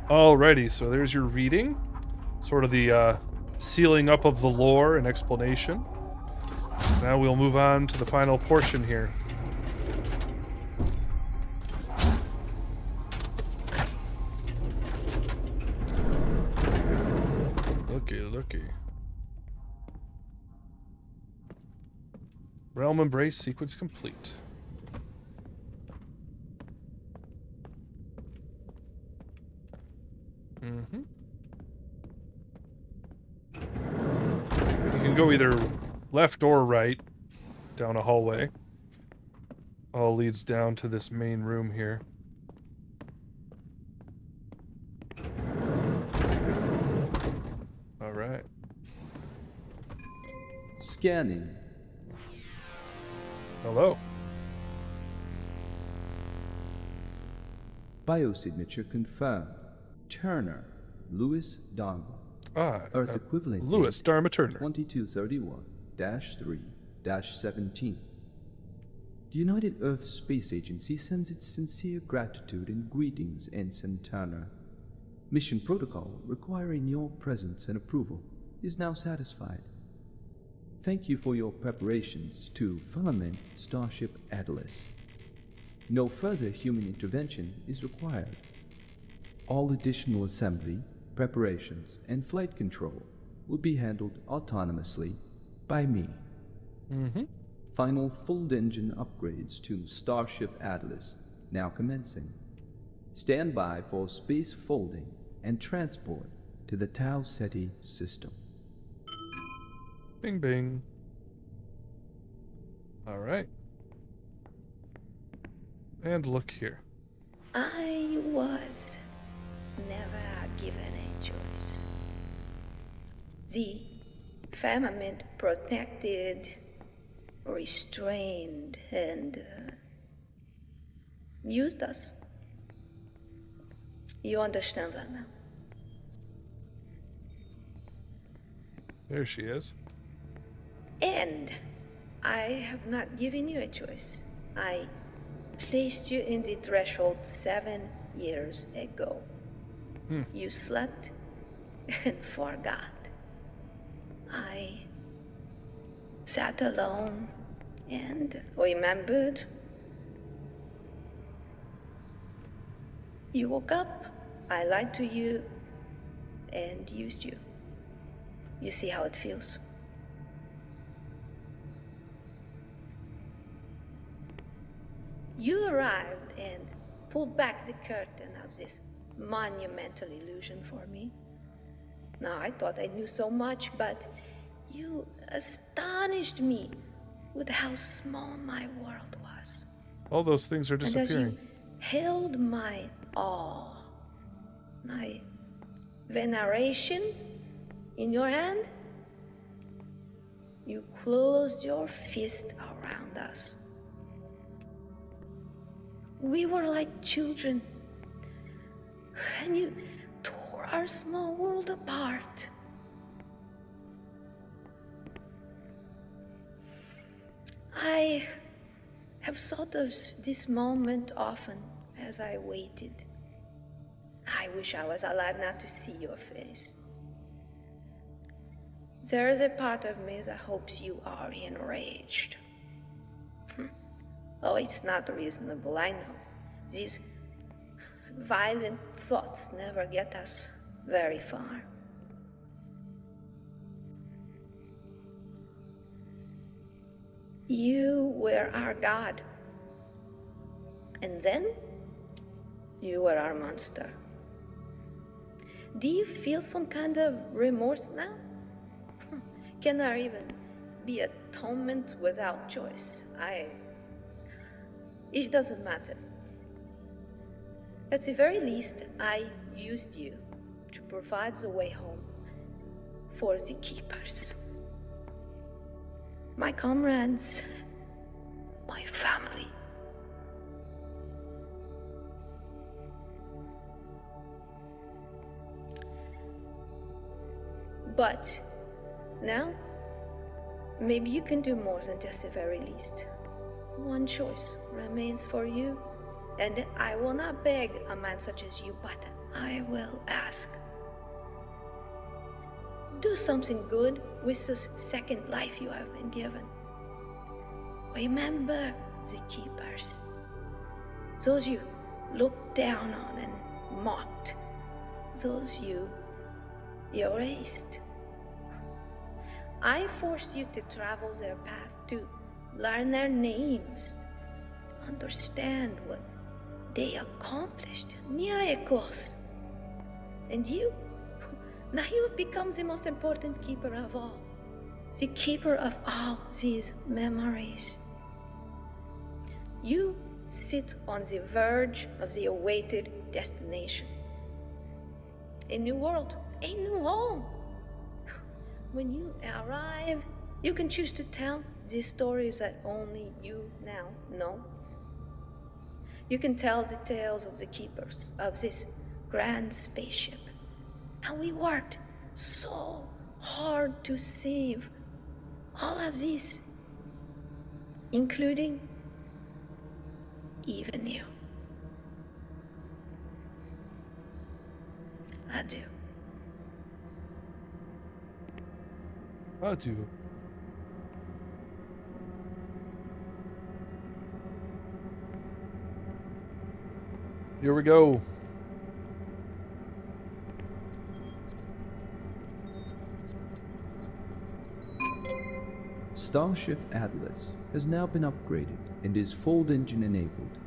Alrighty, so there's your reading. Sort of the sealing up of the lore and explanation. So now we'll move on to the final portion here. Looky. Realm Embrace sequence complete. You can go either left or right down a hallway. All leads down to this main room here. All right. Scanning. Hello. Biosignature confirmed. Turner, Louis Dharma. Earth equivalent. Louis Dharma Turner. 2231-3-17. The United Earth Space Agency sends its sincere gratitude and greetings, Ensign Turner. Mission protocol requiring your presence and approval is now satisfied. Thank you for your preparations to Firmament Starship Atlas. No further human intervention is required. All additional assembly, preparations, and flight control will be handled autonomously by me. Final full engine upgrades to Starship Atlas now commencing. Stand by for space folding and transport to the Tau Ceti system. Bing, bing. All right. And look here. I was never given a choice. The Firmament protected, restrained, and used us. You understand that now? There she is. And I have not given you a choice. I placed you in the threshold 7 years ago. You slept and forgot. I sat alone and remembered. You woke up, I lied to you, and used you. You see how it feels? You arrived and pulled back the curtain of this monumental illusion for me. Now, I thought I knew so much, but you astonished me with how small my world was. All those things are And as disappearing. you held my awe, my veneration in your hand, you closed your fist around us. We were like children, and you tore our small world apart. I have thought of this moment often as I waited. I wish I was alive now to see your face. There is a part of me that hopes you are enraged. Oh, it's not reasonable, I know. These violent thoughts never get us very far. You were our god. And then, you were our monster. Do you feel some kind of remorse now? Can there even be atonement without choice? It doesn't matter. At the very least, I used you to provide the way home for the keepers. My comrades, my family. But now, maybe you can do more than just the very least. One choice remains for you, and I will not beg a man such as you, but I will ask. Do something good with this second life you have been given. Remember the keepers, those you looked down on and mocked, those you erased. I forced you to travel their path, to learn their names, understand what they accomplished, miracles. And now you have become the most important keeper of all, the keeper of all these memories. You sit on the verge of the awaited destination. A new world, a new home. When you arrive, you can choose to tell the stories that only you now know. You can tell the tales of the keepers of this grand spaceship. And we worked so hard to save all of this, including even you. Adieu. Adieu. Here we go. Starship Atlas has now been upgraded and is fold engine enabled.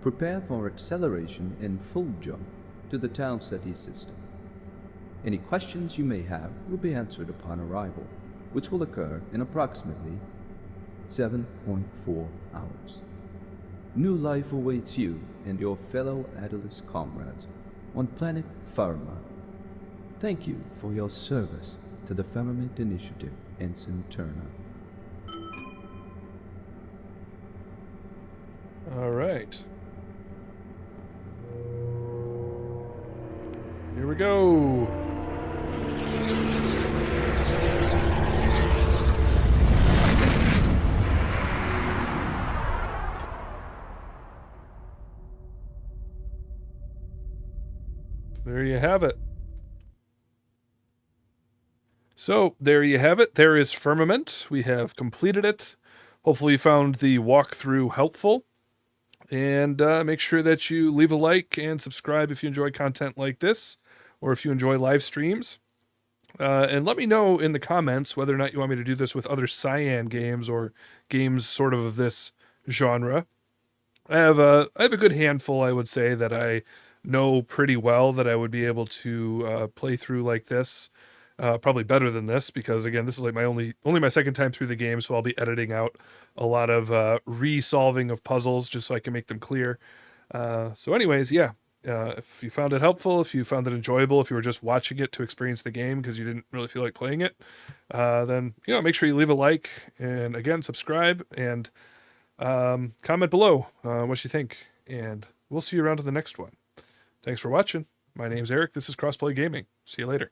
Prepare for acceleration and full jump to the Tau Ceti system. Any questions you may have will be answered upon arrival, which will occur in approximately 7.4 hours. New life awaits you and your fellow Atlas comrades on planet Firma. Thank you for your service to the Firmament Initiative, Ensign Turner. All right. Here we go. There you have it. So, there you have it. There is Firmament. We have completed it. Hopefully you found the walkthrough helpful. And make sure that you leave a like and subscribe if you enjoy content like this, or if you enjoy live streams. And let me know in the comments whether or not you want me to do this with other Cyan games or games sort of this genre. I have a good handful, I would say, that I know pretty well that I would be able to play through like this. Probably better than this, because again, this is like my only my second time through the game, so I'll be editing out a lot of re-solving of puzzles just so I can make them clear. So anyways, yeah. If you found it helpful, if you found it enjoyable, if you were just watching it to experience the game because you didn't really feel like playing it, then make sure you leave a like, and again, subscribe, and comment below what you think, and we'll see you around to the next one. Thanks for watching. My name's Eric. This is Crossplay Gaming. See you later.